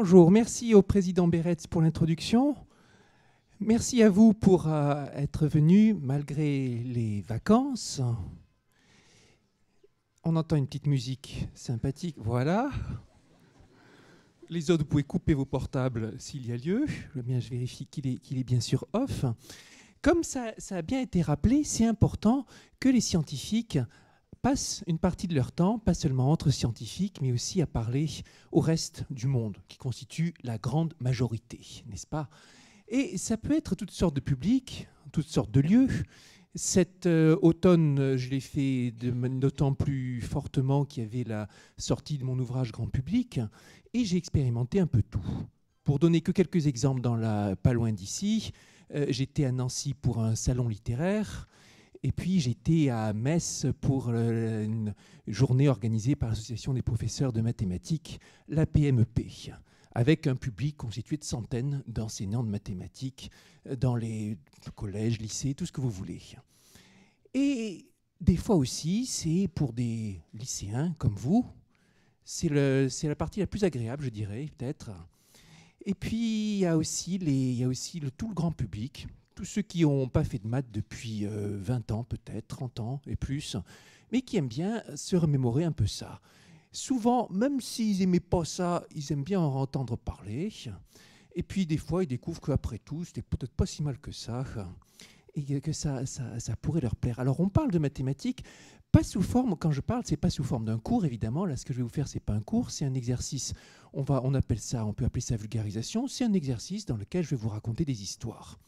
Bonjour, merci au président Beretz pour l'introduction. Merci à vous pour être venu malgré les vacances. On entend une petite musique sympathique, voilà. Les autres, vous pouvez couper vos portables s'il y a lieu. Le mien, je vérifie qu'il est bien sûr off. Comme ça a bien été rappelé, c'est important que les scientifiques passent une partie de leur temps, pas seulement entre scientifiques, mais aussi à parler au reste du monde, qui constitue la grande majorité, n'est-ce pas? Et ça peut être toutes sortes de publics, toutes sortes de lieux. Cet automne, je l'ai fait d'autant plus fortement qu'il y avait la sortie de mon ouvrage grand public, et j'ai expérimenté un peu tout. Pour donner que quelques exemples pas loin d'ici, j'étais à Nancy pour un salon littéraire, et puis j'étais à Metz pour une journée organisée par l'Association des professeurs de mathématiques, la PMEP, avec un public constitué de centaines d'enseignants de mathématiques dans les collèges, lycées, tout ce que vous voulez. Et des fois aussi, c'est pour des lycéens comme vous, c'est la partie la plus agréable, je dirais, peut-être. Et puis, il y a aussi tout le grand public, tous ceux qui n'ont pas fait de maths depuis 20 ans, peut-être, 30 ans et plus, mais qui aiment bien se remémorer un peu ça. Souvent, même s'ils n'aimaient pas ça, ils aiment bien en entendre parler. Et puis, des fois, ils découvrent qu'après tout, c'était peut-être pas si mal que ça, et que ça pourrait leur plaire. Alors, on parle de mathématiques, pas sous forme, quand je parle, c'est pas sous forme d'un cours, évidemment. Là, ce que je vais vous faire, c'est pas un cours, c'est un exercice. On peut appeler ça vulgarisation. C'est un exercice dans lequel je vais vous raconter des histoires.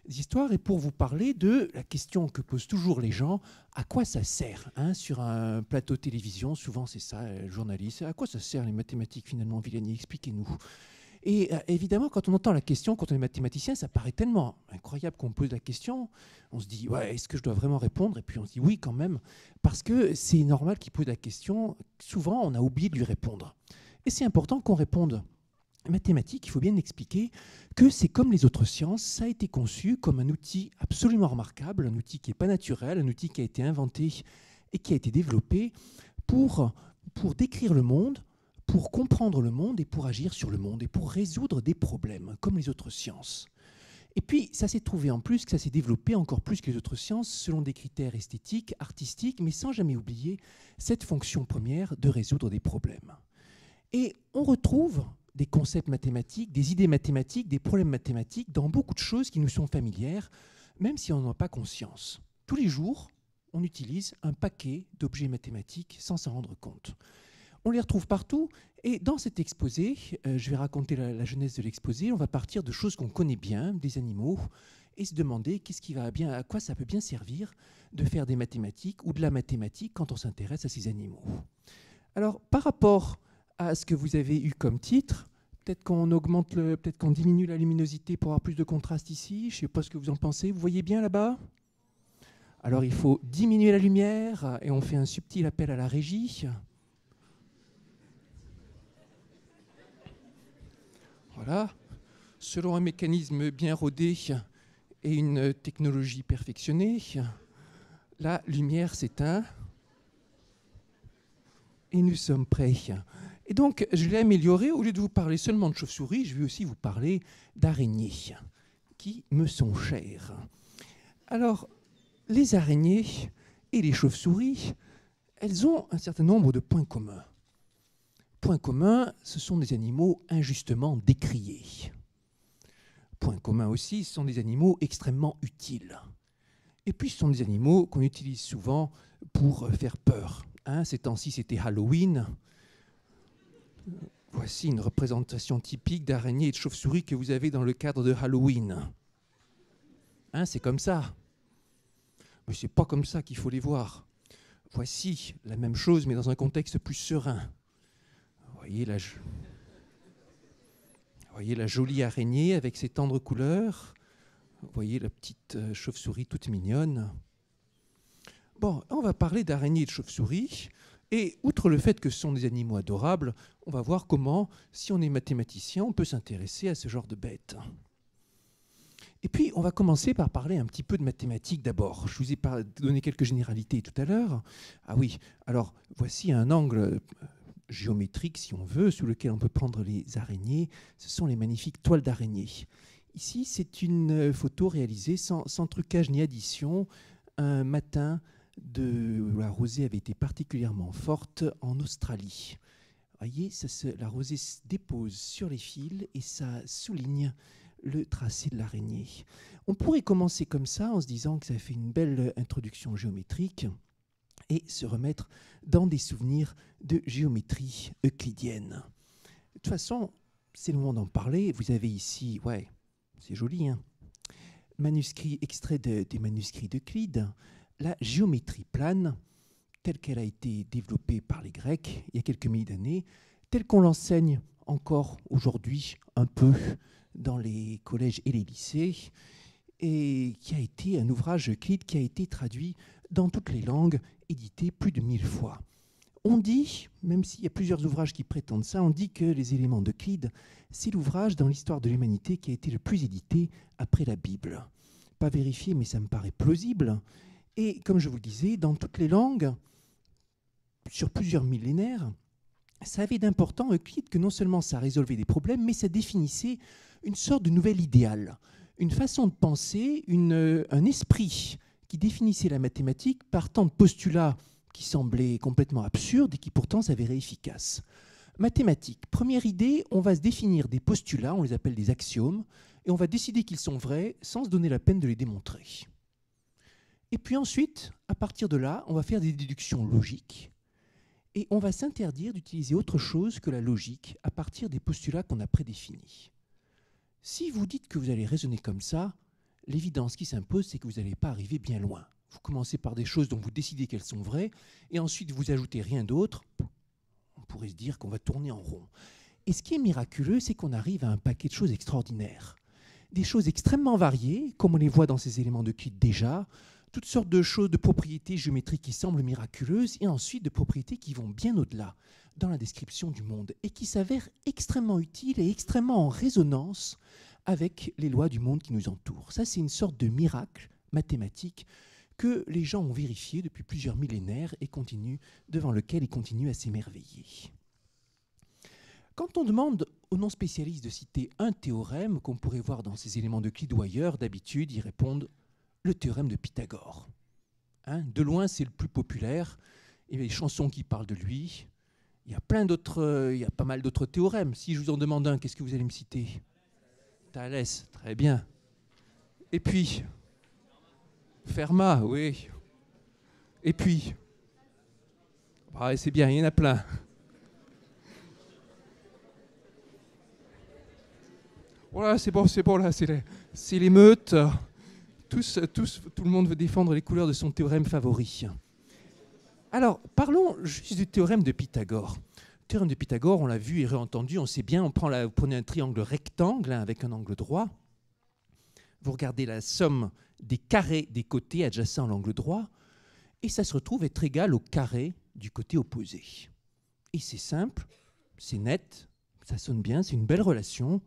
Des histoires, et pour vous parler de la question que posent toujours les gens, à quoi ça sert sur un plateau de télévision, souvent c'est ça, le journaliste, à quoi ça sert les mathématiques finalement, Villani, expliquez-nous. Et évidemment, quand on entend la question, quand on est mathématicien, ça paraît tellement incroyable qu'on pose la question, on se dit, ouais, est-ce que je dois vraiment répondre? Et puis on se dit, oui quand même, parce que c'est normal qu'il pose la question, souvent on a oublié de lui répondre. Et c'est important qu'on réponde. Mathématiques, il faut bien expliquer que c'est comme les autres sciences, ça a été conçu comme un outil absolument remarquable, un outil qui n'est pas naturel, un outil qui a été inventé et qui a été développé pour décrire le monde, pour comprendre le monde et pour agir sur le monde et pour résoudre des problèmes, comme les autres sciences. Et puis, ça s'est trouvé en plus que ça s'est développé encore plus que les autres sciences selon des critères esthétiques, artistiques, mais sans jamais oublier cette fonction première de résoudre des problèmes. Et on retrouve des concepts mathématiques, des idées mathématiques, des problèmes mathématiques dans beaucoup de choses qui nous sont familières, même si on n'en a pas conscience. Tous les jours, on utilise un paquet d'objets mathématiques sans s'en rendre compte. On les retrouve partout, et dans cet exposé, je vais raconter la genèse de l'exposé, on va partir de choses qu'on connaît bien, des animaux, et se demander à quoi ça peut bien servir de faire des mathématiques ou de la mathématique quand on s'intéresse à ces animaux. Alors, par rapport à ce que vous avez eu comme titre, peut-être qu'on diminue la luminosité pour avoir plus de contraste ici, je ne sais pas ce que vous en pensez, vous voyez bien là-bas? Alors il faut diminuer la lumière et on fait un subtil appel à la régie. Voilà, selon un mécanisme bien rodé et une technologie perfectionnée, la lumière s'éteint et nous sommes prêts. Et donc, je l'ai amélioré. Au lieu de vous parler seulement de chauves-souris, je vais aussi vous parler d'araignées, qui me sont chères. Alors, les araignées et les chauves-souris, elles ont un certain nombre de points communs. Points communs, ce sont des animaux injustement décriés. Points communs aussi, ce sont des animaux extrêmement utiles. Et puis, ce sont des animaux qu'on utilise souvent pour faire peur. Ces temps-ci, c'était Halloween. Voici une représentation typique d'araignées et de chauves-souris que vous avez dans le cadre de Halloween. C'est comme ça. Mais ce n'est pas comme ça qu'il faut les voir. Voici la même chose, mais dans un contexte plus serein. Voyez la jolie araignée avec ses tendres couleurs. Vous voyez la petite chauve-souris toute mignonne. Bon, on va parler d'araignées et de chauves-souris. Et outre le fait que ce sont des animaux adorables, on va voir comment, si on est mathématicien, on peut s'intéresser à ce genre de bêtes. Et puis, on va commencer par parler un petit peu de mathématiques d'abord. Je vous ai donné quelques généralités tout à l'heure. Ah oui, alors voici un angle géométrique, si on veut, sous lequel on peut prendre les araignées, ce sont les magnifiques toiles d'araignées. Ici, c'est une photo réalisée sans trucage ni addition, un matin où la rosée avait été particulièrement forte en Australie. Vous voyez, la rosée se dépose sur les fils et ça souligne le tracé de l'araignée. On pourrait commencer comme ça en se disant que ça fait une belle introduction géométrique et se remettre dans des souvenirs de géométrie euclidienne. De toute façon, c'est le moment d'en parler. Vous avez ici, ouais, c'est joli, hein, manuscrit extrait des manuscrits d'Euclide, la géométrie plane, telle qu'elle a été développée par les Grecs il y a quelques milliers d'années, telle qu'on l'enseigne encore aujourd'hui un peu dans les collèges et les lycées, et qui a été un ouvrage Euclide qui a été traduit dans toutes les langues, édité plus de 1000 fois. On dit, même s'il y a plusieurs ouvrages qui prétendent ça, on dit que les éléments d'Euclide, c'est l'ouvrage dans l'histoire de l'humanité qui a été le plus édité après la Bible. Pas vérifié, mais ça me paraît plausible. Et comme je vous le disais, dans toutes les langues, sur plusieurs millénaires, ça avait d'important Euclide que non seulement ça résolvait des problèmes, mais ça définissait une sorte de nouvel idéal, une façon de penser, un esprit qui définissait la mathématique partant de postulats qui semblaient complètement absurdes et qui pourtant s'avéraient efficaces. Mathématiques, première idée, on va se définir des postulats, on les appelle des axiomes, et on va décider qu'ils sont vrais sans se donner la peine de les démontrer. Et puis ensuite, à partir de là, on va faire des déductions logiques, et on va s'interdire d'utiliser autre chose que la logique à partir des postulats qu'on a prédéfinis. Si vous dites que vous allez raisonner comme ça, l'évidence qui s'impose, c'est que vous n'allez pas arriver bien loin. Vous commencez par des choses dont vous décidez qu'elles sont vraies, et ensuite vous ajoutez rien d'autre. On pourrait se dire qu'on va tourner en rond. Et ce qui est miraculeux, c'est qu'on arrive à un paquet de choses extraordinaires. Des choses extrêmement variées, comme on les voit dans ces éléments d'Euclide déjà, toutes sortes de choses, de propriétés géométriques qui semblent miraculeuses, et ensuite de propriétés qui vont bien au-delà dans la description du monde, et qui s'avèrent extrêmement utiles et extrêmement en résonance avec les lois du monde qui nous entourent. Ça, c'est une sorte de miracle mathématique que les gens ont vérifié depuis plusieurs millénaires et devant lequel ils continuent à s'émerveiller. Quand on demande aux non-spécialistes de citer un théorème qu'on pourrait voir dans ces éléments d'Euclide ou ailleurs, d'habitude, ils répondent le théorème de Pythagore. Hein, de loin, c'est le plus populaire. Il y a des chansons qui parlent de lui. Il y a pas mal d'autres théorèmes. Si je vous en demande un, qu'est-ce que vous allez me citer? Thalès, très bien. Et puis, Fermat, oui. Et puis, c'est bien, il y en a plein. Voilà, c'est bon, là, c'est l'émeute. Tout le monde veut défendre les couleurs de son théorème favori. Alors, parlons juste du théorème de Pythagore. Le théorème de Pythagore, on l'a vu et réentendu, on sait bien, vous prenez un triangle rectangle avec un angle droit, vous regardez la somme des carrés des côtés adjacents à l'angle droit, et ça se retrouve être égal au carré du côté opposé. Et c'est simple, c'est net, ça sonne bien, c'est une belle relation.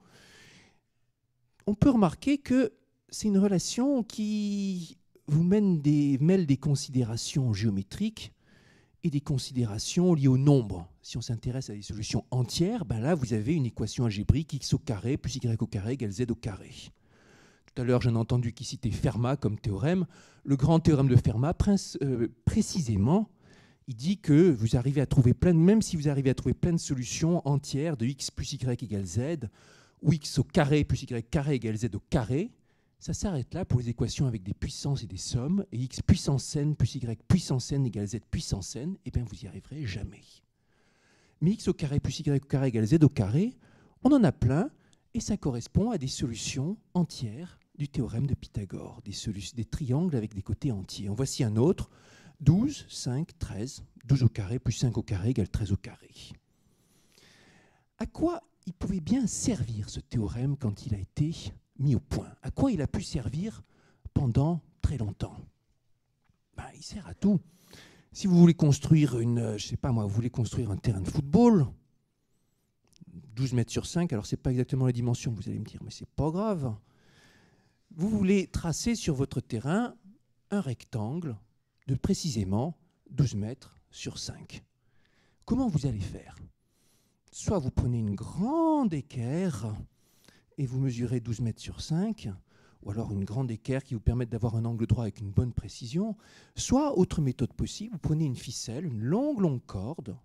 On peut remarquer que c'est une relation qui vous mêle des considérations géométriques et des considérations liées au nombre. Si on s'intéresse à des solutions entières, ben là, vous avez une équation algébrique x au carré plus y au carré égale z au carré. Tout à l'heure, j'en ai entendu qui citait Fermat comme théorème. Le grand théorème de Fermat, précisément, il dit que vous arrivez à trouver même si vous arrivez à trouver plein de solutions entières de x plus y égale z, ou x au carré plus y carré égale z au carré, ça s'arrête là pour les équations avec des puissances et des sommes, et x puissance n plus y puissance n égale z puissance n, et bien vous n'y arriverez jamais. Mais x au carré plus y au carré égale z au carré, on en a plein, et ça correspond à des solutions entières du théorème de Pythagore, des triangles avec des côtés entiers. En voici un autre, 12, 5, 13, 12 au carré plus 5 au carré égale 13 au carré. À quoi il pouvait bien servir ce théorème quand il a été mis au point? À quoi il a pu servir pendant très longtemps? Il sert à tout. Si vous voulez construire vous voulez construire un terrain de football, 12 mètres sur 5, alors c'est pas exactement la dimension, vous allez me dire, mais c'est pas grave. Vous voulez tracer sur votre terrain un rectangle de précisément 12 mètres sur 5. Comment vous allez faire? Soit vous prenez une grande équerre et vous mesurez 12 mètres sur 5, ou alors une grande équerre qui vous permette d'avoir un angle droit avec une bonne précision. Soit, autre méthode possible, vous prenez une ficelle, une longue corde,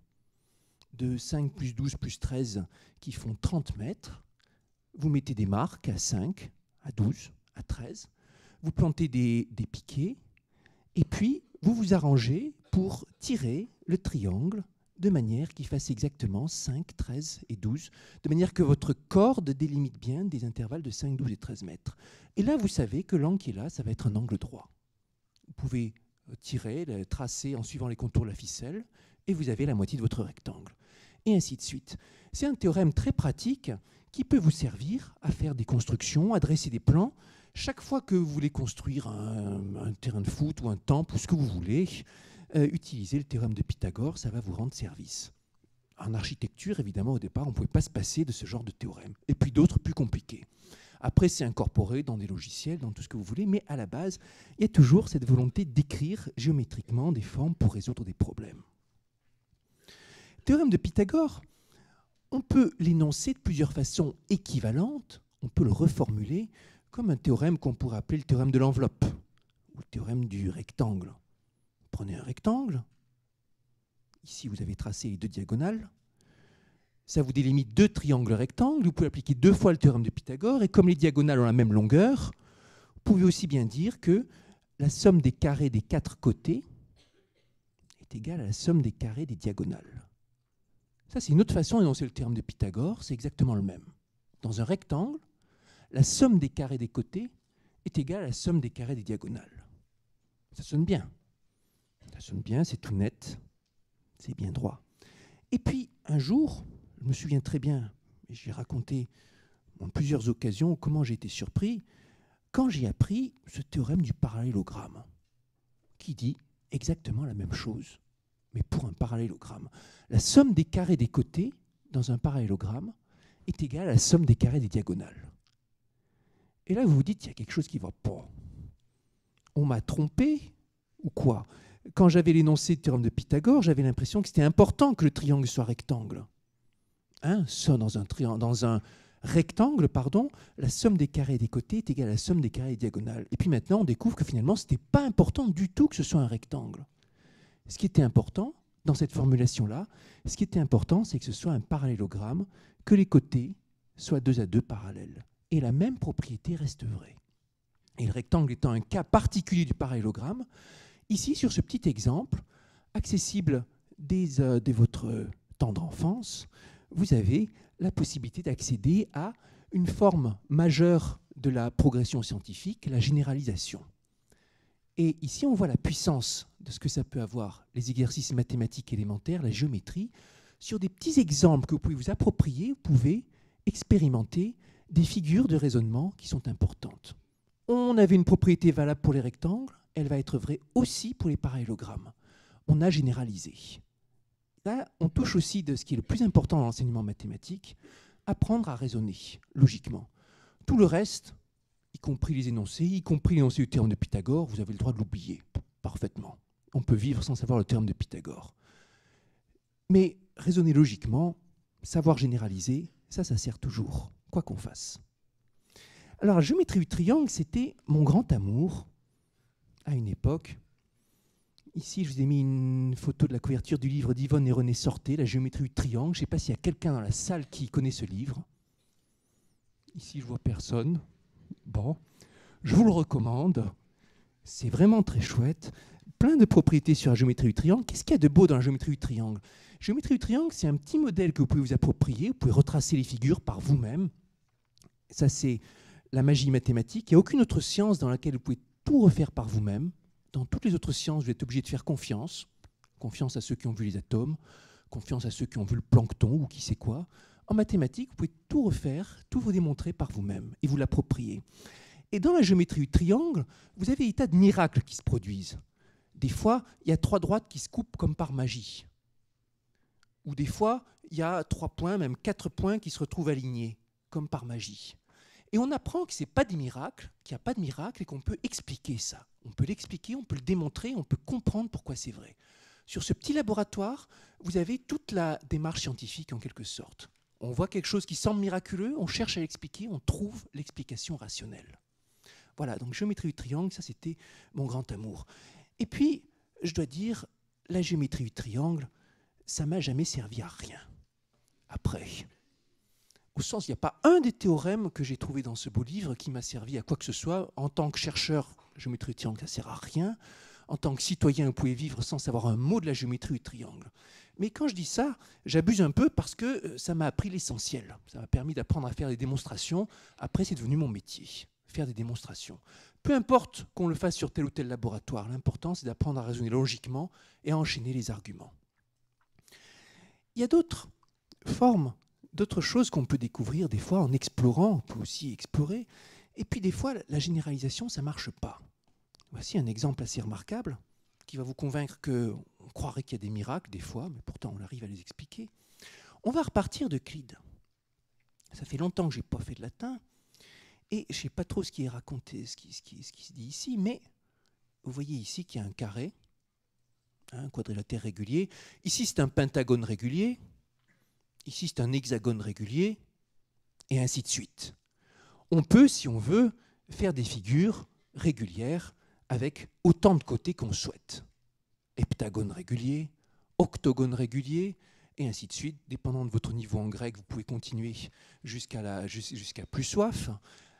de 5 plus 12 plus 13 qui font 30 mètres. Vous mettez des marques à 5, à 12, à 13. Vous plantez des piquets et puis vous vous arrangez pour tirer le triangle de manière qu'il fasse exactement 5, 13 et 12, de manière que votre corde délimite bien des intervalles de 5, 12 et 13 mètres. Et là, vous savez que l'angle qui est là, ça va être un angle droit. Vous pouvez tirer, tracer en suivant les contours de la ficelle, et vous avez la moitié de votre rectangle. Et ainsi de suite. C'est un théorème très pratique qui peut vous servir à faire des constructions, à dresser des plans. Chaque fois que vous voulez construire un terrain de foot ou un temple ou ce que vous voulez, utilisez le théorème de Pythagore, ça va vous rendre service. En architecture, évidemment, au départ, on ne pouvait pas se passer de ce genre de théorème. Et puis d'autres plus compliqués. Après, c'est incorporé dans des logiciels, dans tout ce que vous voulez, mais à la base, il y a toujours cette volonté d'écrire géométriquement des formes pour résoudre des problèmes. Théorème de Pythagore, on peut l'énoncer de plusieurs façons équivalentes. On peut le reformuler comme un théorème qu'on pourrait appeler le théorème de l'enveloppe, ou le théorème du rectangle. Prenez un rectangle. Ici, vous avez tracé les deux diagonales. Ça vous délimite deux triangles rectangles. Vous pouvez appliquer 2 fois le théorème de Pythagore. Et comme les diagonales ont la même longueur, vous pouvez aussi bien dire que la somme des carrés des 4 côtés est égale à la somme des carrés des diagonales. Ça, c'est une autre façon d'énoncer le théorème de Pythagore. C'est exactement le même. Dans un rectangle, la somme des carrés des côtés est égale à la somme des carrés des diagonales. Ça sonne bien. Ça sonne bien, c'est tout net, c'est bien droit. Et puis, un jour, je me souviens très bien, et j'ai raconté en plusieurs occasions comment j'ai été surpris, quand j'ai appris ce théorème du parallélogramme, qui dit exactement la même chose, mais pour un parallélogramme. La somme des carrés des côtés, dans un parallélogramme, est égale à la somme des carrés des diagonales. Et là, vous vous dites, il y a quelque chose qui ne va pas. On m'a trompé, ou quoi? Quand j'avais l'énoncé du théorème de Pythagore, j'avais l'impression que c'était important que le triangle soit rectangle. Hein, ça, dans un rectangle, la somme des carrés des côtés est égale à la somme des carrés des diagonales. Et puis maintenant, on découvre que finalement, ce n'était pas important du tout que ce soit un rectangle. Ce qui était important, dans cette formulation-là, ce qui était important, c'est que ce soit un parallélogramme, que les côtés soient 2 à 2 parallèles. Et la même propriété reste vraie. Et le rectangle étant un cas particulier du parallélogramme, ici, sur ce petit exemple, accessible dès votre tendre enfance, vous avez la possibilité d'accéder à une forme majeure de la progression scientifique, la généralisation. Et ici, on voit la puissance de ce que ça peut avoir, les exercices mathématiques élémentaires, la géométrie, sur des petits exemples que vous pouvez vous approprier, vous pouvez expérimenter des figures de raisonnement qui sont importantes. On avait une propriété valable pour les rectangles, elle va être vraie aussi pour les parallélogrammes. On a généralisé. Là, on touche aussi de ce qui est le plus important dans l'enseignement mathématique, apprendre à raisonner logiquement. Tout le reste, y compris les énoncés, y compris l'énoncé du théorème de Pythagore, vous avez le droit de l'oublier parfaitement. On peut vivre sans savoir le théorème de Pythagore. Mais raisonner logiquement, savoir généraliser, ça sert toujours, quoi qu'on fasse. Alors, la géométrie du triangle, c'était mon grand amour à une époque. Ici, je vous ai mis une photo de la couverture du livre d'Yvonne et René Sorté, La géométrie du triangle. Je ne sais pas s'il y a quelqu'un dans la salle qui connaît ce livre. Ici, je ne vois personne. Bon, je vous le recommande. C'est vraiment très chouette. Plein de propriétés sur la géométrie du triangle. Qu'est-ce qu'il y a de beau dans la géométrie du triangle? La géométrie du triangle, c'est un petit modèle que vous pouvez vous approprier. Vous pouvez retracer les figures par vous-même. Ça, c'est la magie mathématique. Il n'y a aucune autre science dans laquelle vous pouvez tout refaire par vous-même. Dans toutes les autres sciences, vous êtes obligé de faire confiance. Confiance à ceux qui ont vu les atomes, confiance à ceux qui ont vu le plancton ou qui sait quoi. En mathématiques, vous pouvez tout refaire, tout vous démontrer par vous-même et vous l'approprier. Et dans la géométrie du triangle, vous avez des tas de miracles qui se produisent. Des fois, il y a 3 droites qui se coupent comme par magie. Ou des fois, il y a 3 points, même 4 points qui se retrouvent alignés, comme par magie. Et on apprend que ce n'est pas des miracles, qu'il n'y a pas de miracle et qu'on peut expliquer ça. On peut l'expliquer, on peut le démontrer, on peut comprendre pourquoi c'est vrai. Sur ce petit laboratoire, vous avez toute la démarche scientifique en quelque sorte. On voit quelque chose qui semble miraculeux, on cherche à l'expliquer, on trouve l'explication rationnelle. Voilà, donc géométrie du triangle, ça c'était mon grand amour. Et puis, je dois dire, la géométrie du triangle, ça m'a jamais servi à rien. Après, au sens, il n'y a pas un des théorèmes que j'ai trouvé dans ce beau livre qui m'a servi à quoi que ce soit. En tant que chercheur, géométrie du triangle, ça ne sert à rien. En tant que citoyen, vous pouvez vivre sans savoir un mot de la géométrie du triangle. Mais quand je dis ça, j'abuse un peu parce que ça m'a appris l'essentiel. Ça m'a permis d'apprendre à faire des démonstrations. Après, c'est devenu mon métier, faire des démonstrations. Peu importe qu'on le fasse sur tel ou tel laboratoire, l'important, c'est d'apprendre à raisonner logiquement et à enchaîner les arguments. Il y a d'autres formes, d'autres choses qu'on peut découvrir des fois en explorant, on peut aussi explorer. Et puis des fois, la généralisation, ça ne marche pas. Voici un exemple assez remarquable qui va vous convaincre qu'on croirait qu'il y a des miracles des fois, mais pourtant on arrive à les expliquer. On va repartir d'Euclide. Ça fait longtemps que je n'ai pas fait de latin, et je ne sais pas trop ce qui est raconté, ce qui se dit ici, mais vous voyez ici qu'il y a un carré, un quadrilatère régulier. Ici, c'est un pentagone régulier. Ici, c'est un hexagone régulier, et ainsi de suite. On peut, si on veut, faire des figures régulières avec autant de côtés qu'on souhaite. Heptagone régulier, octogone régulier, et ainsi de suite. Dépendant de votre niveau en grec, vous pouvez continuer jusqu'à plus soif.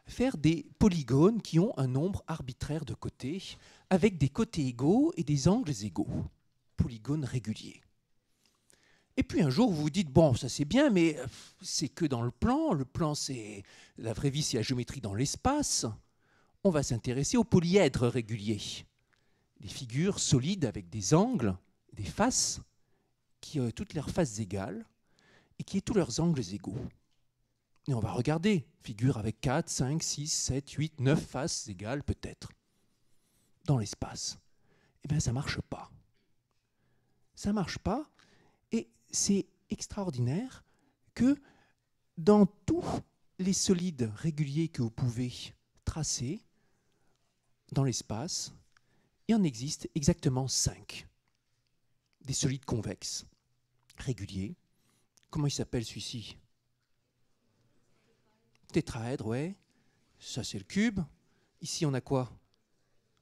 Faire des polygones qui ont un nombre arbitraire de côtés, avec des côtés égaux et des angles égaux. Polygone régulier. Et puis un jour, vous vous dites, bon, ça c'est bien, mais c'est que dans le plan. Le plan, c'est la vraie vie, c'est la géométrie dans l'espace. On va s'intéresser aux polyèdres réguliers. Des figures solides avec des angles, des faces, qui ont toutes leurs faces égales et qui aient tous leurs angles égaux. Et on va regarder, figures avec 4, 5, 6, 7, 8, 9 faces égales peut-être, dans l'espace. Eh bien, ça ne marche pas. Ça ne marche pas, et c'est extraordinaire que dans tous les solides réguliers que vous pouvez tracer dans l'espace, il en existe exactement 5. Des solides convexes, réguliers. Comment il s'appelle celui-ci? Tétraèdre, ouais. Ça, c'est le cube. Ici, on a quoi?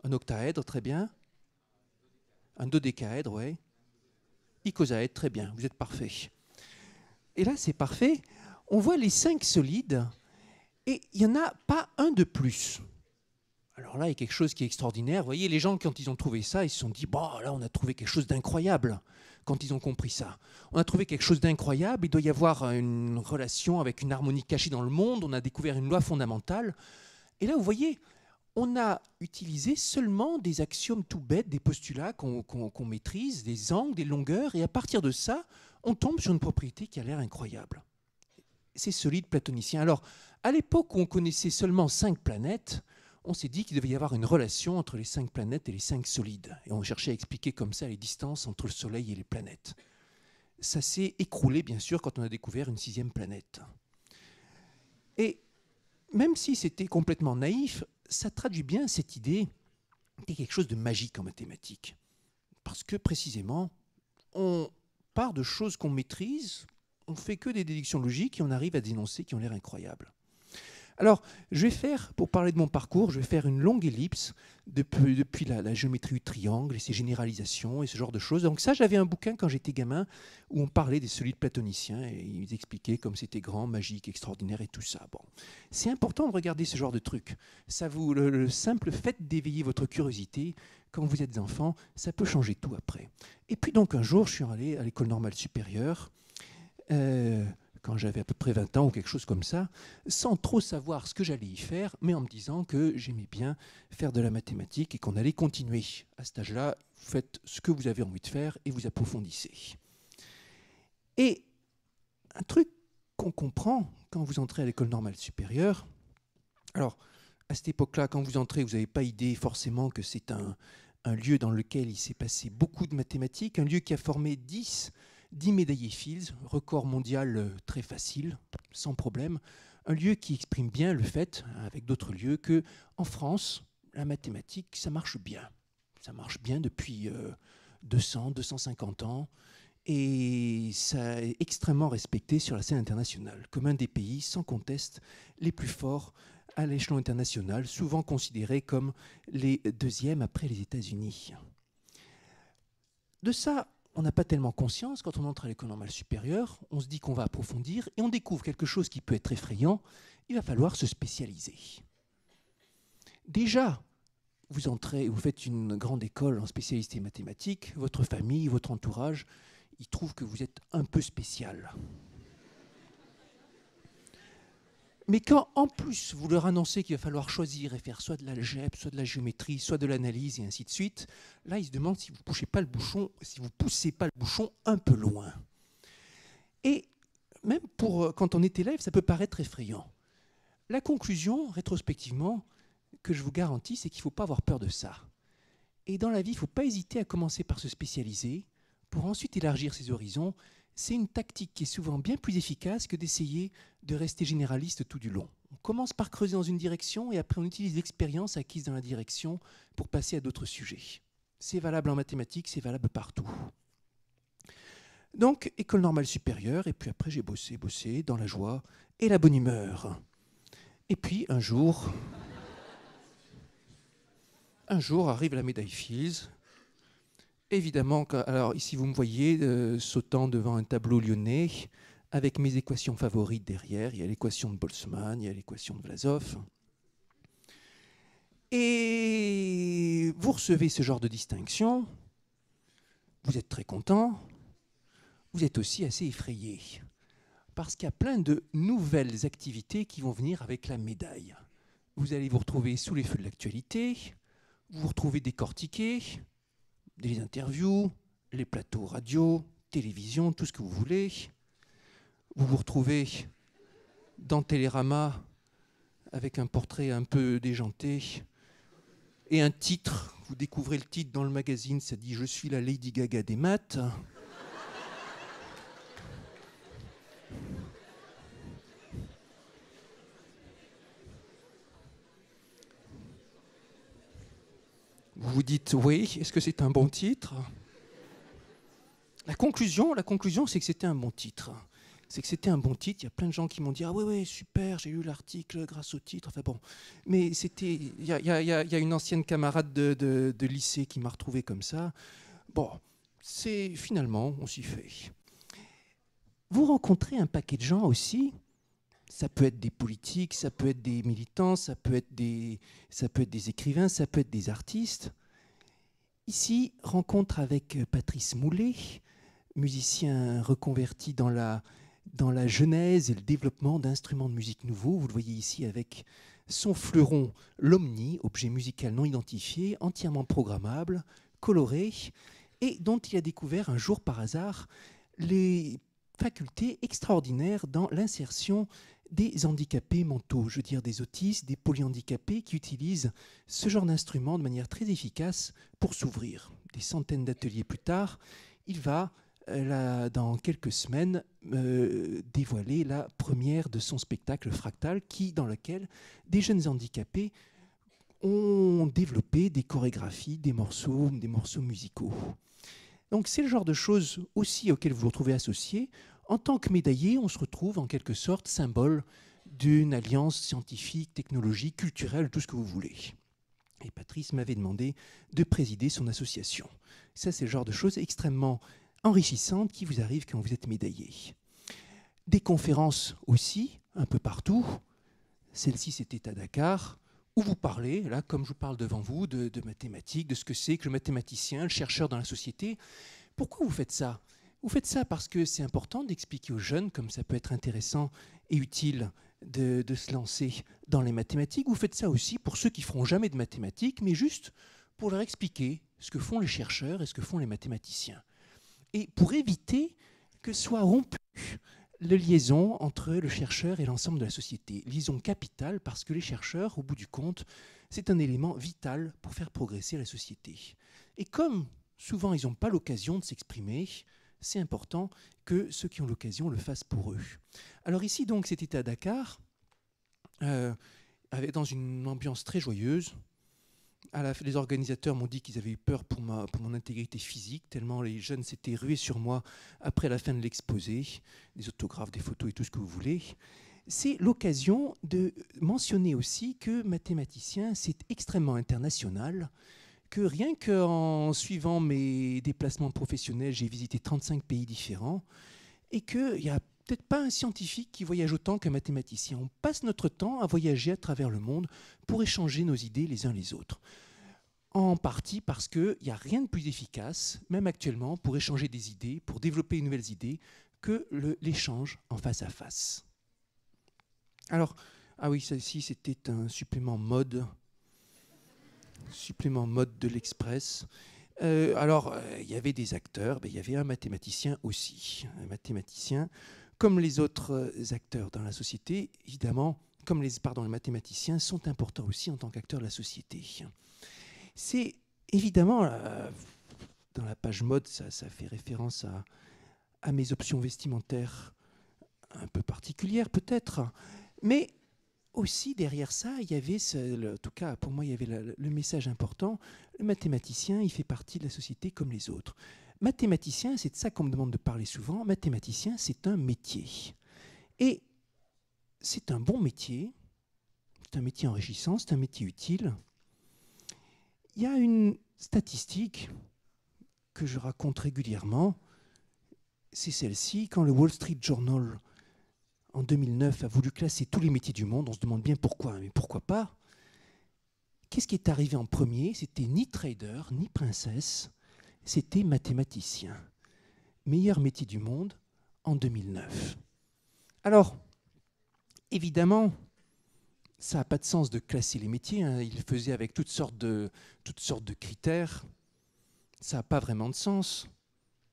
Un octaèdre, très bien. Un dodécaèdre, ouais. Icosaèdre, très bien, vous êtes parfait. Et là, c'est parfait. On voit les 5 solides et il n'y en a pas un de plus. Alors là, il y a quelque chose qui est extraordinaire. Vous voyez, les gens, quand ils ont trouvé ça, ils se sont dit, bon, là, on a trouvé quelque chose d'incroyable quand ils ont compris ça. On a trouvé quelque chose d'incroyable, il doit y avoir une relation avec une harmonie cachée dans le monde, on a découvert une loi fondamentale. Et là, vous voyez, on a utilisé seulement des axiomes tout bêtes, des postulats qu'on maîtrise, des angles, des longueurs, et à partir de ça, on tombe sur une propriété qui a l'air incroyable. C'est solide platonicien. Alors, à l'époque où on connaissait seulement 5 planètes, on s'est dit qu'il devait y avoir une relation entre les 5 planètes et les 5 solides. Et on cherchait à expliquer comme ça les distances entre le Soleil et les planètes. Ça s'est écroulé, bien sûr, quand on a découvert une 6e planète. Et même si c'était complètement naïf, ça traduit bien cette idée qu'il y a quelque chose de magique en mathématiques. Parce que, précisément, on part de choses qu'on maîtrise, on ne fait que des déductions logiques et on arrive à dénoncer qui ont l'air incroyables. Alors, je vais faire, pour parler de mon parcours, je vais faire une longue ellipse depuis la géométrie du triangle et ses généralisations et ce genre de choses. Donc ça, j'avais un bouquin quand j'étais gamin où on parlait des solides platoniciens et ils expliquaient comme c'était grand, magique, extraordinaire et tout ça. Bon, c'est important de regarder ce genre de trucs. Ça le simple fait d'éveiller votre curiosité quand vous êtes enfant, ça peut changer tout après. Et puis donc un jour, je suis allé à l'école normale supérieure. Quand j'avais à peu près 20 ans ou quelque chose comme ça, sans trop savoir ce que j'allais y faire, mais en me disant que j'aimais bien faire de la mathématique et qu'on allait continuer. À cet âge-là, vous faites ce que vous avez envie de faire et vous approfondissez. Et un truc qu'on comprend quand vous entrez à l'école normale supérieure, alors à cette époque-là, quand vous entrez, vous n'avez pas idée forcément que c'est un lieu dans lequel il s'est passé beaucoup de mathématiques, un lieu qui a formé 10 médaillés Fields, record mondial très facile, sans problème. Un lieu qui exprime bien le fait, avec d'autres lieux, qu'en France, la mathématique, ça marche bien. Ça marche bien depuis 200, 250 ans, et ça est extrêmement respecté sur la scène internationale, comme un des pays, sans conteste, les plus forts à l'échelon international, souvent considérés comme les deuxièmes après les États-Unis. De ça, on n'a pas tellement conscience quand on entre à l'école normale supérieure, on se dit qu'on va approfondir, et on découvre quelque chose qui peut être effrayant, il va falloir se spécialiser. Déjà, vous entrez, vous faites une grande école en spécialité mathématiques, votre famille, votre entourage, ils trouvent que vous êtes un peu spécial. Mais quand, en plus, vous leur annoncez qu'il va falloir choisir et faire soit de l'algèbre, soit de la géométrie, soit de l'analyse, et ainsi de suite, là, ils se demandent si vous ne poussez pas le bouchon, un peu loin. Et même quand on est élève, ça peut paraître effrayant. La conclusion, rétrospectivement, que je vous garantis, c'est qu'il ne faut pas avoir peur de ça. Et dans la vie, il ne faut pas hésiter à commencer par se spécialiser, pour ensuite élargir ses horizons. C'est une tactique qui est souvent bien plus efficace que d'essayer de rester généraliste tout du long. On commence par creuser dans une direction et après on utilise l'expérience acquise dans la direction pour passer à d'autres sujets. C'est valable en mathématiques, c'est valable partout. Donc, école normale supérieure, et puis après j'ai bossé dans la joie et la bonne humeur. Et puis un jour arrive la médaille Fields. Évidemment, alors ici vous me voyez sautant devant un tableau lyonnais avec mes équations favorites derrière. Il y a l'équation de Boltzmann, il y a l'équation de Vlasov. Et vous recevez ce genre de distinction, vous êtes très content, vous êtes aussi assez effrayé, parce qu'il y a plein de nouvelles activités qui vont venir avec la médaille. Vous allez vous retrouver sous les feux de l'actualité, vous vous retrouvez décortiqué, des interviews, les plateaux radio, télévision, tout ce que vous voulez. Vous vous retrouvez dans Télérama avec un portrait un peu déjanté et un titre. Vous découvrez le titre dans le magazine, ça dit « Je suis la Lady Gaga des maths ». Vous vous dites « Oui, est-ce que c'est un bon titre ?» La conclusion, c'est que c'était un bon titre. C'est que c'était un bon titre. Il y a plein de gens qui m'ont dit « Ah oui, super, j'ai lu l'article grâce au titre. » Enfin bon, mais c'était... Il y a une ancienne camarade de lycée qui m'a retrouvé comme ça. Bon, c'est finalement, on s'y fait. Vous rencontrez un paquet de gens aussi. Ça peut être des politiques, ça peut être des militants, ça peut être des écrivains, ça peut être des artistes. Ici, rencontre avec Patrice Moulet, musicien reconverti dans la genèse et le développement d'instruments de musique nouveaux. Vous le voyez ici avec son fleuron, l'Omni, objet musical non identifié, entièrement programmable, coloré, et dont il a découvert un jour par hasard les facultés extraordinaires dans l'insertion des handicapés mentaux, je veux dire des autistes, des polyhandicapés qui utilisent ce genre d'instrument de manière très efficace pour s'ouvrir. Des centaines d'ateliers plus tard, il va, dans quelques semaines, dévoiler la première de son spectacle Fractal, dans lequel des jeunes handicapés ont développé des chorégraphies, des morceaux musicaux. Donc c'est le genre de choses aussi auxquelles vous vous retrouvez associé. En tant que médaillé, on se retrouve en quelque sorte symbole d'une alliance scientifique, technologique, culturelle, tout ce que vous voulez. Et Patrice m'avait demandé de présider son association. Ça, c'est le genre de choses extrêmement enrichissantes qui vous arrivent quand vous êtes médaillé. Des conférences aussi, un peu partout. Celle-ci, c'était à Dakar, où vous parlez, là, comme je vous parle devant vous, de mathématiques, de ce que c'est que le mathématicien, le chercheur dans la société. Pourquoi vous faites ça ? Vous faites ça parce que c'est important d'expliquer aux jeunes, comme ça peut être intéressant et utile de se lancer dans les mathématiques. Vous faites ça aussi pour ceux qui ne feront jamais de mathématiques, mais juste pour leur expliquer ce que font les chercheurs et ce que font les mathématiciens. Et pour éviter que soit rompue la liaison entre le chercheur et l'ensemble de la société. Liaison capitale parce que les chercheurs, au bout du compte, c'est un élément vital pour faire progresser la société. Et comme souvent ils n'ont pas l'occasion de s'exprimer, c'est important que ceux qui ont l'occasion le fassent pour eux. Alors ici, donc, c'était à Dakar, dans une ambiance très joyeuse. Les organisateurs m'ont dit qu'ils avaient eu peur pour mon intégrité physique, tellement les jeunes s'étaient rués sur moi après la fin de l'exposé, des autographes, des photos et tout ce que vous voulez. C'est l'occasion de mentionner aussi que mathématicien, c'est extrêmement international, que rien qu'en suivant mes déplacements professionnels, j'ai visité 35 pays différents, et qu'il n'y a peut-être pas un scientifique qui voyage autant qu'un mathématicien. On passe notre temps à voyager à travers le monde pour échanger nos idées les uns les autres. En partie parce qu'il n'y a rien de plus efficace, même actuellement, pour échanger des idées, pour développer de nouvelles idées, que l'échange en face à face. Alors, ah oui, ça ici, c'était un supplément mode de l'Express. Il y avait des acteurs, il y avait un mathématicien aussi. Un mathématicien, comme les autres acteurs dans la société, évidemment, comme les mathématiciens sont importants aussi en tant qu'acteurs de la société. C'est évidemment, dans la page mode, ça fait référence à mes options vestimentaires un peu particulières peut-être, mais aussi derrière ça, il y avait, en tout cas pour moi, il y avait le message important, le mathématicien, il fait partie de la société comme les autres. Mathématicien, c'est de ça qu'on me demande de parler souvent, mathématicien, c'est un métier. Et c'est un bon métier, c'est un métier enrichissant, c'est un métier utile. Il y a une statistique que je raconte régulièrement, c'est celle-ci, quand le Wall Street Journal en 2009 a voulu classer tous les métiers du monde, on se demande bien pourquoi, mais pourquoi pas? Qu'est-ce qui est arrivé en premier? C'était ni trader, ni princesse, c'était mathématicien. Meilleur métier du monde en 2009. Alors, évidemment, ça n'a pas de sens de classer les métiers, hein. Il le faisait avec toutes sortes de critères. Ça n'a pas vraiment de sens.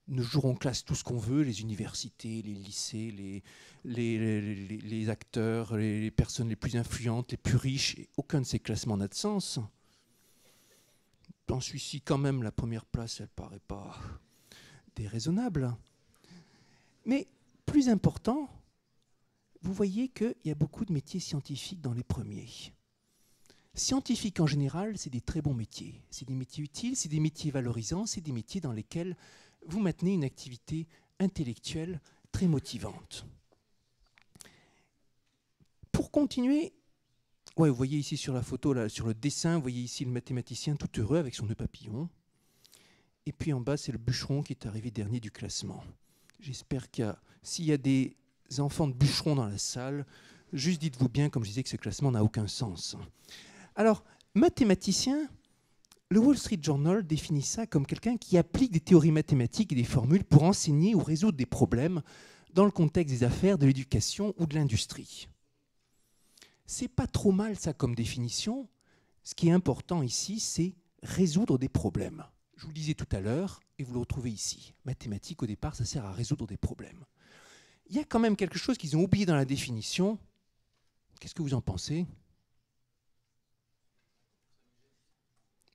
Nos jours, on classe tout ce qu'on veut, les universités, les lycées, les acteurs, les personnes les plus influentes, les plus riches. Et aucun de ces classements n'a de sens. Dans celui-ci, quand même, la première place, elle ne paraît pas déraisonnable. Mais plus important, vous voyez qu'il y a beaucoup de métiers scientifiques dans les premiers. Scientifiques en général, c'est des très bons métiers. C'est des métiers utiles, c'est des métiers valorisants, c'est des métiers dans lesquels vous maintenez une activité intellectuelle très motivante. Pour continuer, vous voyez ici sur la photo, là, sur le dessin, vous voyez ici le mathématicien tout heureux avec son nœud papillon. Et puis en bas, c'est le bûcheron qui est arrivé dernier du classement. J'espère s'il y a des enfants de bûcherons dans la salle, juste dites-vous bien, comme je disais, que ce classement n'a aucun sens. Alors, mathématicien, le Wall Street Journal définit ça comme quelqu'un qui applique des théories mathématiques et des formules pour enseigner ou résoudre des problèmes dans le contexte des affaires, de l'éducation ou de l'industrie. C'est pas trop mal ça comme définition. Ce qui est important ici, c'est résoudre des problèmes. Je vous le disais tout à l'heure, et vous le retrouvez ici. Mathématiques, au départ, ça sert à résoudre des problèmes. Il y a quand même quelque chose qu'ils ont oublié dans la définition. Qu'est-ce que vous en pensez ?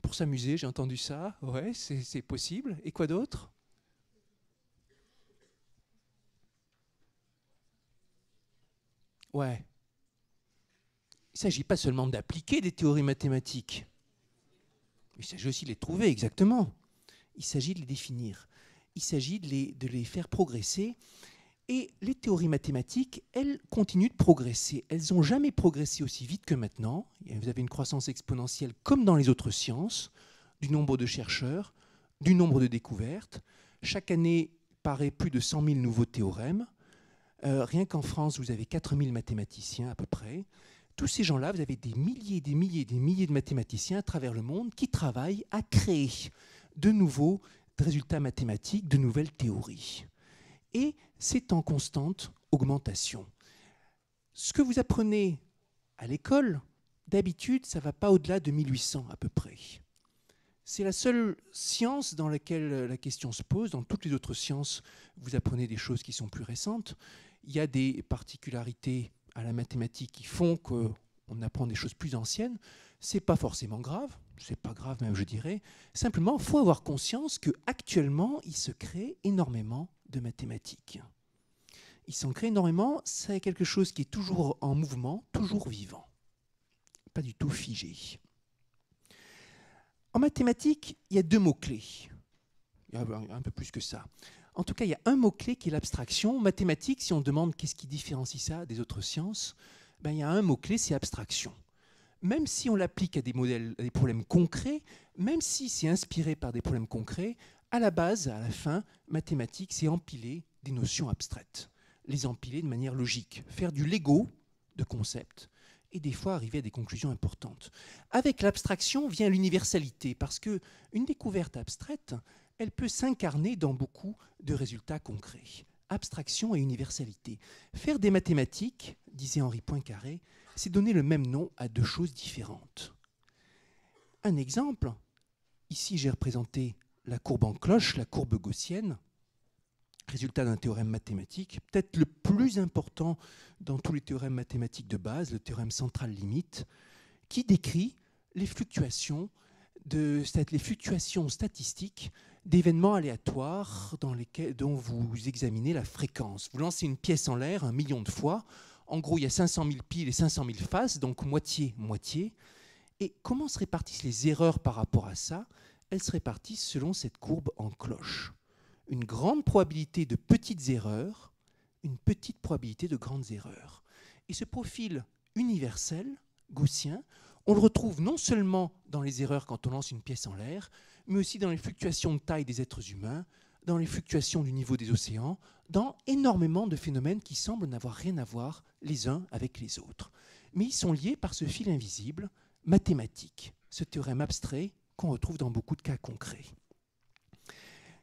Pour s'amuser, j'ai entendu ça. Ouais, c'est possible. Et quoi d'autre ? Ouais. Il ne s'agit pas seulement d'appliquer des théories mathématiques. Il s'agit aussi de les trouver, exactement. Il s'agit de les définir. Il s'agit de les faire progresser. Et les théories mathématiques, elles continuent de progresser. Elles n'ont jamais progressé aussi vite que maintenant. Vous avez une croissance exponentielle comme dans les autres sciences, du nombre de chercheurs, du nombre de découvertes. Chaque année paraît plus de 100 000 nouveaux théorèmes. Rien qu'en France, vous avez 4 000 mathématiciens à peu près. Tous ces gens-là, vous avez des milliers, des milliers, des milliers de mathématiciens à travers le monde qui travaillent à créer de nouveaux résultats mathématiques, de nouvelles théories. Et c'est en constante augmentation. Ce que vous apprenez à l'école, d'habitude, ça ne va pas au-delà de 1800 à peu près. C'est la seule science dans laquelle la question se pose. Dans toutes les autres sciences, vous apprenez des choses qui sont plus récentes. Il y a des particularités à la mathématique qui font qu'on apprend des choses plus anciennes. Ce n'est pas forcément grave, c'est pas grave même je dirais. Simplement, il faut avoir conscience qu'actuellement, il se crée énormément de mathématiques. Il s'en crée énormément, c'est quelque chose qui est toujours en mouvement, toujours vivant. Pas du tout figé. En mathématiques, il y a deux mots-clés. Il y a un peu plus que ça. En tout cas, il y a un mot-clé qui est l'abstraction. En mathématiques, si on demande qu'est-ce qui différencie ça des autres sciences, ben, il y a un mot-clé, c'est abstraction. Même si on l'applique à des modèles, à des problèmes concrets, même si c'est inspiré par des problèmes concrets, à la base, à la fin, mathématiques, c'est empiler des notions abstraites. Les empiler de manière logique. Faire du Lego de concepts et des fois arriver à des conclusions importantes. Avec l'abstraction vient l'universalité, parce qu'une découverte abstraite, elle peut s'incarner dans beaucoup de résultats concrets. Abstraction et universalité. Faire des mathématiques, disait Henri Poincaré, c'est donner le même nom à deux choses différentes. Un exemple, ici j'ai représenté la courbe en cloche, la courbe gaussienne, résultat d'un théorème mathématique, peut-être le plus important dans tous les théorèmes mathématiques de base, le théorème central limite, qui décrit les fluctuations statistiques d'événements aléatoires dont vous examinez la fréquence. Vous lancez une pièce en l'air 1 million de fois. En gros, il y a 500 000 piles et 500 000 faces, donc moitié-moitié. Et comment se répartissent les erreurs par rapport à ça? Elles se répartissent selon cette courbe en cloche. Une grande probabilité de petites erreurs, une petite probabilité de grandes erreurs. Et ce profil universel, gaussien, on le retrouve non seulement dans les erreurs quand on lance une pièce en l'air, mais aussi dans les fluctuations de taille des êtres humains, dans les fluctuations du niveau des océans, dans énormément de phénomènes qui semblent n'avoir rien à voir les uns avec les autres. Mais ils sont liés par ce fil invisible mathématique, ce théorème abstrait qu'on retrouve dans beaucoup de cas concrets.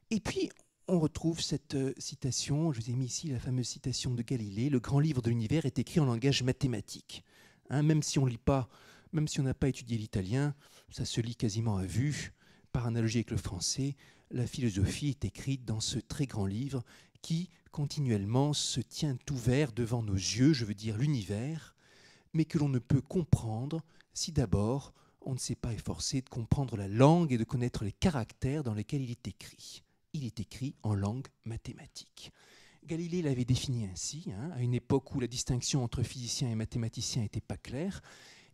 Et puis, on retrouve cette citation, je vous ai mis ici la fameuse citation de Galilée, le grand livre de l'univers est écrit en langage mathématique. Même si on lit pas, même si on n'a pas étudié l'italien, ça se lit quasiment à vue. Par analogie avec le français, la philosophie est écrite dans ce très grand livre qui continuellement se tient ouvert devant nos yeux, je veux dire l'univers, mais que l'on ne peut comprendre si d'abord on ne s'est pas efforcé de comprendre la langue et de connaître les caractères dans lesquels il est écrit. Il est écrit en langue mathématique. Galilée l'avait défini ainsi, à une époque où la distinction entre physiciens et mathématiciens n'était pas claire,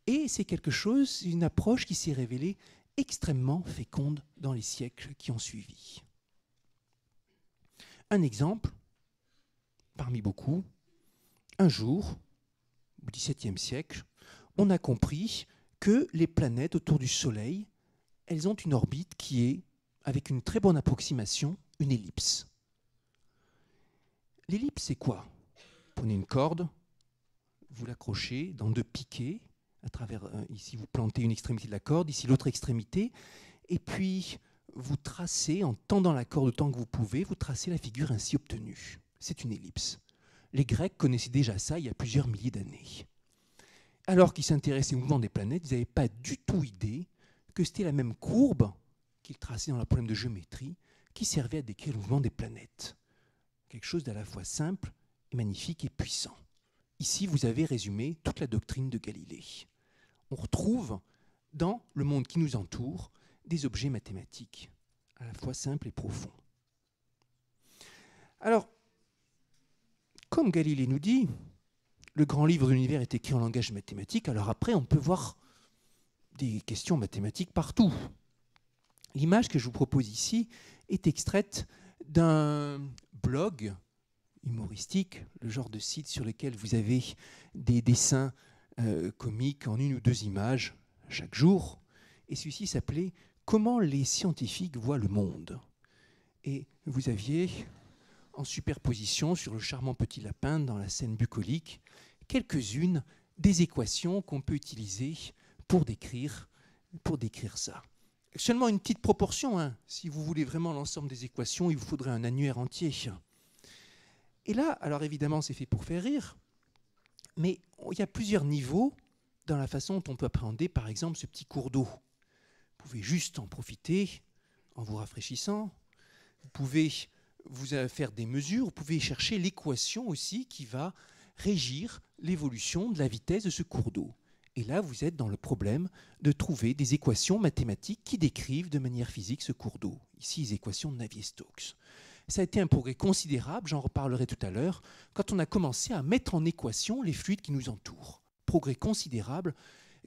et c'est quelque chose, une approche qui s'est révélée extrêmement féconde dans les siècles qui ont suivi. Un exemple, parmi beaucoup, un jour, au XVIIe siècle, on a compris que les planètes autour du Soleil, elles ont une orbite qui est, avec une très bonne approximation, une ellipse. L'ellipse, c'est quoi? Prenez une corde, vous l'accrochez dans deux piquets, à travers, ici vous plantez une extrémité de la corde, ici l'autre extrémité, et puis vous tracez, en tendant la corde autant que vous pouvez, vous tracez la figure ainsi obtenue. C'est une ellipse. Les Grecs connaissaient déjà ça il y a plusieurs milliers d'années. Alors qu'ils s'intéressaient au mouvement des planètes, ils n'avaient pas du tout idée que c'était la même courbe qu'ils traçaient dans le problème de géométrie qui servait à décrire le mouvement des planètes. Quelque chose d'à la fois simple, et magnifique et puissant. Ici, vous avez résumé toute la doctrine de Galilée. On retrouve dans le monde qui nous entoure des objets mathématiques, à la fois simples et profonds. Alors, comme Galilée nous dit, le grand livre de l'univers est écrit en langage mathématique, alors après, on peut voir des questions mathématiques partout. L'image que je vous propose ici est extraite d'un blog humoristique, le genre de site sur lequel vous avez des dessins comiques en une ou deux images chaque jour. Et celui-ci s'appelait « Comment les scientifiques voient le monde ». Et vous aviez, en superposition sur le charmant petit lapin dans la scène bucolique, quelques-unes des équations qu'on peut utiliser pour décrire ça. Seulement une petite proportion, si vous voulez vraiment l'ensemble des équations, il vous faudrait un annuaire entier. Et là, alors évidemment, c'est fait pour faire rire, mais il y a plusieurs niveaux dans la façon dont on peut appréhender, par exemple, ce petit cours d'eau. Vous pouvez juste en profiter en vous rafraîchissant. Vous pouvez vous faire des mesures. Vous pouvez chercher l'équation aussi qui va régir l'évolution de la vitesse de ce cours d'eau. Et là, vous êtes dans le problème de trouver des équations mathématiques qui décrivent de manière physique ce cours d'eau. Ici, les équations de Navier-Stokes. Ça a été un progrès considérable, j'en reparlerai tout à l'heure, quand on a commencé à mettre en équation les fluides qui nous entourent. Progrès considérable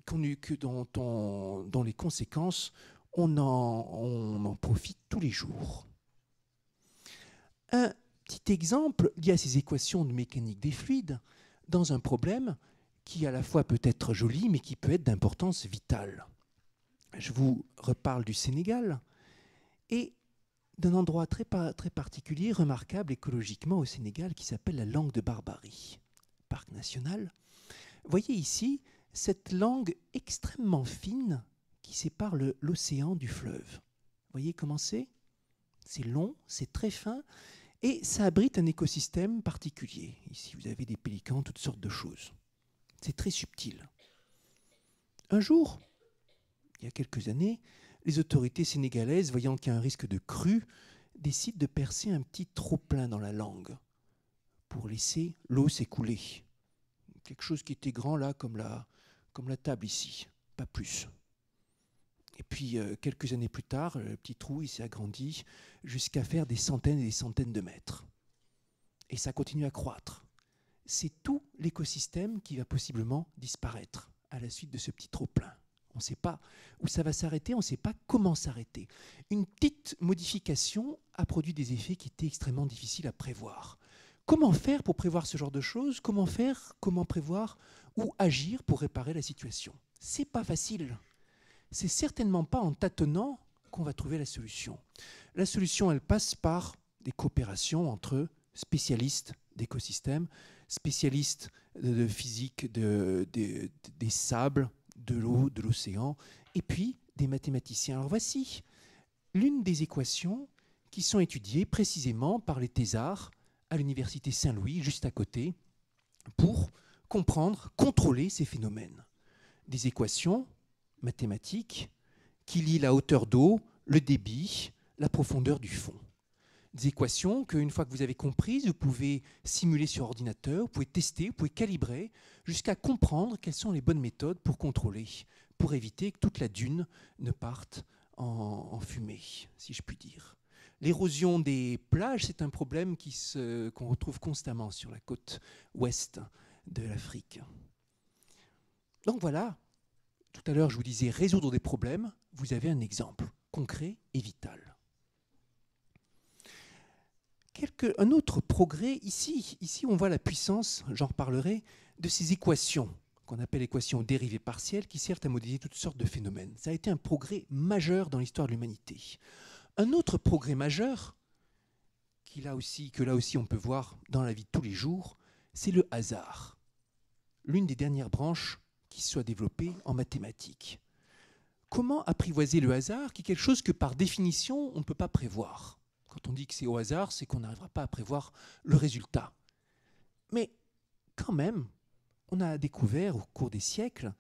dont les conséquences on en profite tous les jours. Un petit exemple lié à ces équations de mécanique des fluides dans un problème qui à la fois peut être joli mais qui peut être d'importance vitale. Je vous reparle du Sénégal et d'un endroit très particulier, remarquable écologiquement au Sénégal, qui s'appelle la langue de Barbarie, parc national. Voyez ici cette langue extrêmement fine qui sépare l'océan du fleuve. Voyez comment c'est? C'est long, c'est très fin, et ça abrite un écosystème particulier. Ici, vous avez des pélicans, toutes sortes de choses. C'est très subtil. Un jour, il y a quelques années, les autorités sénégalaises, voyant qu'il y a un risque de crue, décident de percer un petit trop-plein dans la langue pour laisser l'eau s'écouler. Quelque chose qui était grand là, comme la table ici, pas plus. Et puis, quelques années plus tard, le petit trou il s'est agrandi jusqu'à faire des centaines et des centaines de mètres. Et ça continue à croître. C'est tout l'écosystème qui va possiblement disparaître à la suite de ce petit trop-plein. On ne sait pas où ça va s'arrêter, on ne sait pas comment s'arrêter. Une petite modification a produit des effets qui étaient extrêmement difficiles à prévoir. Comment faire pour prévoir ce genre de choses? Comment faire, comment prévoir ou agir pour réparer la situation? C'est pas facile. C'est certainement pas en tâtonnant qu'on va trouver la solution. La solution, elle passe par des coopérations entre spécialistes d'écosystèmes, spécialistes de physique des sables, de l'eau, de l'océan, et puis des mathématiciens. Alors voici l'une des équations qui sont étudiées précisément par les thésards à l'université Saint-Louis, juste à côté, pour comprendre, contrôler ces phénomènes. Des équations mathématiques qui lient la hauteur d'eau, le débit, la profondeur du fond. Des équations qu'une fois que vous avez comprises, vous pouvez simuler sur ordinateur, vous pouvez tester, vous pouvez calibrer, jusqu'à comprendre quelles sont les bonnes méthodes pour contrôler, pour éviter que toute la dune ne parte en fumée, si je puis dire. L'érosion des plages, c'est un problème qu'on retrouve constamment sur la côte ouest de l'Afrique. Donc voilà, tout à l'heure je vous disais résoudre des problèmes, vous avez un exemple concret et vital. Un autre progrès, ici on voit la puissance, j'en reparlerai, de ces équations qu'on appelle équations dérivées partielles qui servent à modéliser toutes sortes de phénomènes. Ça a été un progrès majeur dans l'histoire de l'humanité. Un autre progrès majeur, que là aussi on peut voir dans la vie de tous les jours, c'est le hasard. L'une des dernières branches qui soit développée en mathématiques. Comment apprivoiser le hasard, qui est quelque chose que par définition on ne peut pas prévoir? Quand on dit que c'est au hasard, c'est qu'on n'arrivera pas à prévoir le résultat. Mais quand même, on a découvert au cours des siècles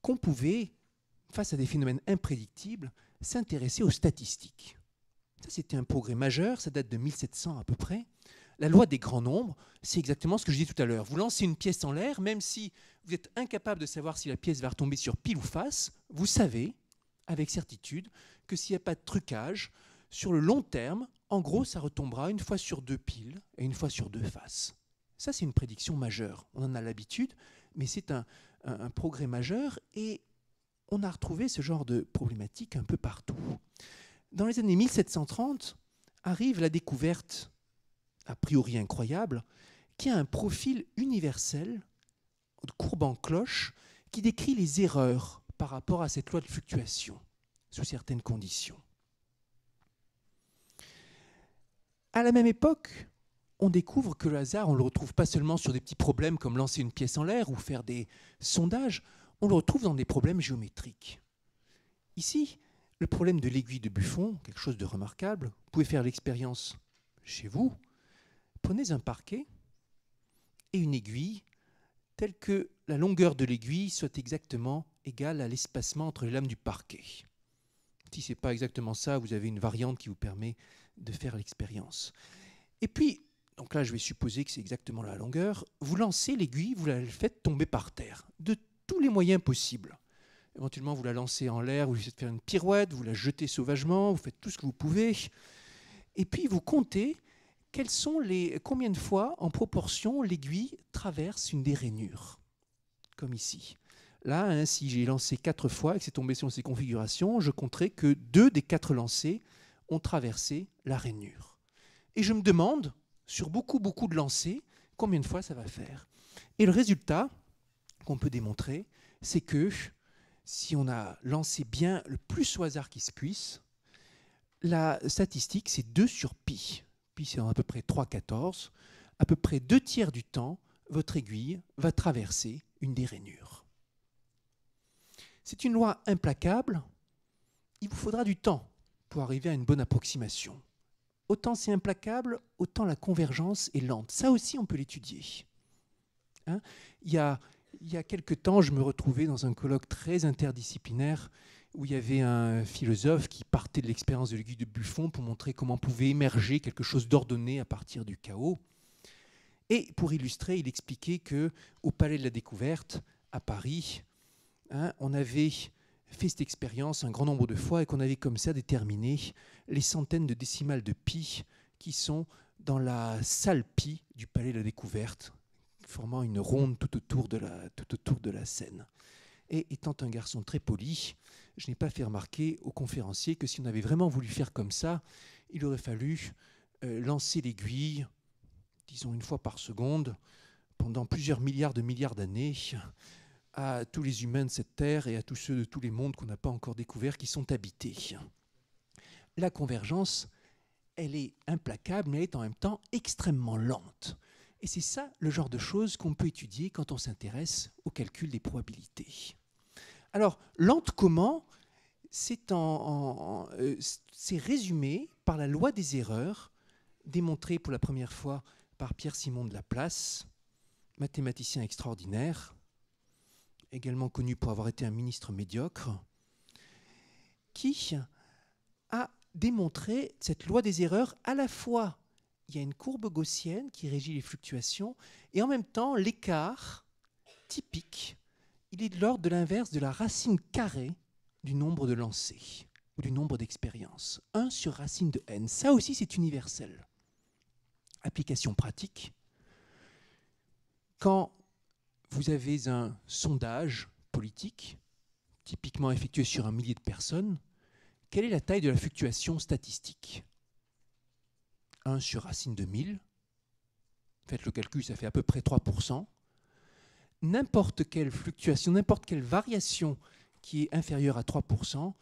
qu'on pouvait, face à des phénomènes imprédictibles, s'intéresser aux statistiques. Ça, c'était un progrès majeur, ça date de 1700 à peu près. La loi des grands nombres, c'est exactement ce que je disais tout à l'heure. Vous lancez une pièce en l'air, même si vous êtes incapable de savoir si la pièce va retomber sur pile ou face, vous savez, avec certitude, que s'il n'y a pas de trucage, sur le long terme, en gros, ça retombera une fois sur 2 piles et une fois sur 2 faces. Ça, c'est une prédiction majeure. On en a l'habitude, mais c'est un progrès majeur et on a retrouvé ce genre de problématique un peu partout. Dans les années 1730, arrive la découverte, a priori incroyable, qui a un profil universel, de courbe en cloche, qui décrit les erreurs par rapport à cette loi de fluctuation, sous certaines conditions. À la même époque, on découvre que le hasard, on ne le retrouve pas seulement sur des petits problèmes comme lancer une pièce en l'air ou faire des sondages, on le retrouve dans des problèmes géométriques. Ici, le problème de l'aiguille de Buffon, quelque chose de remarquable, vous pouvez faire l'expérience chez vous. Prenez un parquet et une aiguille telle que la longueur de l'aiguille soit exactement égale à l'espacement entre les lames du parquet. Si ce n'est pas exactement ça, vous avez une variante qui vous permet de faire l'expérience. Et puis, donc là je vais supposer que c'est exactement la longueur, vous lancez l'aiguille, vous la faites tomber par terre, de tous les moyens possibles. Éventuellement vous la lancez en l'air, vous essayez de faire une pirouette, vous la jetez sauvagement, vous faites tout ce que vous pouvez. Et puis vous comptez combien de fois en proportion l'aiguille traverse une des rainures, comme ici. Là, hein, si j'ai lancé 4 fois et que c'est tombé sur ces configurations, je compterai que 2 des 4 lancers ont traversé la rainure. Et je me demande, sur beaucoup de lancers, combien de fois ça va faire. Et le résultat qu'on peut démontrer, c'est que si on a lancé bien le plus au hasard qui se puisse, la statistique, c'est 2 sur pi. Pi, c'est à peu près 3,14. À peu près 2 tiers du temps, votre aiguille va traverser une des rainures. C'est une loi implacable. Il vous faudra du temps pour arriver à une bonne approximation. Autant c'est implacable, autant la convergence est lente. Ça aussi, on peut l'étudier. Hein, il y a quelque temps, je me retrouvais dans un colloque très interdisciplinaire où il y avait un philosophe qui partait de l'expérience de l'aiguille de Buffon pour montrer comment pouvait émerger quelque chose d'ordonné à partir du chaos. Et pour illustrer, il expliquait qu'au Palais de la Découverte, à Paris, hein, on avait fait cette expérience un grand nombre de fois et qu'on avait comme ça déterminé les centaines de décimales de pi qui sont dans la salle pi du Palais de la Découverte, formant une ronde tout autour de la scène. Et étant un garçon très poli, je n'ai pas fait remarquer aux conférenciers que si on avait vraiment voulu faire comme ça, il aurait fallu lancer l'aiguille, disons 1 fois par seconde, pendant plusieurs milliards d'années, à tous les humains de cette terre et à tous ceux de tous les mondes qu'on n'a pas encore découverts qui sont habités. La convergence, elle est implacable, mais elle est en même temps extrêmement lente. Et c'est ça le genre de choses qu'on peut étudier quand on s'intéresse au calcul des probabilités. Alors, lente comment? C'est résumé par la loi des erreurs, démontrée pour la première fois par Pierre-Simon de Laplace, mathématicien extraordinaire, également connu pour avoir été un ministre médiocre, qui a démontré cette loi des erreurs. À la fois, il y a une courbe gaussienne qui régit les fluctuations, et en même temps, l'écart typique, il est de l'ordre de l'inverse de la racine carrée du nombre de lancers, ou du nombre d'expériences. 1 sur racine de n. Ça aussi, c'est universel. Application pratique. Quand vous avez un sondage politique, typiquement effectué sur 1 millier de personnes, quelle est la taille de la fluctuation statistique? 1 sur racine de 1000. Faites le calcul, ça fait à peu près 3%. N'importe quelle fluctuation, n'importe quelle variation qui est inférieure à 3%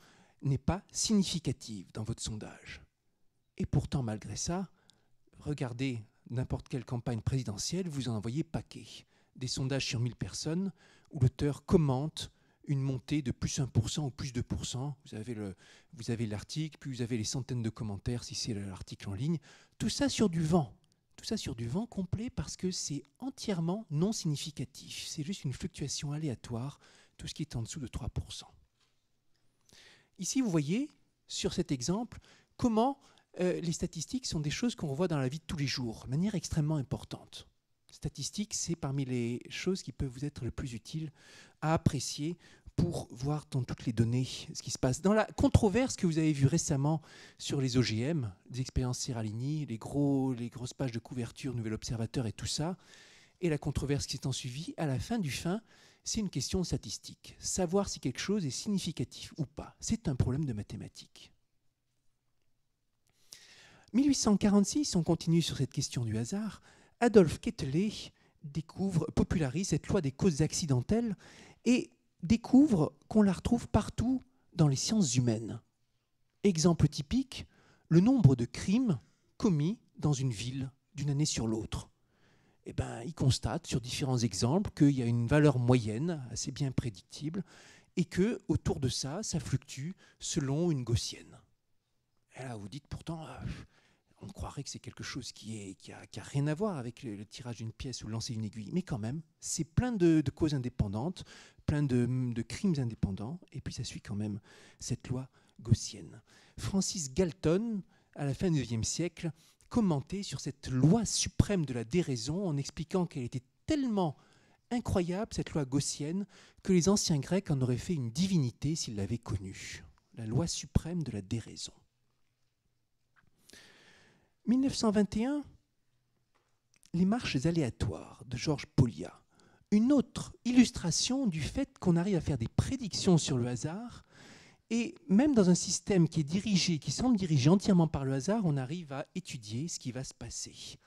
n'est pas significative dans votre sondage. Et pourtant, malgré ça, regardez n'importe quelle campagne présidentielle, vous en envoyez paquet. Des sondages sur 1000 personnes où l'auteur commente une montée de plus 1% ou plus 2%. Vous avez l'article, puis vous avez les centaines de commentaires si c'est l'article en ligne. Tout ça sur du vent. Tout ça sur du vent complet parce que c'est entièrement non significatif. C'est juste une fluctuation aléatoire, tout ce qui est en dessous de 3%. Ici, vous voyez, sur cet exemple, comment les statistiques sont des choses qu'on revoit dans la vie de tous les jours, de manière extrêmement importante. Statistiques, c'est parmi les choses qui peuvent vous être le plus utiles à apprécier pour voir dans toutes les données ce qui se passe. Dans la controverse que vous avez vue récemment sur les OGM, les expériences Seralini, les grosses pages de couverture, Nouvel Observateur et tout ça, et la controverse qui s'est ensuivie, à la fin du fin, c'est une question statistique. Savoir si quelque chose est significatif ou pas, c'est un problème de mathématiques. 1846, on continue sur cette question du hasard, Adolphe Quetelet popularise cette loi des causes accidentelles et découvre qu'on la retrouve partout dans les sciences humaines. Exemple typique, le nombre de crimes commis dans une ville d'une année sur l'autre. Eh ben, il constate sur différents exemples qu'il y a une valeur moyenne assez bien prédictible et que autour de ça, ça fluctue selon une gaussienne. Et là, vous dites pourtant, on croirait que c'est quelque chose qui a rien à voir avec le tirage d'une pièce ou le lancer d'une aiguille. Mais quand même, c'est plein de causes indépendantes, plein de crimes indépendants, et puis ça suit quand même cette loi gaussienne. Francis Galton, à la fin du XIXe siècle, commentait sur cette loi suprême de la déraison en expliquant qu'elle était tellement incroyable, cette loi gaussienne, que les anciens Grecs en auraient fait une divinité s'ils l'avaient connue. La loi suprême de la déraison. 1921, les marches aléatoires de Georges Polya, une autre illustration du fait qu'on arrive à faire des prédictions sur le hasard. Et même dans un système qui est dirigé, qui semble dirigé entièrement par le hasard, on arrive à étudier ce qui va se passer.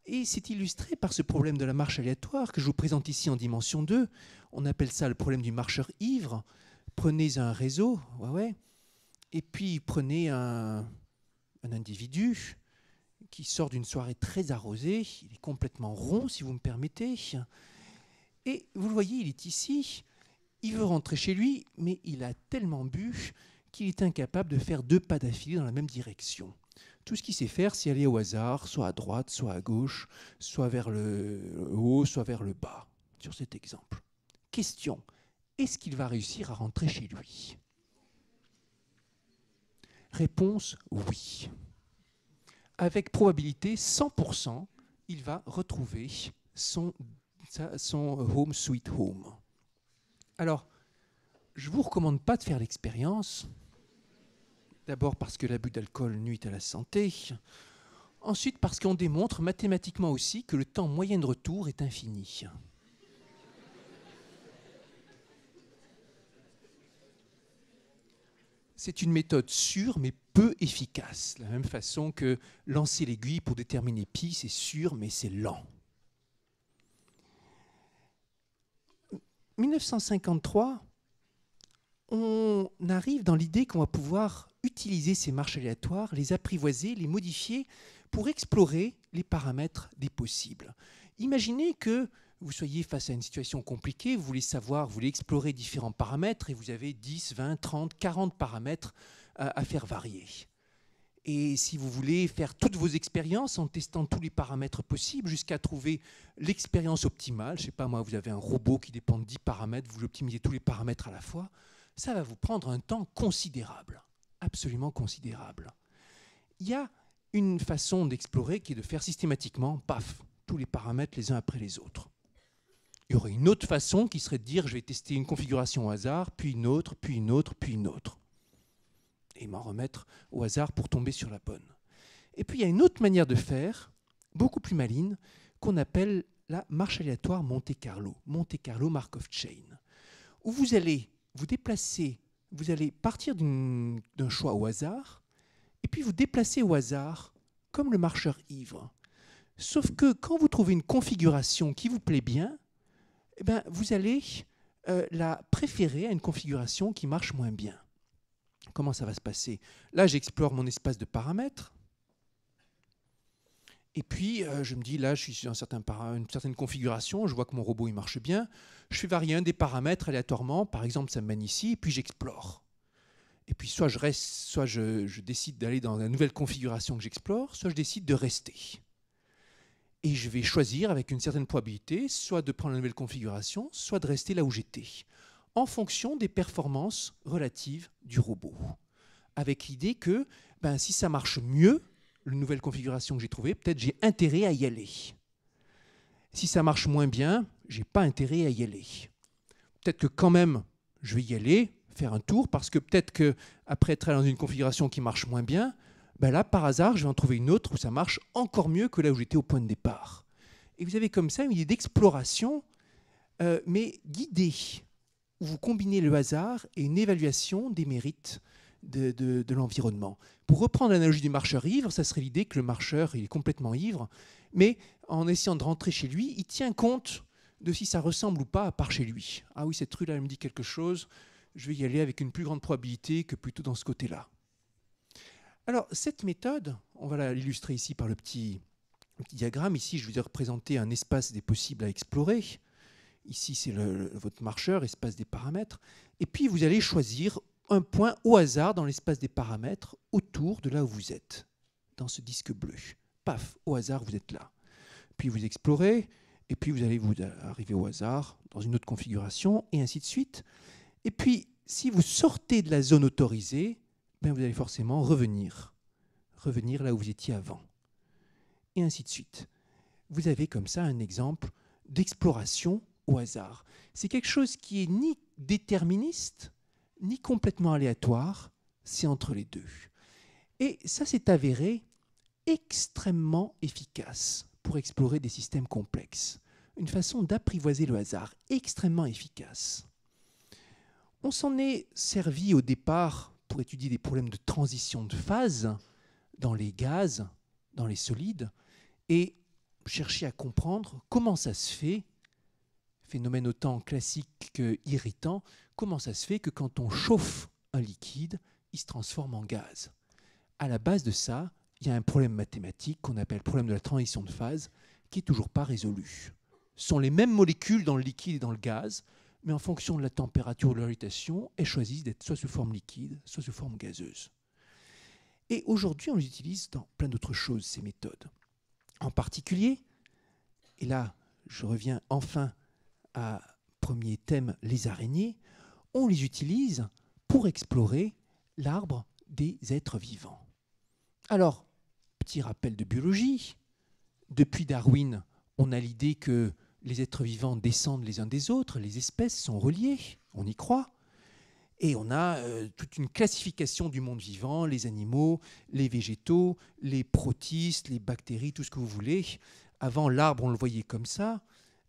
Et c'est illustré par ce problème de la marche aléatoire que je vous présente ici en dimension 2. On appelle ça le problème du marcheur ivre. Prenez un réseau, et puis prenez un individu qui sort d'une soirée très arrosée. Il est complètement rond, si vous me permettez. Et vous le voyez, il est ici. Il veut rentrer chez lui, mais il a tellement bu qu'il est incapable de faire 2 pas d'affilée dans la même direction. Tout ce qu'il sait faire, c'est aller au hasard, soit à droite, soit à gauche, soit vers le haut, soit vers le bas, sur cet exemple. Question, est-ce qu'il va réussir à rentrer chez lui? Réponse, oui. Avec probabilité 100%, il va retrouver son home sweet home. Alors, je ne vous recommande pas de faire l'expérience. D'abord parce que l'abus d'alcool nuit à la santé. Ensuite parce qu'on démontre mathématiquement aussi que le temps moyen de retour est infini. C'est une méthode sûre mais peu efficace. De la même façon que lancer l'aiguille pour déterminer pi, c'est sûr mais c'est lent. 1953, on arrive dans l'idée qu'on va pouvoir utiliser ces marches aléatoires, les apprivoiser, les modifier pour explorer les paramètres des possibles. Imaginez que vous soyez face à une situation compliquée, vous voulez savoir, vous voulez explorer différents paramètres et vous avez 10, 20, 30, 40 paramètres à faire varier. Et si vous voulez faire toutes vos expériences en testant tous les paramètres possibles jusqu'à trouver l'expérience optimale, je ne sais pas moi, vous avez un robot qui dépend de 10 paramètres, vous optimisez tous les paramètres à la fois, ça va vous prendre un temps considérable, absolument considérable. Il y a une façon d'explorer qui est de faire systématiquement, paf, tous les paramètres les uns après les autres. Il y aurait une autre façon qui serait de dire je vais tester une configuration au hasard, puis une autre, puis une autre, puis une autre. Et m'en remettre au hasard pour tomber sur la bonne. Et puis il y a une autre manière de faire, beaucoup plus maligne, qu'on appelle la marche aléatoire Monte-Carlo Markov Chain, où vous allez vous déplacer, vous allez partir d'un choix au hasard, et puis vous déplacer au hasard comme le marcheur ivre. Sauf que quand vous trouvez une configuration qui vous plaît bien, eh bien, vous allez la préférer à une configuration qui marche moins bien. Comment ça va se passer? Là, j'explore mon espace de paramètres. Et puis, je me dis, là, je suis sur une certaine configuration, je vois que mon robot il marche bien. Je fais varier un des paramètres aléatoirement, par exemple, ça me mène ici, et puis j'explore. Et puis, soit je reste, soit je décide d'aller dans la nouvelle configuration que j'explore, soit je décide de rester. Et je vais choisir avec une certaine probabilité, soit de prendre la nouvelle configuration, soit de rester là où j'étais, en fonction des performances relatives du robot. Avec l'idée que si ça marche mieux, la nouvelle configuration que j'ai trouvée, peut-être j'ai intérêt à y aller. Si ça marche moins bien, je n'ai pas intérêt à y aller. Peut-être que quand même, je vais y aller, faire un tour, parce que peut-être qu'après être allé dans une configuration qui marche moins bien, là, par hasard, je vais en trouver une autre où ça marche encore mieux que là où j'étais au point de départ. Et vous avez comme ça une idée d'exploration, mais guidée, où vous combinez le hasard et une évaluation des mérites de l'environnement. Pour reprendre l'analogie du marcheur ivre, ça serait l'idée que le marcheur il est complètement ivre, mais en essayant de rentrer chez lui, il tient compte de si ça ressemble ou pas à part chez lui. Ah oui, cette rue-là, elle me dit quelque chose, je vais y aller avec une plus grande probabilité que plutôt dans ce côté-là. Alors, cette méthode, on va l'illustrer ici par le petit diagramme. Ici, je vous ai représenté un espace des possibles à explorer. Ici, c'est votre marcheur, espace des paramètres. Et puis, vous allez choisir un point au hasard dans l'espace des paramètres autour de là où vous êtes, dans ce disque bleu. Paf, au hasard, vous êtes là. Puis, vous explorez, et puis vous allez vous arriver au hasard dans une autre configuration, et ainsi de suite. Et puis, si vous sortez de la zone autorisée, vous allez forcément revenir là où vous étiez avant. Et ainsi de suite. Vous avez comme ça un exemple d'exploration au hasard. C'est quelque chose qui est ni déterministe, ni complètement aléatoire, c'est entre les deux. Et ça s'est avéré extrêmement efficace pour explorer des systèmes complexes. une façon d'apprivoiser le hasard extrêmement efficace. On s'en est servi au départ pour étudier des problèmes de transition de phase dans les gaz, dans les solides, et chercher à comprendre comment ça se fait, phénomène autant classique qu'irritant, comment ça se fait que quand on chauffe un liquide, il se transforme en gaz. À la base de ça, il y a un problème mathématique qu'on appelle le problème de la transition de phase, qui n'est toujours pas résolu. Ce sont les mêmes molécules dans le liquide et dans le gaz, mais en fonction de la température ou de l'irritation, elles choisissent d'être soit sous forme liquide, soit sous forme gazeuse. Et aujourd'hui, on les utilise dans plein d'autres choses, ces méthodes. En particulier, et là, je reviens enfin à premier thème, les araignées, on les utilise pour explorer l'arbre des êtres vivants. Alors, petit rappel de biologie, depuis Darwin, on a l'idée que les êtres vivants descendent les uns des autres, les espèces sont reliées, on y croit. Et on a toute une classification du monde vivant, les animaux, les végétaux, les protistes, les bactéries, tout ce que vous voulez. Avant, l'arbre, on le voyait comme ça.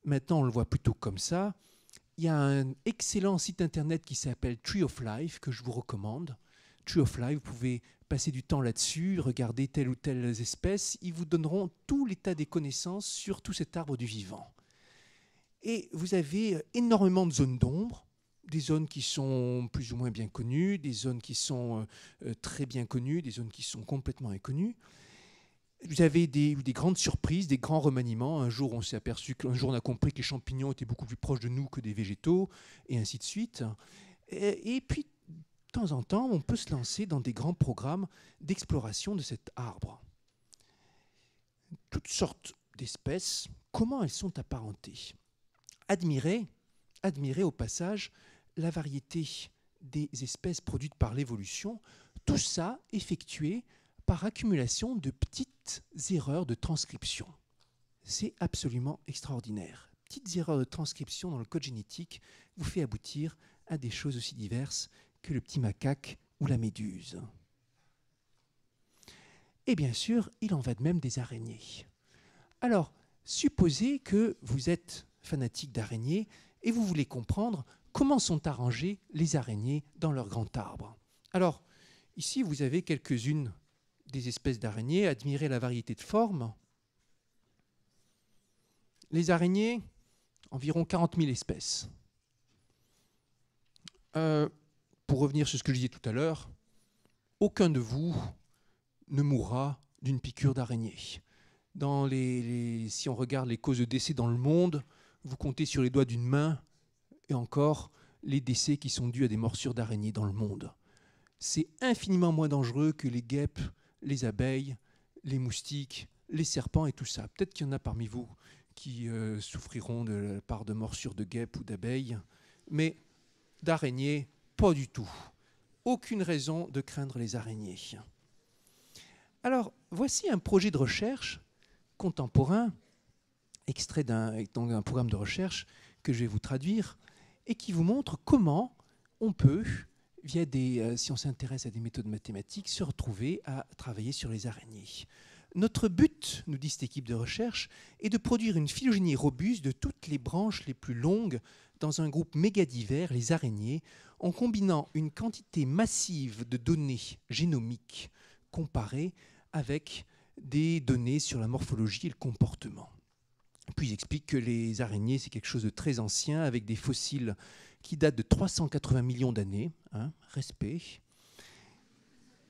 Maintenant, on le voit plutôt comme ça. Il y a un excellent site internet qui s'appelle Tree of Life, que je vous recommande. Tree of Life, vous pouvez passer du temps là-dessus, regarder telle ou telle espèce. Ils vous donneront tout l'état des connaissances sur tout cet arbre du vivant. Et vous avez énormément de zones d'ombre, des zones qui sont plus ou moins bien connues, des zones qui sont très bien connues, des zones qui sont complètement inconnues. Vous avez des grandes surprises, des grands remaniements. Un jour, on s'est aperçu qu'un jour, on a compris que les champignons étaient beaucoup plus proches de nous que des végétaux, et ainsi de suite. Et puis, de temps en temps, on peut se lancer dans des grands programmes d'exploration de cet arbre. Toutes sortes d'espèces, comment elles sont apparentées? Admirez au passage la variété des espèces produites par l'évolution, tout ça effectué par accumulation de petites erreurs de transcription. C'est absolument extraordinaire. Petites erreurs de transcription dans le code génétique vous fait aboutir à des choses aussi diverses que le petit macaque ou la méduse. Et bien sûr, il en va de même des araignées. Alors, supposez que vous êtes fanatique d'araignées et vous voulez comprendre comment sont arrangées les araignées dans leur grand arbre. Alors, ici, vous avez quelques-unes des espèces d'araignées. Admirez la variété de formes. Les araignées, environ 40 000 espèces. Pour revenir sur ce que je disais tout à l'heure, aucun de vous ne mourra d'une piqûre d'araignée. Si on regarde les causes de décès dans le monde, vous comptez sur les doigts d'une main, et encore, les décès qui sont dus à des morsures d'araignées dans le monde. C'est infiniment moins dangereux que les guêpes, les abeilles, les moustiques, les serpents et tout ça. Peut-être qu'il y en a parmi vous qui souffriront de la part de morsures de guêpes ou d'abeilles, mais d'araignées, pas du tout. Aucune raison de craindre les araignées. Alors, voici un projet de recherche contemporain, extrait d'un programme de recherche que je vais vous traduire, et qui vous montre comment on peut, si on s'intéresse à des méthodes mathématiques, se retrouver à travailler sur les araignées. Notre but, nous dit cette équipe de recherche, est de produire une phylogénie robuste de toutes les branches les plus longues dans un groupe méga divers, les araignées, en combinant une quantité massive de données génomiques comparées avec des données sur la morphologie et le comportement. Puis il explique que les araignées, c'est quelque chose de très ancien, avec des fossiles qui datent de 380 millions d'années, respect,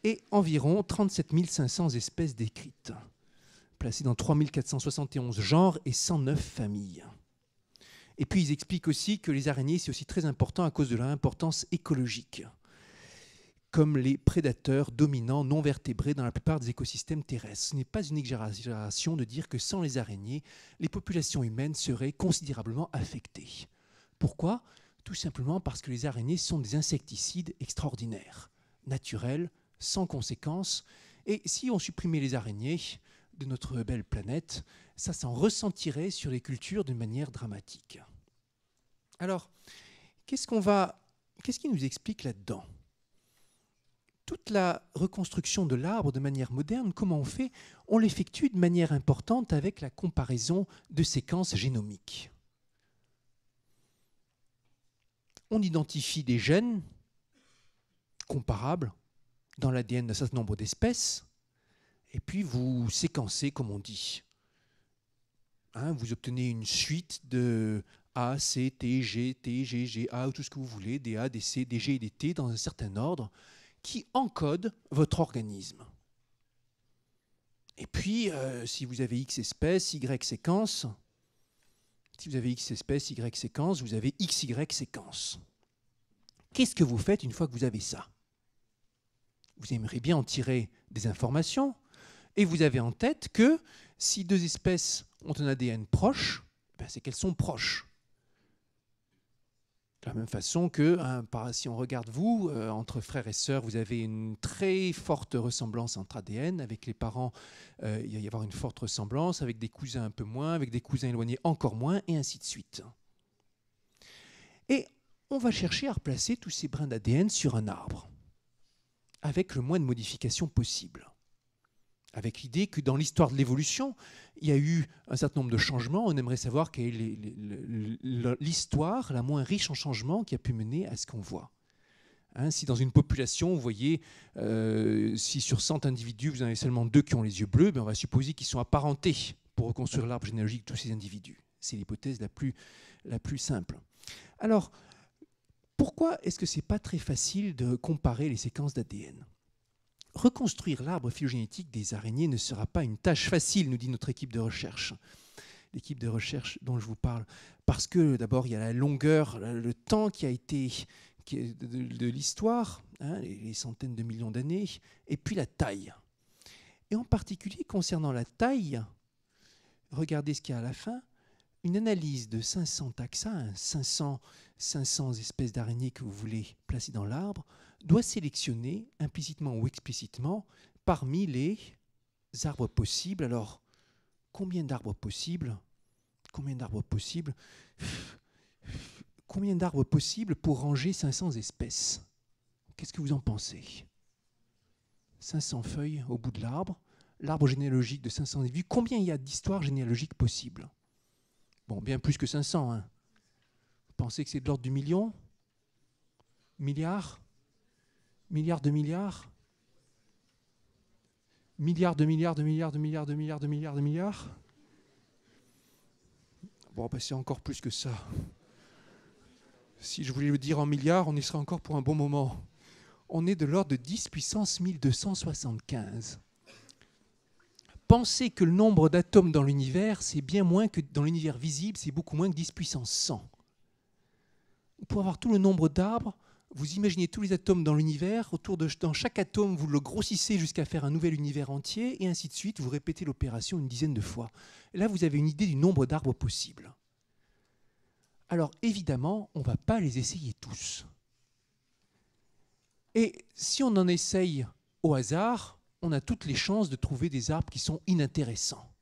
et environ 37 500 espèces décrites, placées dans 3 471 genres et 109 familles. Et puis ils expliquent aussi que les araignées, c'est aussi très important à cause de leur importance écologique, comme les prédateurs dominants non vertébrés dans la plupart des écosystèmes terrestres. Ce n'est pas une exagération de dire que sans les araignées, les populations humaines seraient considérablement affectées. Pourquoi ? Tout simplement parce que les araignées sont des insecticides extraordinaires, naturels, sans conséquences. Et si on supprimait les araignées de notre belle planète, ça s'en ressentirait sur les cultures d'une manière dramatique. Alors, qu'est-ce qu'il nous explique là-dedans ? toute la reconstruction de l'arbre de manière moderne, comment on fait? On l'effectue de manière importante avec la comparaison de séquences génomiques. On identifie des gènes comparables dans l'ADN d'un certain nombre d'espèces, et puis vous séquencez, comme on dit. Vous obtenez une suite de A, C, T, G, T, G, G, A, ou tout ce que vous voulez, des A, des C, des G et des T dans un certain ordre, qui encode votre organisme. Et puis, si vous avez X espèces, Y séquences, si vous avez X espèces, Y séquences, vous avez XY séquences. Qu'est-ce que vous faites une fois que vous avez ça? Vous aimeriez bien en tirer des informations, et vous avez en tête que si deux espèces ont un ADN proche, c'est qu'elles sont proches. De la même façon que, si on regarde vous, entre frères et sœurs, vous avez une très forte ressemblance entre ADN. Avec les parents, il va y avoir une forte ressemblance, avec des cousins un peu moins, avec des cousins éloignés encore moins, et ainsi de suite. Et on va chercher à replacer tous ces brins d'ADN sur un arbre, avec le moins de modifications possible. Avec l'idée que dans l'histoire de l'évolution, il y a eu un certain nombre de changements. On aimerait savoir quelle est l'histoire la moins riche en changements qui a pu mener à ce qu'on voit. Si dans une population, vous voyez, si sur 100 individus, vous en avez seulement 2 qui ont les yeux bleus, on va supposer qu'ils sont apparentés pour reconstruire l'arbre généalogique de tous ces individus. C'est l'hypothèse la plus simple. Alors, pourquoi est-ce que ce n'est pas très facile de comparer les séquences d'ADN ? Reconstruire l'arbre phylogénétique des araignées ne sera pas une tâche facile, nous dit notre équipe de recherche. L'équipe de recherche dont je vous parle. Parce que d'abord, il y a la longueur, le temps qui a été de l'histoire, les centaines de millions d'années, et puis la taille. Et en particulier, concernant la taille, regardez ce qu'il y a à la fin, une analyse de 500 taxa, 500 espèces d'araignées que vous voulez placer dans l'arbre, doit sélectionner, implicitement ou explicitement, parmi les arbres possibles. Alors, combien d'arbres possibles? Combien d'arbres possibles? Combien d'arbres possibles pour ranger 500 espèces? Qu'est-ce que vous en pensez? 500 feuilles au bout de l'arbre généalogique de 500 individus. Combien il y a d'histoires généalogiques possibles? Bon, bien plus que 500. Vous pensez que c'est de l'ordre du million? Milliard? Milliards de milliards? Milliards de milliards de milliards de milliards de milliards de milliards de milliards? Bon, c'est encore plus que ça. Si je voulais le dire en milliards, on y serait encore pour un bon moment. On est de l'ordre de 10 puissance 1275. Pensez que le nombre d'atomes dans l'univers, c'est bien moins que dans l'univers visible, c'est beaucoup moins que 10 puissance 100. Pour avoir tout le nombre d'arbres, vous imaginez tous les atomes dans l'univers, dans chaque atome, vous le grossissez jusqu'à faire un nouvel univers entier, et ainsi de suite, vous répétez l'opération une dizaine de fois. Et là, vous avez une idée du nombre d'arbres possibles. Alors, évidemment, on ne va pas les essayer tous. Et si on en essaye au hasard, on a toutes les chances de trouver des arbres qui sont inintéressants.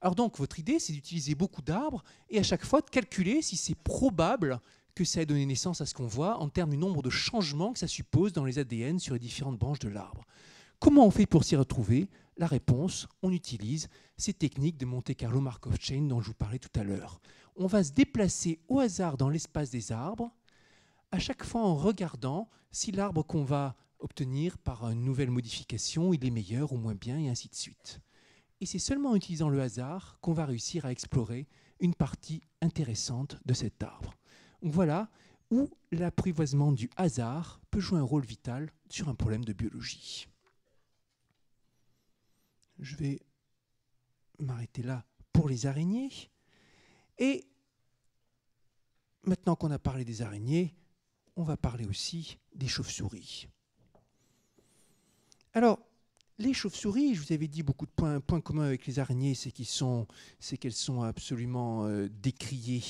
Alors donc, votre idée, c'est d'utiliser beaucoup d'arbres, et à chaque fois de calculer si c'est probable que ça ait donné naissance à ce qu'on voit en termes du nombre de changements que ça suppose dans les ADN sur les différentes branches de l'arbre. Comment on fait pour s'y retrouver? La réponse, on utilise ces techniques de Monte-Carlo Markov Chain dont je vous parlais tout à l'heure. On va se déplacer au hasard dans l'espace des arbres, à chaque fois en regardant si l'arbre qu'on va obtenir par une nouvelle modification, il est meilleur ou moins bien, et ainsi de suite. Et c'est seulement en utilisant le hasard qu'on va réussir à explorer une partie intéressante de cet arbre. Donc voilà où l'apprivoisement du hasard peut jouer un rôle vital sur un problème de biologie. Je vais m'arrêter là pour les araignées. Et maintenant qu'on a parlé des araignées, on va parler aussi des chauves-souris. Alors, les chauves-souris, je vous avais dit beaucoup de points communs avec les araignées, c'est qu'elles sont absolument décriées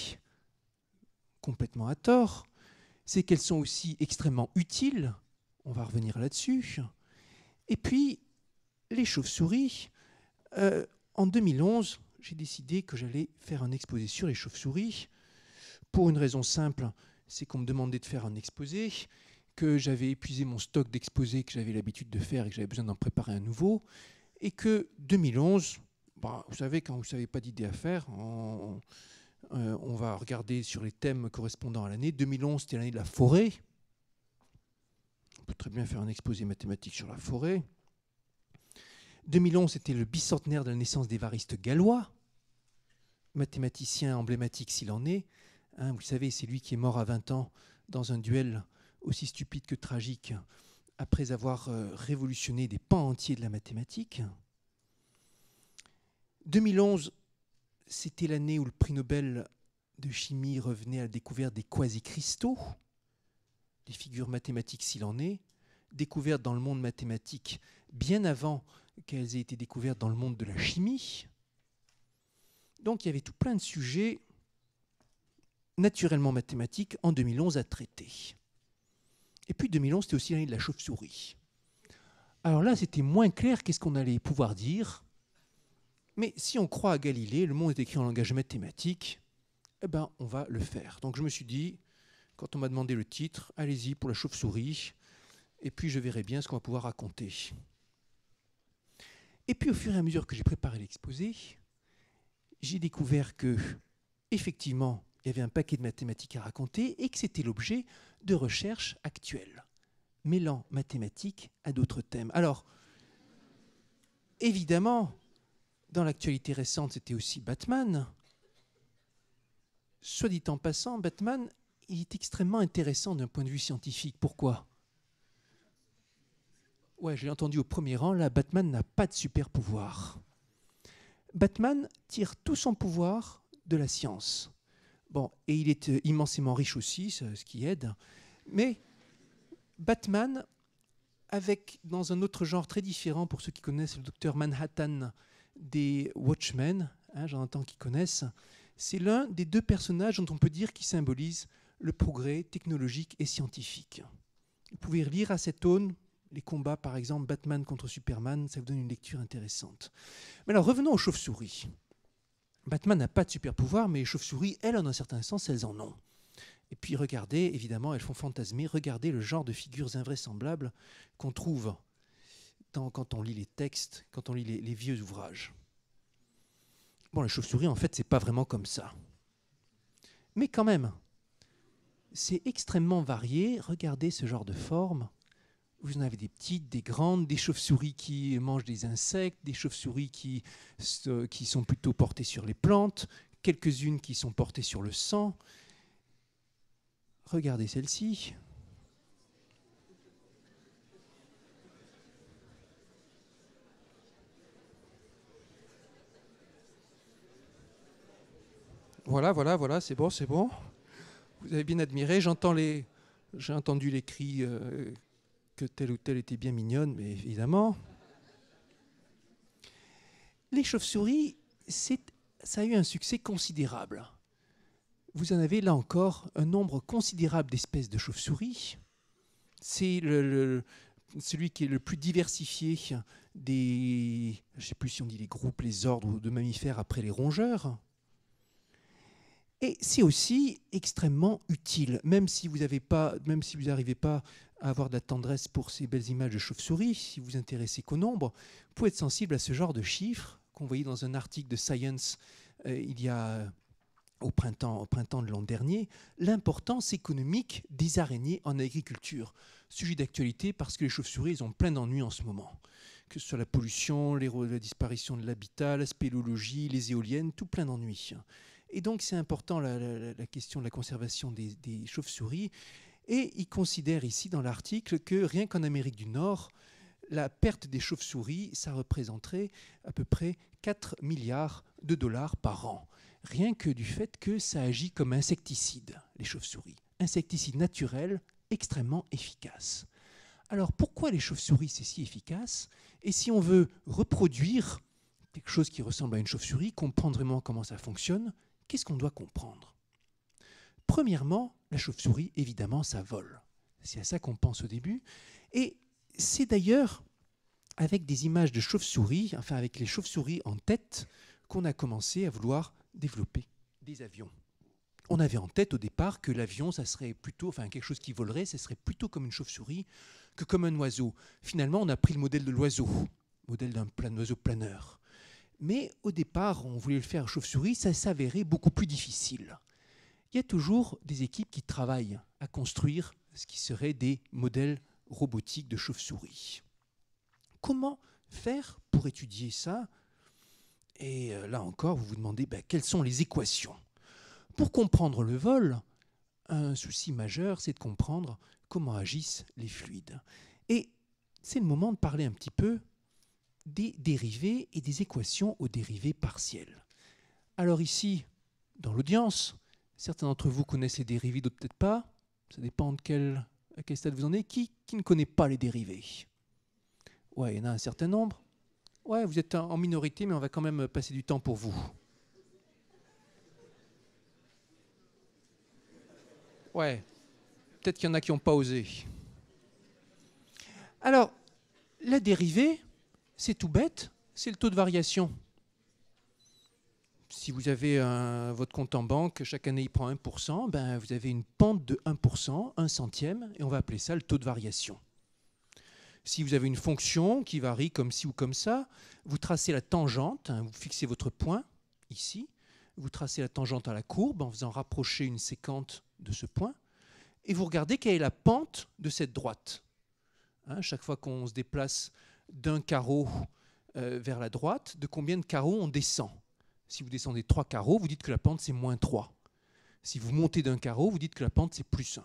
complètement à tort, c'est qu'elles sont aussi extrêmement utiles, on va revenir là-dessus. Et puis, les chauves-souris, en 2011, j'ai décidé que j'allais faire un exposé sur les chauves-souris, pour une raison simple, c'est qu'on me demandait de faire un exposé, que j'avais épuisé mon stock d'exposés que j'avais l'habitude de faire et que j'avais besoin d'en préparer un nouveau, et que 2011, vous savez, quand vous ne savez pas d'idée à faire, on va regarder sur les thèmes correspondant à l'année. 2011, c'était l'année de la forêt. On peut très bien faire un exposé mathématique sur la forêt. 2011, c'était le bicentenaire de la naissance d'Évariste Galois, mathématicien emblématique s'il en est. Vous savez, c'est lui qui est mort à 20 ans dans un duel aussi stupide que tragique, après avoir révolutionné des pans entiers de la mathématique. 2011, c'était l'année où le prix Nobel de chimie revenait à la découverte des quasi-cristaux, des figures mathématiques s'il en est, découvertes dans le monde mathématique bien avant qu'elles aient été découvertes dans le monde de la chimie. Donc il y avait tout plein de sujets naturellement mathématiques en 2011 à traiter. Et puis 2011, c'était aussi l'année de la chauve-souris. Alors là, c'était moins clair qu'est-ce qu'on allait pouvoir dire. Mais si on croit à Galilée, le monde est écrit en langage mathématique, eh ben, on va le faire. Donc je me suis dit, quand on m'a demandé le titre, allez-y pour la chauve-souris, et puis je verrai bien ce qu'on va pouvoir raconter. Et puis au fur et à mesure que j'ai préparé l'exposé, j'ai découvert que, effectivement, il y avait un paquet de mathématiques à raconter et que c'était l'objet de recherches actuelles, mêlant mathématiques à d'autres thèmes. Alors, évidemment, dans l'actualité récente, c'était aussi Batman. Soit dit en passant, Batman, il est extrêmement intéressant d'un point de vue scientifique. Pourquoi ? Ouais, j'ai entendu au premier rang, là, Batman n'a pas de super pouvoir. Batman tire tout son pouvoir de la science. Bon, et il est immensément riche aussi, ce qui aide. Mais Batman, dans un autre genre très différent, pour ceux qui connaissent le docteur Manhattan des Watchmen, j'en entends qui connaissent, c'est l'un des deux personnages dont on peut dire qu'il symbolise le progrès technologique et scientifique. Vous pouvez relire à cette aune les combats, par exemple, Batman contre Superman, ça vous donne une lecture intéressante. Mais alors, revenons aux chauves-souris. Batman n'a pas de super pouvoir, mais les chauves-souris, elles, en un certain sens, elles en ont. Et puis, regardez, évidemment, elles font fantasmer, regardez le genre de figures invraisemblables qu'on trouve quand on lit les textes, quand on lit les vieux ouvrages. Bon, les chauves-souris, en fait, c'est pas vraiment comme ça. Mais quand même, c'est extrêmement varié. Regardez ce genre de forme. Vous en avez des petites, des grandes, des chauves-souris qui mangent des insectes, des chauves-souris qui sont plutôt portées sur les plantes, quelques-unes qui sont portées sur le sang. Regardez celle-ci. Voilà, c'est bon. Vous avez bien admiré, j'ai entendu les cris que telle ou telle était bien mignonne, mais évidemment. Les chauves-souris, ça a eu un succès considérable. Vous en avez là encore un nombre considérable d'espèces de chauves-souris. C'est celui qui est le plus diversifié des, je ne sais plus si on dit les groupes, les ordres de mammifères après les rongeurs. Et c'est aussi extrêmement utile, même si vous n'arrivez pas à avoir de la tendresse pour ces belles images de chauves-souris, si vous vous intéressez qu'au nombre, vous pouvez être sensible à ce genre de chiffres qu'on voyait dans un article de Science il y a au printemps de l'an dernier, l'importance économique des araignées en agriculture. Sujet d'actualité parce que les chauves-souris ils ont plein d'ennuis en ce moment. Que ce soit la pollution, la disparition de l'habitat, la spéléologie, les éoliennes, tout plein d'ennuis. Et donc c'est important la question de la conservation des chauves-souris. Et il considère ici dans l'article que rien qu'en Amérique du Nord, la perte des chauves-souris, ça représenterait à peu près 4 milliards de dollars par an. Rien que du fait que ça agit comme insecticide, les chauves-souris. Insecticide naturel, extrêmement efficace. Alors pourquoi les chauves-souris c'est si efficace? Et si on veut reproduire quelque chose qui ressemble à une chauve-souris, comprendre vraiment comment ça fonctionne, qu'est-ce qu'on doit comprendre? Premièrement, la chauve-souris, évidemment, ça vole. C'est à ça qu'on pense au début. Et c'est d'ailleurs avec des images de chauves-souris, enfin avec les chauves-souris en tête, qu'on a commencé à vouloir développer des avions. on avait en tête au départ que l'avion, ça serait plutôt, enfin quelque chose qui volerait, ça serait plutôt comme une chauve-souris que comme un oiseau. Finalement, on a pris le modèle de l'oiseau, modèle d'un oiseau planeur. Mais au départ, on voulait le faire chauve-souris, ça s'avérait beaucoup plus difficile. Il y a toujours des équipes qui travaillent à construire ce qui serait des modèles robotiques de chauve-souris. Comment faire pour étudier ça? Et là encore, vous vous demandez quelles sont les équations. Pour comprendre le vol, un souci majeur, c'est de comprendre comment agissent les fluides. Et c'est le moment de parler un petit peu des dérivés et des équations aux dérivés partiels. Alors ici, dans l'audience, certains d'entre vous connaissent les dérivés, d'autres peut-être pas. Ça dépend à quel stade vous en êtes. Qui ne connaît pas les dérivés? Ouais, il y en a un certain nombre. Ouais, vous êtes en minorité, mais on va quand même passer du temps pour vous. Ouais, peut-être qu'il y en a qui n'ont pas osé. Alors, la dérivée, c'est tout bête, c'est le taux de variation. Si vous avez votre compte en banque, chaque année il prend 1%, vous avez une pente de 1%, 1 centième, et on va appeler ça le taux de variation. Si vous avez une fonction qui varie comme ci ou comme ça, vous tracez la tangente, vous fixez votre point ici, vous tracez la tangente à la courbe en faisant rapprocher une séquente de ce point, et vous regardez quelle est la pente de cette droite. Chaque fois qu'on se déplace d'un carreau vers la droite, de combien de carreaux on descend? Si vous descendez 3 carreaux, vous dites que la pente c'est moins 3. Si vous montez d'un carreau, vous dites que la pente c'est plus 1.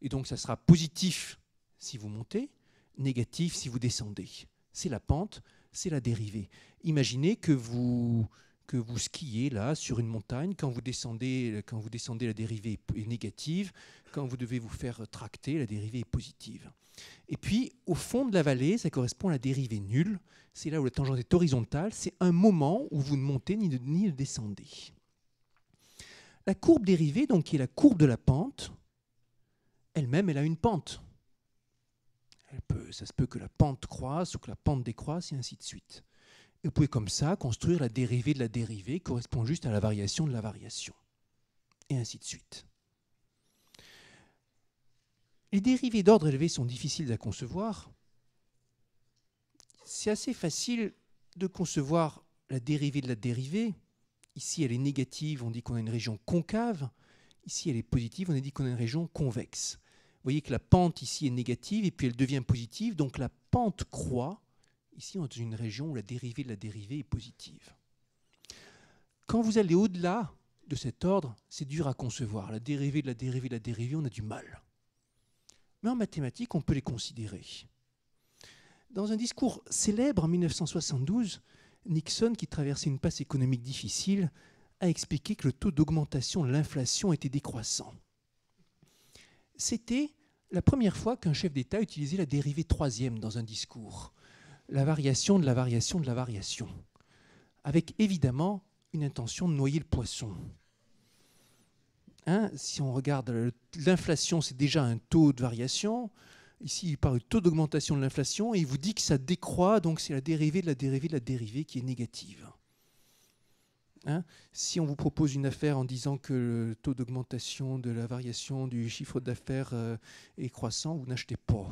Et donc ça sera positif si vous montez, négatif si vous descendez. C'est la pente, c'est la dérivée. Imaginez que vous skiez là sur une montagne, quand vous descendez, la dérivée est négative, quand vous devez vous faire tracter, la dérivée est positive. Et puis au fond de la vallée, ça correspond à la dérivée nulle, c'est là où la tangente est horizontale, c'est un moment où vous ne montez ni ne descendez. La courbe dérivée, donc, qui est la courbe de la pente, elle-même, elle a une pente. Ça se peut que la pente croisse ou que la pente décroisse, et ainsi de suite. Et vous pouvez comme ça construire la dérivée de la dérivée, qui correspond juste à la variation de la variation, et ainsi de suite. Les dérivées d'ordre élevé sont difficiles à concevoir. C'est assez facile de concevoir la dérivée de la dérivée. Ici, elle est négative, on dit qu'on a une région concave. Ici, elle est positive, on a dit qu'on a une région convexe. Vous voyez que la pente ici est négative et puis elle devient positive, donc la pente croît. Ici, on est dans une région où la dérivée de la dérivée est positive. Quand vous allez au-delà de cet ordre, c'est dur à concevoir. La dérivée de la dérivée de la dérivée, on a du mal. Mais en mathématiques, on peut les considérer. Dans un discours célèbre en 1972, Nixon, qui traversait une passe économique difficile, a expliqué que le taux d'augmentation de l'inflation était décroissant. C'était la première fois qu'un chef d'État utilisait la dérivée troisième dans un discours, la variation de la variation de la variation, avec évidemment une intention de noyer le poisson. Si on regarde l'inflation, c'est déjà un taux de variation. Ici, il parle du taux d'augmentation de l'inflation et il vous dit que ça décroît, donc c'est la dérivée de la dérivée de la dérivée qui est négative. Si on vous propose une affaire en disant que le taux d'augmentation de la variation du chiffre d'affaires est croissant, vous n'achetez pas.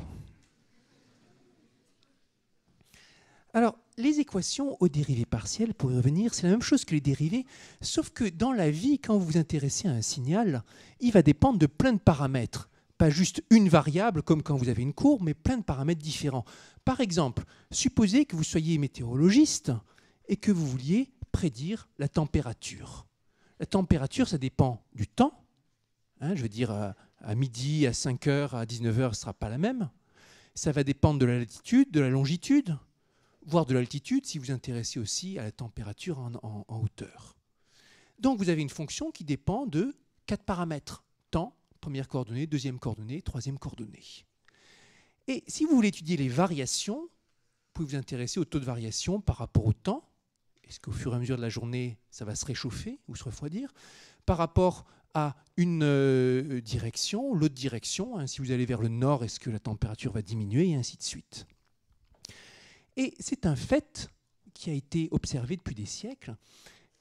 Alors, les équations aux dérivées partielles, pour y revenir, c'est la même chose que les dérivées, sauf que dans la vie, quand vous vous intéressez à un signal, il va dépendre de plein de paramètres. Pas juste une variable, comme quand vous avez une courbe, mais plein de paramètres différents. Par exemple, supposez que vous soyez météorologiste et que vous vouliez prédire la température. La température, ça dépend du temps. Je veux dire, à midi, à 5 heures, à 19 heures, ce ne sera pas la même. Ça va dépendre de la latitude, de la longitude, voire de l'altitude, si vous vous intéressez aussi à la température en hauteur. Donc, vous avez une fonction qui dépend de 4 paramètres. Temps, première coordonnée, deuxième coordonnée, troisième coordonnée. Et si vous voulez étudier les variations, vous pouvez vous intéresser au taux de variation par rapport au temps. Est-ce qu'au fur et à mesure de la journée, ça va se réchauffer ou se refroidir? Par rapport à une direction, l'autre direction, si vous allez vers le nord, est-ce que la température va diminuer, et ainsi de suite. Et c'est un fait qui a été observé depuis des siècles,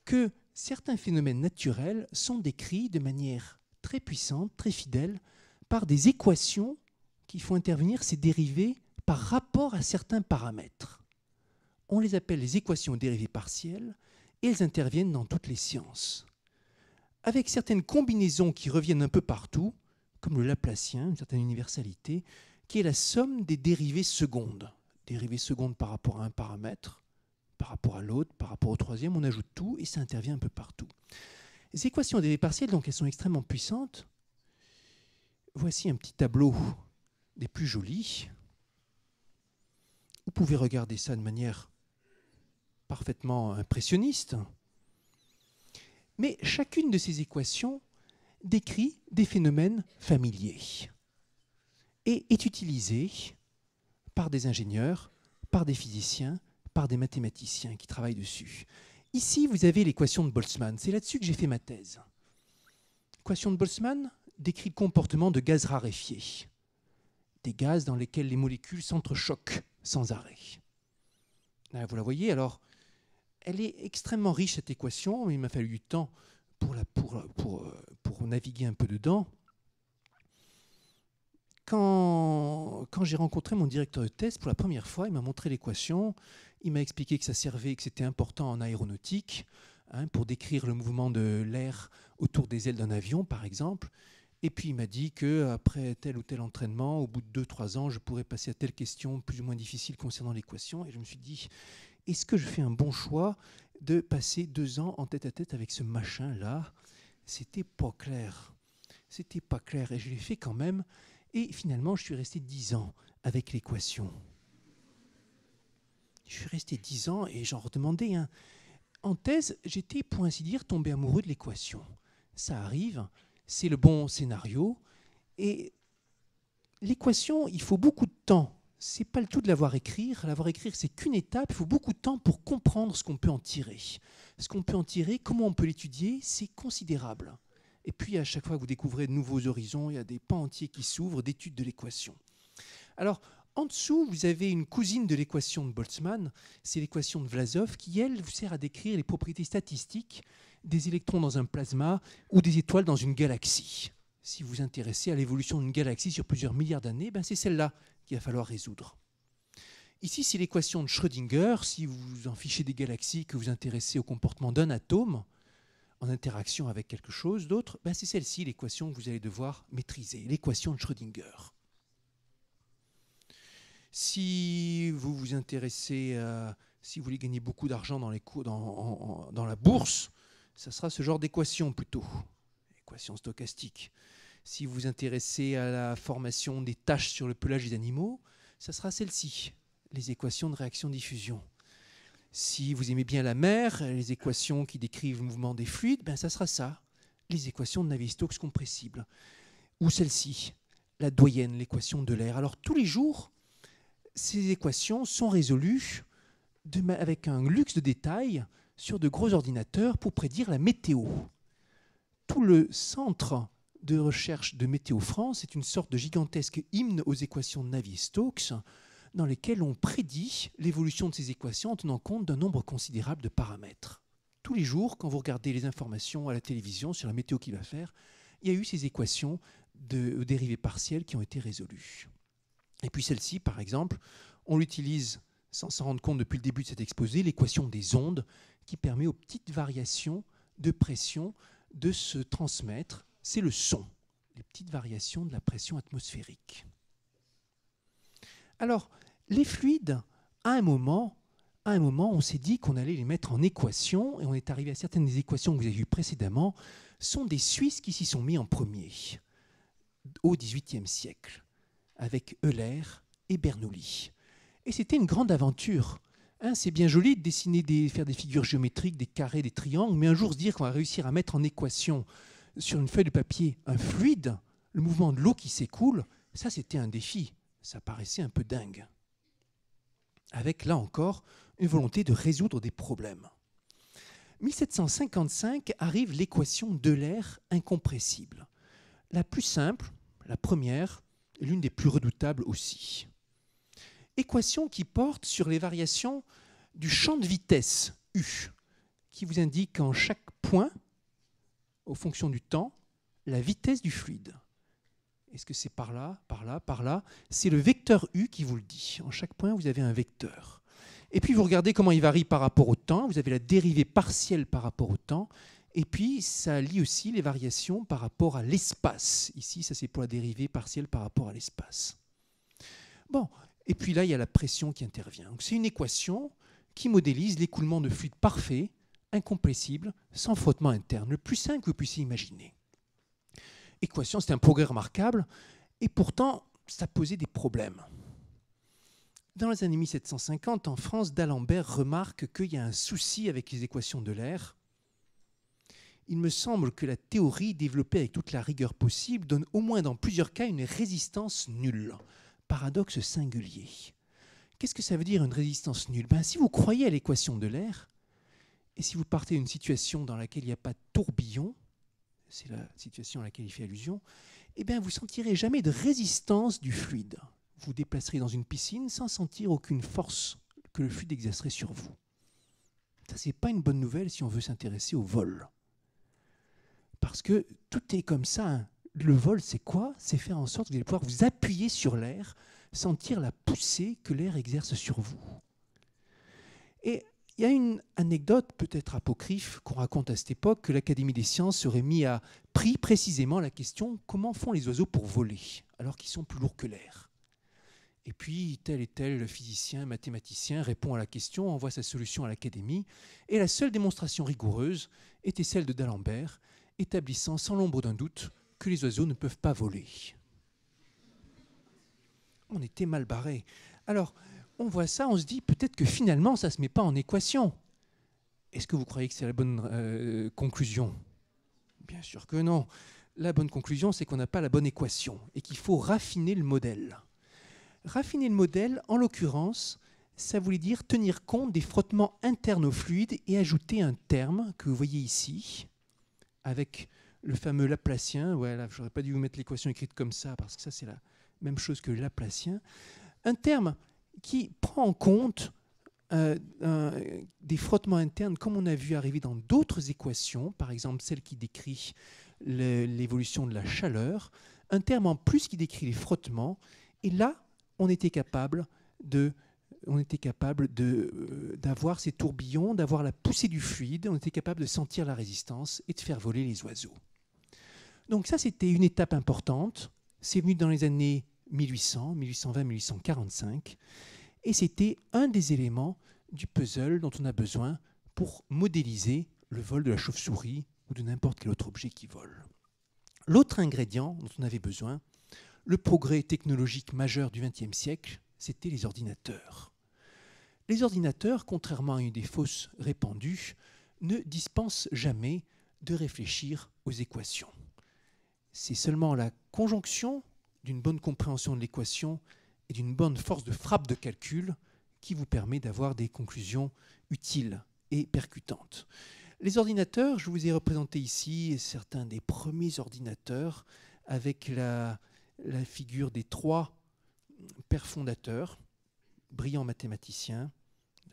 que certains phénomènes naturels sont décrits de manière très puissante, très fidèle, par des équations qui font intervenir ces dérivés par rapport à certains paramètres. On les appelle les équations dérivées partielles et elles interviennent dans toutes les sciences. Avec certaines combinaisons qui reviennent un peu partout, comme le Laplacien, une certaine universalité, qui est la somme des dérivées secondes. Dérivées secondes par rapport à un paramètre, par rapport à l'autre, par rapport au troisième, on ajoute tout et ça intervient un peu partout. Les équations dérivées partielles, donc, elles sont extrêmement puissantes. Voici un petit tableau des plus jolis. Vous pouvez regarder ça de manière parfaitement impressionniste. Mais chacune de ces équations décrit des phénomènes familiers et est utilisée par des ingénieurs, par des physiciens, par des mathématiciens qui travaillent dessus. Ici, vous avez l'équation de Boltzmann. C'est là-dessus que j'ai fait ma thèse. L'équation de Boltzmann décrit le comportement de gaz raréfiés, des gaz dans lesquels les molécules s'entrechoquent sans arrêt. Là, vous la voyez, alors, elle est extrêmement riche, cette équation, mais il m'a fallu du temps pour naviguer un peu dedans. Quand j'ai rencontré mon directeur de thèse pour la première fois, il m'a montré l'équation, il m'a expliqué que ça servait, que c'était important en aéronautique, pour décrire le mouvement de l'air autour des ailes d'un avion, par exemple. Et puis il m'a dit qu'après tel ou tel entraînement, au bout de 2-3 ans, je pourrais passer à telle question plus ou moins difficile concernant l'équation. Et je me suis dit, est-ce que je fais un bon choix de passer 2 ans en tête-à-tête avec ce machin-là? C'était pas clair. C'était pas clair. Et je l'ai fait quand même. Et finalement, je suis resté 10 ans avec l'équation. Je suis resté 10 ans et j'en redemandais. En thèse, j'étais, pour ainsi dire, tombé amoureux de l'équation. Ça arrive, c'est le bon scénario. Et l'équation, il faut beaucoup de temps. Ce n'est pas le tout de l'avoir écrire. L'avoir écrire, c'est qu'une étape. Il faut beaucoup de temps pour comprendre ce qu'on peut en tirer. Ce qu'on peut en tirer, comment on peut l'étudier, c'est considérable. Et puis, à chaque fois que vous découvrez de nouveaux horizons, il y a des pans entiers qui s'ouvrent d'études de l'équation. Alors, en dessous, vous avez une cousine de l'équation de Boltzmann, c'est l'équation de Vlasov, qui, elle, vous sert à décrire les propriétés statistiques des électrons dans un plasma ou des étoiles dans une galaxie. Si vous vous intéressez à l'évolution d'une galaxie sur plusieurs milliards d'années, c'est celle-là qu'il va falloir résoudre. Ici, c'est l'équation de Schrödinger. Si vous vous en fichez des galaxies, que vous vous intéressez au comportement d'un atome en interaction avec quelque chose d'autre, c'est celle-ci, l'équation que vous allez devoir maîtriser, l'équation de Schrödinger. Si vous vous intéressez, si vous voulez gagner beaucoup d'argent dans la bourse, ça sera ce genre d'équation plutôt, équation stochastique. Si vous vous intéressez à la formation des taches sur le pelage des animaux, ça sera celle-ci, les équations de réaction-diffusion. Si vous aimez bien la mer, les équations qui décrivent le mouvement des fluides, ça sera ça, les équations de Navier-Stokes compressibles. Ou celle-ci, la doyenne, l'équation de l'air. Alors tous les jours, ces équations sont résolues avec un luxe de détails sur de gros ordinateurs pour prédire la météo. Tout le centre de recherche de Météo France est une sorte de gigantesque hymne aux équations de Navier-Stokes dans lesquelles on prédit l'évolution de ces équations en tenant compte d'un nombre considérable de paramètres. Tous les jours, quand vous regardez les informations à la télévision sur la météo qu'il va faire, il y a eu ces équations de dérivées partielles qui ont été résolues. Et puis celle-ci, par exemple, on l'utilise sans s'en rendre compte depuis le début de cet exposé, l'équation des ondes qui permet aux petites variations de pression de se transmettre. C'est le son, les petites variations de la pression atmosphérique. Alors, les fluides, à un moment, on s'est dit qu'on allait les mettre en équation, et on est arrivé à certaines des équations que vous avez vues précédemment, sont des Suisses qui s'y sont mis en premier, au XVIIIe siècle, avec Euler et Bernoulli. Et c'était une grande aventure. C'est bien joli de dessiner, faire des figures géométriques, des carrés, des triangles, mais un jour se dire qu'on va réussir à mettre en équation sur une feuille de papier un fluide, le mouvement de l'eau qui s'écoule, ça c'était un défi. Ça paraissait un peu dingue. Avec, là encore, une volonté de résoudre des problèmes. 1755 arrive l'équation d'Euler incompressible. La plus simple, la première, et l'une des plus redoutables aussi. Équation qui porte sur les variations du champ de vitesse U, qui vous indique en chaque point, aux fonctions du temps, la vitesse du fluide. Est-ce que c'est par là, par là, par là? C'est le vecteur U qui vous le dit. En chaque point, vous avez un vecteur. Et puis, vous regardez comment il varie par rapport au temps. Vous avez la dérivée partielle par rapport au temps. Et puis, ça lie aussi les variations par rapport à l'espace. Ici, ça c'est pour la dérivée partielle par rapport à l'espace. Bon, et puis là, il y a la pression qui intervient. C'est une équation qui modélise l'écoulement de fluide parfait, incompressible, sans frottement interne, le plus simple que vous puissiez imaginer. Équation, c'est un progrès remarquable, et pourtant, ça posait des problèmes. Dans les années 1750, en France, d'Alembert remarque qu'il y a un souci avec les équations de l'air. Il me semble que la théorie, développée avec toute la rigueur possible, donne au moins dans plusieurs cas une résistance nulle. Paradoxe singulier. Qu'est-ce que ça veut dire une résistance nulle? Si vous croyez à l'équation de l'air, et si vous partez d'une situation dans laquelle il n'y a pas de tourbillon, c'est la situation à laquelle il fait allusion, eh bien, vous ne sentirez jamais de résistance du fluide. Vous déplacerez dans une piscine sans sentir aucune force que le fluide exercerait sur vous. Ça, ce n'est pas une bonne nouvelle si on veut s'intéresser au vol. Parce que tout est comme ça. Hein. Le vol, c'est quoi? C'est faire en sorte que vous allez pouvoir vous appuyer sur l'air, sentir la poussée que l'air exerce sur vous. Et il y a une anecdote, peut-être apocryphe, qu'on raconte à cette époque, que l'Académie des sciences aurait mis à prix précisément la question « Comment font les oiseaux pour voler, alors qu'ils sont plus lourds que l'air ?» Et puis, tel et tel physicien, mathématicien répond à la question, envoie sa solution à l'Académie, et la seule démonstration rigoureuse était celle de d'Alembert, établissant sans l'ombre d'un doute que les oiseaux ne peuvent pas voler. On était mal barrés. Alors, on voit ça, on se dit peut-être que finalement, ça ne se met pas en équation. Est-ce que vous croyez que c'est la bonne conclusion? Bien sûr que non. La bonne conclusion, c'est qu'on n'a pas la bonne équation et qu'il faut raffiner le modèle. Raffiner le modèle, en l'occurrence, ça voulait dire tenir compte des frottements internes au fluide et ajouter un terme que vous voyez ici, avec le fameux Laplacien. Voilà, je n'aurais pas dû vous mettre l'équation écrite comme ça, parce que ça, c'est la même chose que le Laplacien. Un terme qui prend en compte des frottements internes, comme on a vu arriver dans d'autres équations, par exemple celle qui décrit l'évolution de la chaleur, un terme en plus qui décrit les frottements, et là, on était capable d'avoir ces tourbillons, d'avoir la poussée du fluide, on était capable de sentir la résistance et de faire voler les oiseaux. Donc ça, c'était une étape importante. C'est venu dans les années 1800, 1820, 1845, et c'était un des éléments du puzzle dont on a besoin pour modéliser le vol de la chauve-souris ou de n'importe quel autre objet qui vole. L'autre ingrédient dont on avait besoin, le progrès technologique majeur du XXe siècle, c'était les ordinateurs. Les ordinateurs, contrairement à une idée fausse répandue, ne dispensent jamais de réfléchir aux équations. C'est seulement la conjonction d'une bonne compréhension de l'équation et d'une bonne force de frappe de calcul qui vous permet d'avoir des conclusions utiles et percutantes. Les ordinateurs, je vous ai représenté ici certains des premiers ordinateurs avec la figure des trois pères fondateurs, brillants mathématiciens,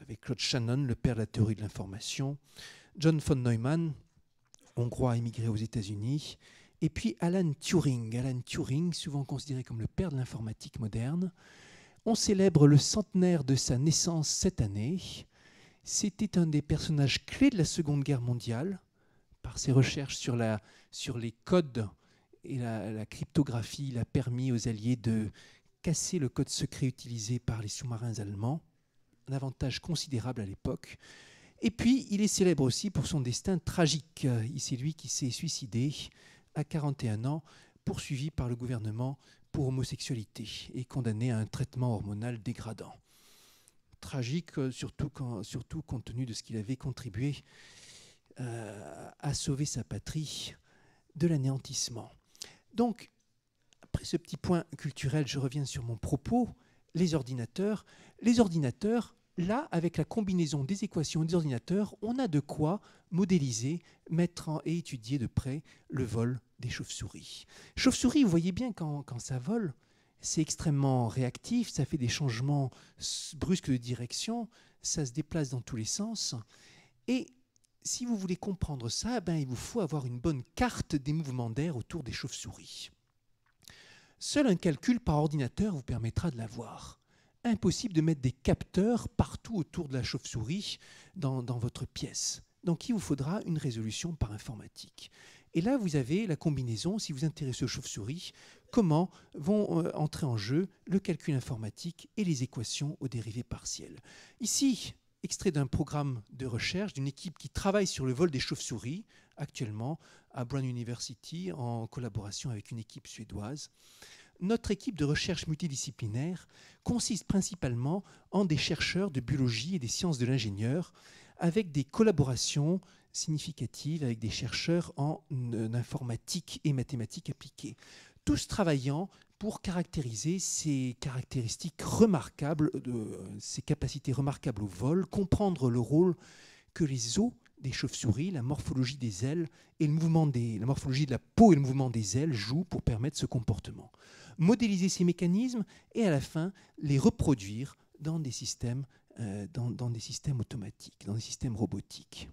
avec Claude Shannon, le père de la théorie de l'information, John von Neumann, hongrois émigré aux États-Unis, et puis Alan Turing. Alan Turing, souvent considéré comme le père de l'informatique moderne. On célèbre le centenaire de sa naissance cette année. C'était un des personnages clés de la Seconde Guerre mondiale, par ses recherches sur les codes et la cryptographie. Il a permis aux Alliés de casser le code secret utilisé par les sous-marins allemands, un avantage considérable à l'époque. Et puis, il est célèbre aussi pour son destin tragique. C'est lui qui s'est suicidé à 41 ans, poursuivi par le gouvernement pour homosexualité et condamné à un traitement hormonal dégradant. Tragique, surtout compte tenu de ce qu'il avait contribué à sauver sa patrie de l'anéantissement. Donc, après ce petit point culturel, je reviens sur mon propos. Les ordinateurs, là, avec la combinaison des équations et des ordinateurs, on a de quoi modéliser, et étudier de près le vol des chauves-souris. Chauves-souris, vous voyez bien, quand ça vole, c'est extrêmement réactif, ça fait des changements brusques de direction, ça se déplace dans tous les sens. Et si vous voulez comprendre ça, ben, il vous faut avoir une bonne carte des mouvements d'air autour des chauves-souris. Seul un calcul par ordinateur vous permettra de l'avoir. Impossible de mettre des capteurs partout autour de la chauve-souris dans votre pièce. Donc il vous faudra une résolution par informatique. Et là, vous avez la combinaison, si vous vous intéressez aux chauves-souris, comment vont entrer en jeu le calcul informatique et les équations aux dérivées partielles. Ici, extrait d'un programme de recherche d'une équipe qui travaille sur le vol des chauves-souris, actuellement à Brown University, en collaboration avec une équipe suédoise. Notre équipe de recherche multidisciplinaire consiste principalement en des chercheurs de biologie et des sciences de l'ingénieur, avec des collaborations significatives avec des chercheurs en informatique et mathématiques appliquées, tous travaillant pour caractériser ces caractéristiques remarquables, ces capacités remarquables au vol, comprendre le rôle que les os des chauves-souris, la morphologie des ailes et la morphologie de la peau et le mouvement des ailes jouent pour permettre ce comportement. Modéliser ces mécanismes et à la fin les reproduire dans des systèmes, dans des systèmes automatiques, dans des systèmes robotiques.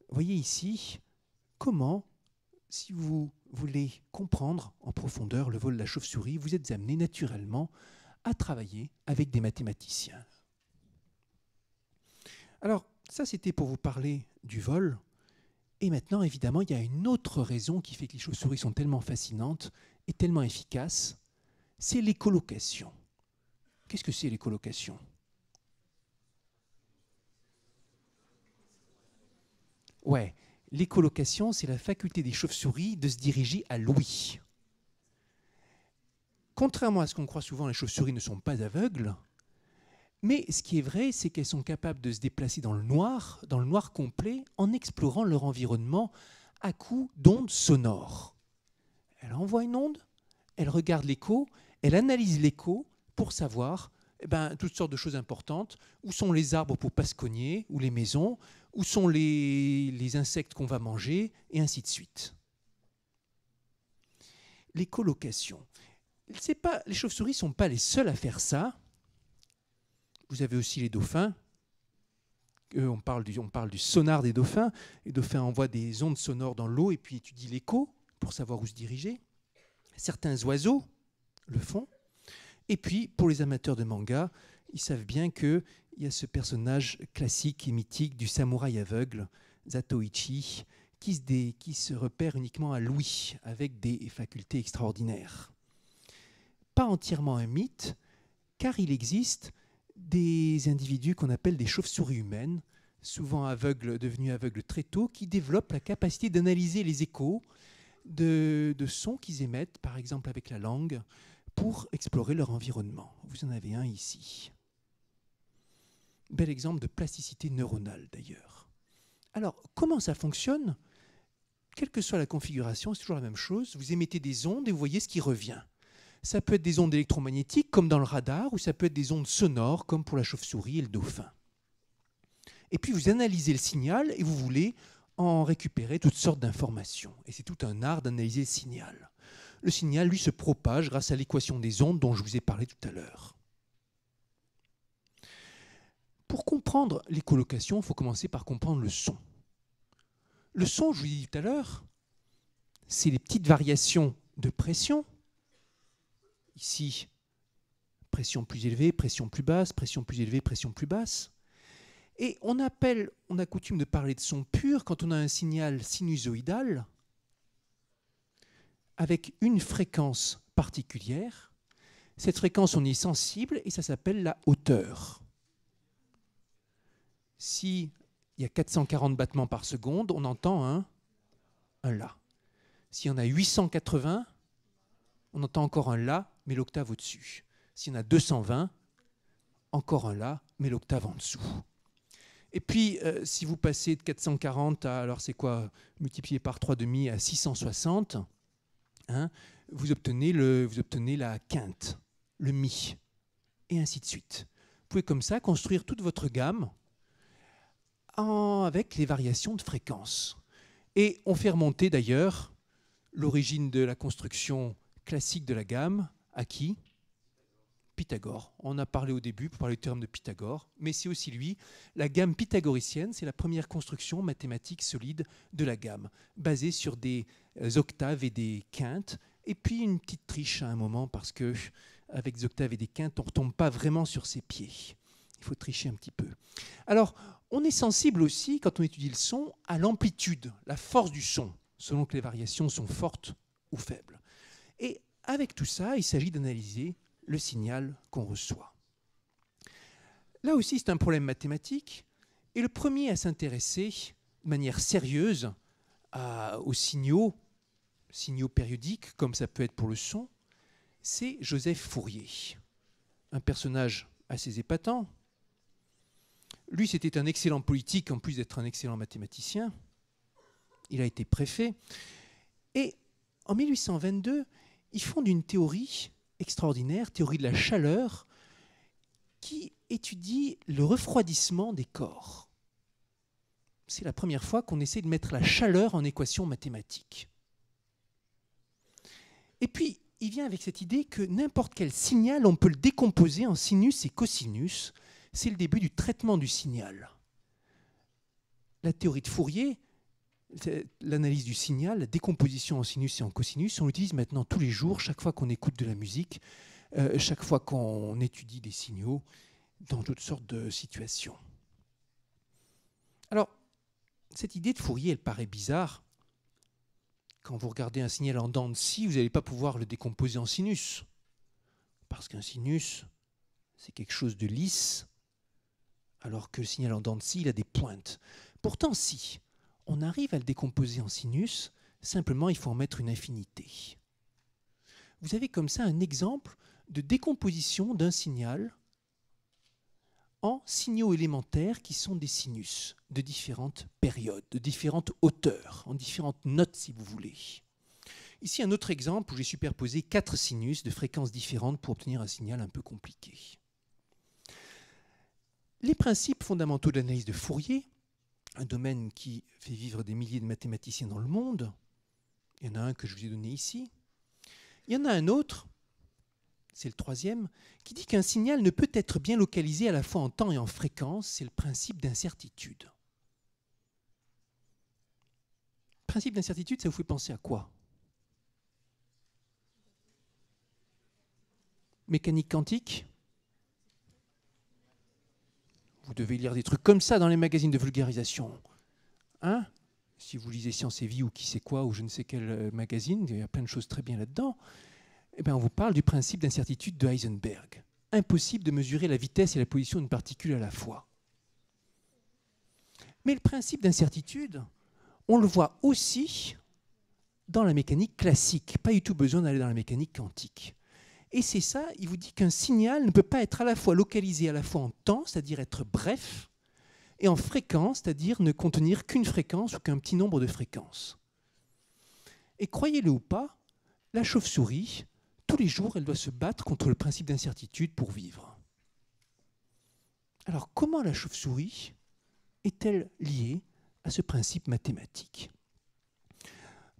Vous voyez ici comment, si vous voulez comprendre en profondeur le vol de la chauve-souris, vous êtes amené naturellement à travailler avec des mathématiciens. Alors, ça c'était pour vous parler du vol. Et maintenant, évidemment, il y a une autre raison qui fait que les chauves-souris sont tellement fascinantes et tellement efficaces, c'est l'écholocation. Qu'est-ce que c'est l'écholocation ? Ouais, l'écholocation, c'est la faculté des chauves-souris de se diriger à l'ouïe. Contrairement à ce qu'on croit souvent, les chauves-souris ne sont pas aveugles, mais ce qui est vrai, c'est qu'elles sont capables de se déplacer dans le noir complet, en explorant leur environnement à coups d'ondes sonores. Elle envoie une onde, elle regarde l'écho, elle analyse l'écho pour savoir toutes sortes de choses importantes. Où sont les arbres pour ne pas se cogner, ou les maisons, où sont les insectes qu'on va manger, et ainsi de suite. L'écholocation. Les chauves-souris ne sont pas les seuls à faire ça. Vous avez aussi les dauphins. On parle du sonar des dauphins. Les dauphins envoient des ondes sonores dans l'eau et puis étudient l'écho pour savoir où se diriger. Certains oiseaux le font. Et puis, pour les amateurs de manga, ils savent bien qu'il y a ce personnage classique et mythique du samouraï aveugle, Zatoichi, qui se repère uniquement à l'ouïe, avec des facultés extraordinaires. Pas entièrement un mythe, car il existe des individus qu'on appelle des chauves-souris humaines, souvent aveugles, devenus aveugles très tôt, qui développent la capacité d'analyser les échos de sons qu'ils émettent, par exemple avec la langue, pour explorer leur environnement. Vous en avez un ici. Bel exemple de plasticité neuronale, d'ailleurs. Alors, comment ça fonctionne ? Quelle que soit la configuration, c'est toujours la même chose. Vous émettez des ondes et vous voyez ce qui revient. Ça peut être des ondes électromagnétiques, comme dans le radar, ou ça peut être des ondes sonores, comme pour la chauve-souris et le dauphin. Et puis, vous analysez le signal et vous voulez en récupérer toutes sortes d'informations. Et c'est tout un art d'analyser le signal. Le signal, lui, se propage grâce à l'équation des ondes dont je vous ai parlé tout à l'heure. Pour comprendre l'écholocation, il faut commencer par comprendre le son. Le son, je vous l'ai dit tout à l'heure, c'est les petites variations de pression. Ici, pression plus élevée, pression plus basse, pression plus élevée, pression plus basse. Et on a coutume de parler de son pur quand on a un signal sinusoïdal avec une fréquence particulière. Cette fréquence, on y est sensible et ça s'appelle la hauteur. S'il y a 440 battements par seconde, on entend un La. S'il y en a 880, on entend encore un La, mais l'octave au-dessus. S'il y en a 220, encore un La, mais l'octave en dessous. Et puis, si vous passez de 440 à, alors c'est quoi, multiplié par 3,5 à 660, vous obtenez la quinte, le Mi, et ainsi de suite. Vous pouvez comme ça construire toute votre gamme avec les variations de fréquence. Et on fait remonter d'ailleurs l'origine de la construction classique de la gamme à qui ? Pythagore. On a parlé au début pour parler du théorème de Pythagore, mais c'est aussi lui. La gamme pythagoricienne, c'est la première construction mathématique solide de la gamme, basée sur des octaves et des quintes, et puis une petite triche à un moment, parce que avec des octaves et des quintes, on ne retombe pas vraiment sur ses pieds. Il faut tricher un petit peu. Alors, on est sensible aussi, quand on étudie le son, à l'amplitude, la force du son, selon que les variations sont fortes ou faibles. Et avec tout ça, il s'agit d'analyser le signal qu'on reçoit. Là aussi, c'est un problème mathématique. Et le premier à s'intéresser de manière sérieuse aux signaux périodiques, comme ça peut être pour le son, c'est Joseph Fourier, un personnage assez épatant. Lui, c'était un excellent politique, en plus d'être un excellent mathématicien. Il a été préfet. Et en 1822, il fonde une théorie extraordinaire, théorie de la chaleur, qui étudie le refroidissement des corps. C'est la première fois qu'on essaie de mettre la chaleur en équation mathématique. Et puis, il vient avec cette idée que n'importe quel signal, on peut le décomposer en sinus et cosinus. C'est le début du traitement du signal. La théorie de Fourier, l'analyse du signal, la décomposition en sinus et en cosinus, on l'utilise maintenant tous les jours, chaque fois qu'on écoute de la musique, chaque fois qu'on étudie des signaux dans toutes sortes de situations. Alors, cette idée de Fourier, elle paraît bizarre. Quand vous regardez un signal en dents de scie, vous n'allez pas pouvoir le décomposer en sinus. Parce qu'un sinus, c'est quelque chose de lisse, alors que le signal en dents de scie, il a des pointes. Pourtant, si on arrive à le décomposer en sinus, simplement, il faut en mettre une infinité. Vous avez comme ça un exemple de décomposition d'un signal en signaux élémentaires qui sont des sinus de différentes périodes, de différentes hauteurs, en différentes notes si vous voulez. Ici un autre exemple où j'ai superposé 4 sinus de fréquences différentes pour obtenir un signal un peu compliqué. Les principes fondamentaux de l'analyse de Fourier, un domaine qui fait vivre des milliers de mathématiciens dans le monde, il y en a un que je vous ai donné ici, il y en a un autre, c'est le troisième, qui dit qu'un signal ne peut être bien localisé à la fois en temps et en fréquence, c'est le principe d'incertitude. Principe d'incertitude, ça vous fait penser à quoi? Mécanique quantique? Vous devez lire des trucs comme ça dans les magazines de vulgarisation. Hein? Si vous lisez Science et Vie ou qui sait quoi, ou je ne sais quel magazine, il y a plein de choses très bien là-dedans. Eh bien, on vous parle du principe d'incertitude de Heisenberg. Impossible de mesurer la vitesse et la position d'une particule à la fois. Mais le principe d'incertitude, on le voit aussi dans la mécanique classique. Pas du tout besoin d'aller dans la mécanique quantique. Et c'est ça, il vous dit qu'un signal ne peut pas être à la fois localisé à la fois en temps, c'est-à-dire être bref, et en fréquence, c'est-à-dire ne contenir qu'une fréquence ou qu'un petit nombre de fréquences. Et croyez-le ou pas, la chauve-souris, tous les jours, elle doit se battre contre le principe d'incertitude pour vivre. Alors, comment la chauve-souris est-elle liée à ce principe mathématique?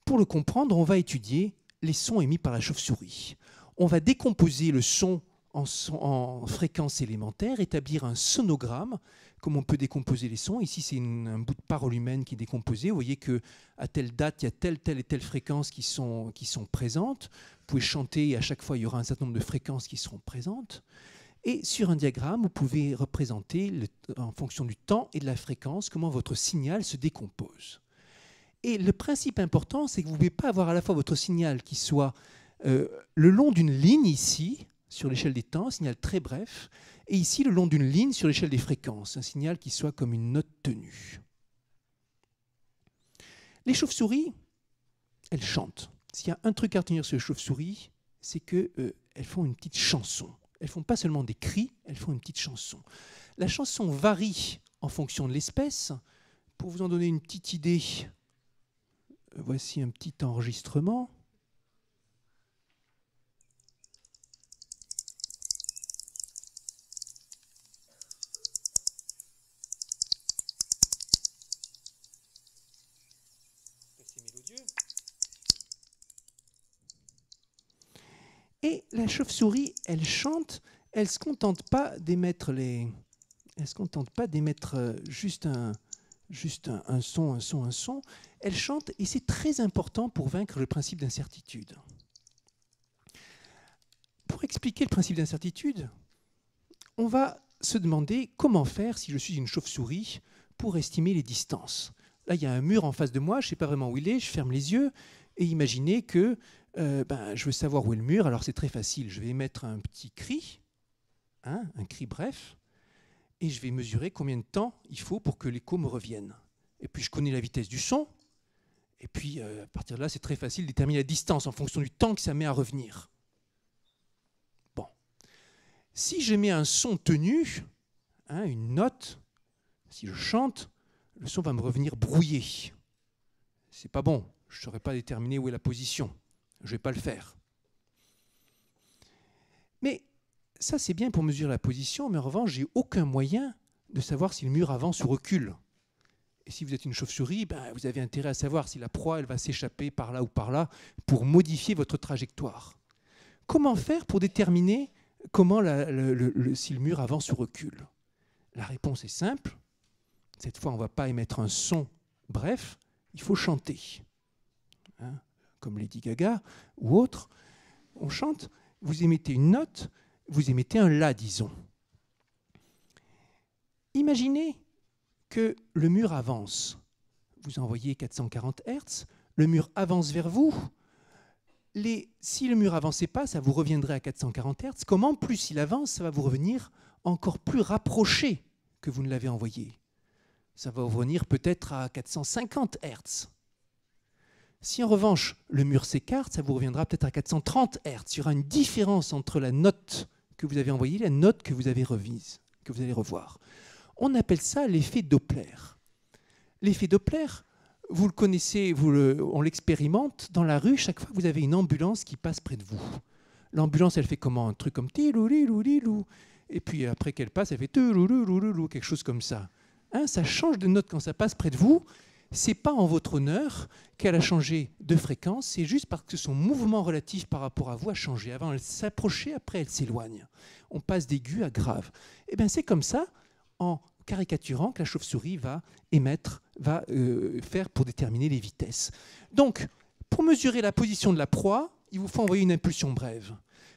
Pour le comprendre, on va étudier les sons émis par la chauve-souris. On va décomposer le son en fréquences élémentaires, établir un sonogramme, comme on peut décomposer les sons. Ici, c'est un bout de parole humaine qui est décomposé. Vous voyez qu'à telle date, il y a telle et telle fréquence qui sont présentes. Vous pouvez chanter et à chaque fois, il y aura un certain nombre de fréquences qui seront présentes. Et sur un diagramme, vous pouvez représenter, en fonction du temps et de la fréquence, comment votre signal se décompose. Et le principe important, c'est que vous ne pouvez pas avoir à la fois votre signal qui soit le long d'une ligne ici, sur l'échelle des temps, un signal très bref, et ici le long d'une ligne sur l'échelle des fréquences, un signal qui soit comme une note tenue. Les chauves-souris, elles chantent. S'il y a un truc à retenir sur les chauves-souris, c'est qu'elles font une petite chanson. Elles ne font pas seulement des cris, elles font une petite chanson. La chanson varie en fonction de l'espèce. Pour vous en donner une petite idée, voici un petit enregistrement. Et la chauve-souris, elle chante, elle ne se contente pas d'émettre juste un son. Elle chante, et c'est très important pour vaincre le principe d'incertitude. Pour expliquer le principe d'incertitude, on va se demander comment faire si je suis une chauve-souris pour estimer les distances. Là, il y a un mur en face de moi, je ne sais pas vraiment où il est, je ferme les yeux, et imaginez que je veux savoir où est le mur, alors c'est très facile, je vais émettre un petit cri, un cri bref, et je vais mesurer combien de temps il faut pour que l'écho me revienne. Et puis je connais la vitesse du son, et puis à partir de là, c'est très facile de déterminer la distance en fonction du temps que ça met à revenir. Bon. Si je mets un son tenu, une note, si je chante, le son va me revenir brouillé. C'est pas bon, je ne saurais pas déterminer où est la position. Je ne vais pas le faire. Mais ça, c'est bien pour mesurer la position, mais en revanche, j'ai aucun moyen de savoir si le mur avance ou recule. Et si vous êtes une chauve-souris, vous avez intérêt à savoir si la proie elle va s'échapper par là ou par là pour modifier votre trajectoire. Comment faire pour déterminer si le mur avance ou recule? La réponse est simple. Cette fois, on ne va pas émettre un son bref, il faut chanter. Comme Lady Gaga ou autre, on chante, vous émettez une note, vous émettez un La, disons. Imaginez que le mur avance. Vous envoyez 440 Hz, le mur avance vers vous. Si le mur n'avançait pas, ça vous reviendrait à 440 Hz. Comme en plus il avance, ça va vous revenir encore plus rapproché que vous ne l'avez envoyé. Ça va vous revenir peut-être à 450 Hz. Si en revanche le mur s'écarte, ça vous reviendra peut-être à 430 Hz. Il y aura une différence entre la note que vous avez envoyée et la note que vous avez remise, que vous allez revoir. On appelle ça l'effet Doppler. L'effet Doppler, vous le connaissez, on l'expérimente dans la rue chaque fois que vous avez une ambulance qui passe près de vous. L'ambulance, elle fait comment? Un truc comme tiloulilou. Et puis après qu'elle passe, elle fait tiloulilou, quelque chose comme ça. Ça change de note quand ça passe près de vous. Ce n'est pas en votre honneur qu'elle a changé de fréquence, c'est juste parce que son mouvement relatif par rapport à vous a changé. Avant, elle s'approchait, après, elle s'éloigne. On passe d'aigu à grave. Et bien, c'est comme ça, en caricaturant, que la chauve-souris va faire pour déterminer les vitesses. Donc, pour mesurer la position de la proie, il vous faut envoyer une impulsion brève.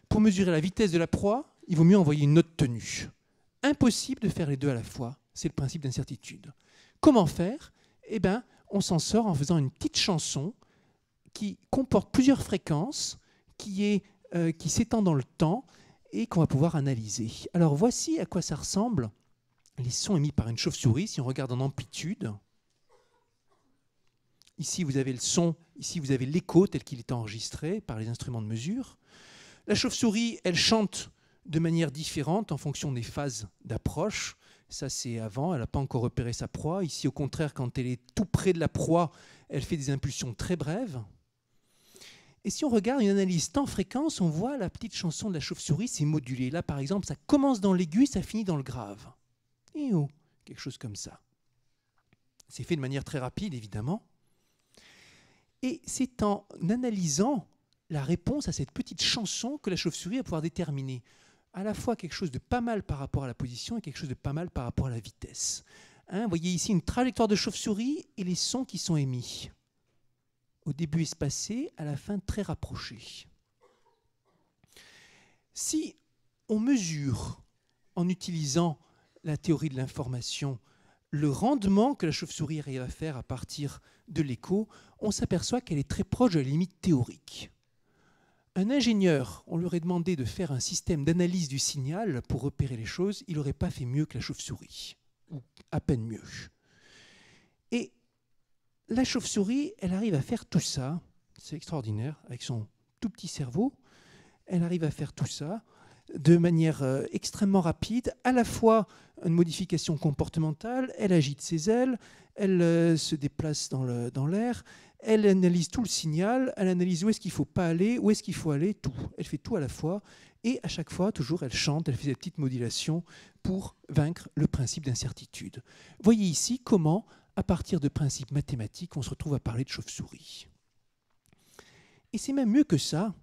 Pour mesurer la vitesse de la proie, il vaut mieux envoyer une note tenue. Impossible de faire les deux à la fois. C'est le principe d'incertitude. Comment faire? On s'en sort en faisant une petite chanson qui comporte plusieurs fréquences, qui s'étend dans le temps et qu'on va pouvoir analyser. Alors voici à quoi ça ressemble les sons émis par une chauve-souris. Si on regarde en amplitude, ici vous avez le son, ici vous avez l'écho tel qu'il est enregistré par les instruments de mesure. La chauve-souris, elle chante de manière différente en fonction des phases d'approche. Ça, c'est avant, elle n'a pas encore repéré sa proie. Ici, au contraire, quand elle est tout près de la proie, elle fait des impulsions très brèves. Et si on regarde une analyse temps-fréquence, on voit la petite chanson de la chauve-souris, c'est modulé. Là, par exemple, ça commence dans l'aigu, ça finit dans le grave. Quelque chose comme ça. C'est fait de manière très rapide, évidemment. Et c'est en analysant la réponse à cette petite chanson que la chauve-souris va pouvoir déterminer à la fois quelque chose de pas mal par rapport à la position et quelque chose de pas mal par rapport à la vitesse. Vous voyez ici une trajectoire de chauve-souris et les sons qui sont émis. Au début espacé, à la fin très rapproché. Si on mesure, en utilisant la théorie de l'information, le rendement que la chauve-souris arrive à faire à partir de l'écho, on s'aperçoit qu'elle est très proche de la limite théorique. Un ingénieur, on lui aurait demandé de faire un système d'analyse du signal pour repérer les choses, il n'aurait pas fait mieux que la chauve-souris, ou à peine mieux. Et la chauve-souris, elle arrive à faire tout ça, c'est extraordinaire, avec son tout petit cerveau, elle arrive à faire tout ça de manière extrêmement rapide, à la fois une modification comportementale, elle agite ses ailes, elle se déplace dans l'air, elle analyse tout le signal, elle analyse où est-ce qu'il ne faut pas aller, où est-ce qu'il faut aller, tout. Elle fait tout à la fois et à chaque fois, toujours, elle chante, elle fait des petites modulations pour vaincre le principe d'incertitude. Voyez ici comment, à partir de principes mathématiques, on se retrouve à parler de chauve-souris. Et c'est même mieux que ça.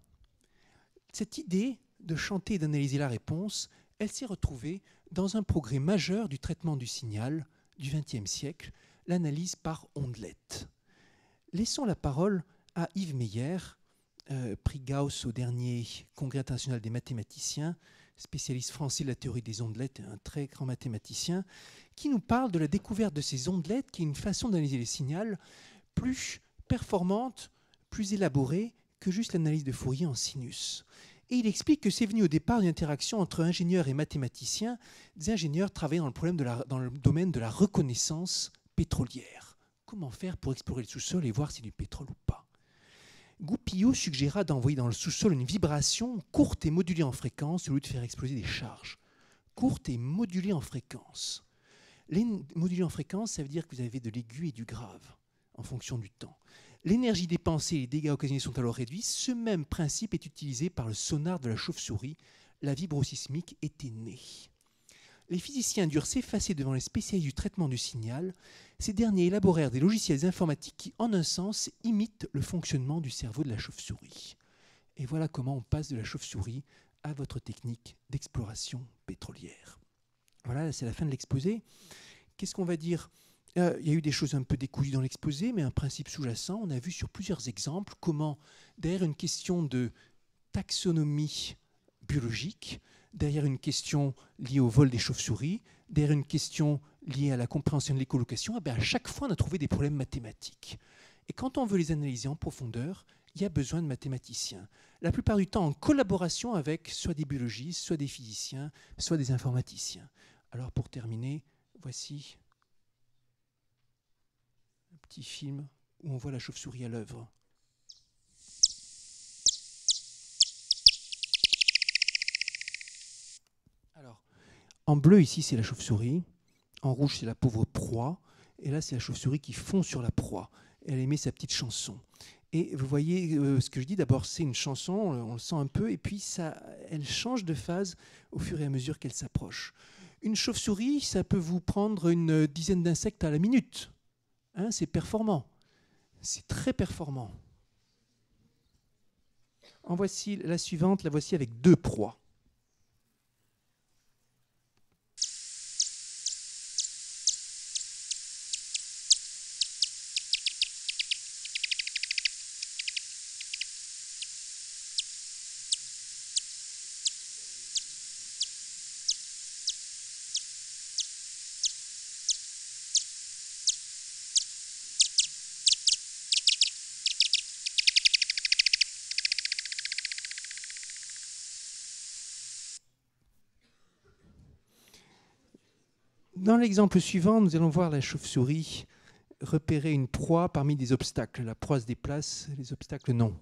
Cette idée de chanter et d'analyser la réponse, elle s'est retrouvée dans un progrès majeur du traitement du signal du XXe siècle, l'analyse par ondelettes. Laissons la parole à Yves Meyer, prix Gauss au dernier Congrès international des mathématiciens, spécialiste français de la théorie des ondelettes et un très grand mathématicien, qui nous parle de la découverte de ces ondelettes, qui est une façon d'analyser les signaux plus performante, plus élaborée que juste l'analyse de Fourier en sinus. Et il explique que c'est venu au départ d'une interaction entre ingénieurs et mathématiciens, des ingénieurs travaillant dans le domaine de la reconnaissance pétrolière. Comment faire pour explorer le sous-sol et voir s'il y a du pétrole ou pas? Goupillot suggéra d'envoyer dans le sous-sol une vibration courte et modulée en fréquence au lieu de faire exploser des charges. Courte et modulée en fréquence. Les modulées en fréquence, ça veut dire que vous avez de l'aigu et du grave en fonction du temps. L'énergie dépensée et les dégâts occasionnés sont alors réduits. Ce même principe est utilisé par le sonar de la chauve-souris. La vibrosismique était née. Les physiciens durent s'effacer devant les spécialistes du traitement du signal. Ces derniers élaborèrent des logiciels informatiques qui, en un sens, imitent le fonctionnement du cerveau de la chauve-souris. Et voilà comment on passe de la chauve-souris à votre technique d'exploration pétrolière. Voilà, c'est la fin de l'exposé. Qu'est-ce qu'on va dire ? Il y a eu des choses un peu décousues dans l'exposé, mais un principe sous-jacent. On a vu sur plusieurs exemples comment, derrière une question de taxonomie biologique, derrière une question liée au vol des chauves-souris, derrière une question liée à la compréhension de l'écolocation, à chaque fois on a trouvé des problèmes mathématiques. Et quand on veut les analyser en profondeur, il y a besoin de mathématiciens. La plupart du temps en collaboration avec soit des biologistes, soit des physiciens, soit des informaticiens. Alors pour terminer, voici un petit film où on voit la chauve-souris à l'œuvre. Alors, en bleu ici c'est la chauve-souris, en rouge c'est la pauvre proie, et là c'est la chauve-souris qui fond sur la proie. Elle émet sa petite chanson. Et vous voyez ce que je dis, d'abord c'est une chanson, on le sent un peu, et puis elle change de phase au fur et à mesure qu'elle s'approche. Une chauve-souris, ça peut vous prendre une dizaine d'insectes à la minute. Hein, c'est performant. C'est très performant. En voici la suivante, la voici avec 2 proies. Dans l'exemple suivant, nous allons voir la chauve-souris repérer une proie parmi des obstacles. La proie se déplace, les obstacles non.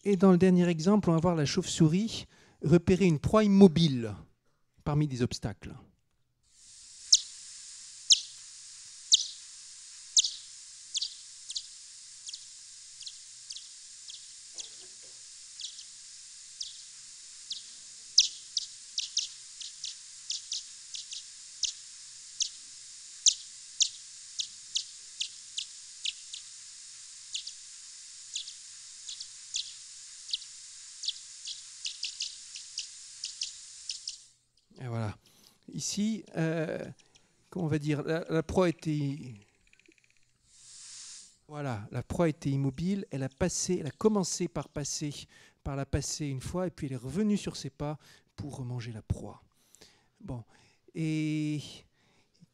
Et dans le dernier exemple, on va voir la chauve-souris repérer une proie immobile parmi des obstacles. Et voilà. Ici, comment on va dire, la proie était... Voilà, la proie était immobile, elle a commencé par la passer une fois, et puis elle est revenue sur ses pas pour remanger la proie. Bon, et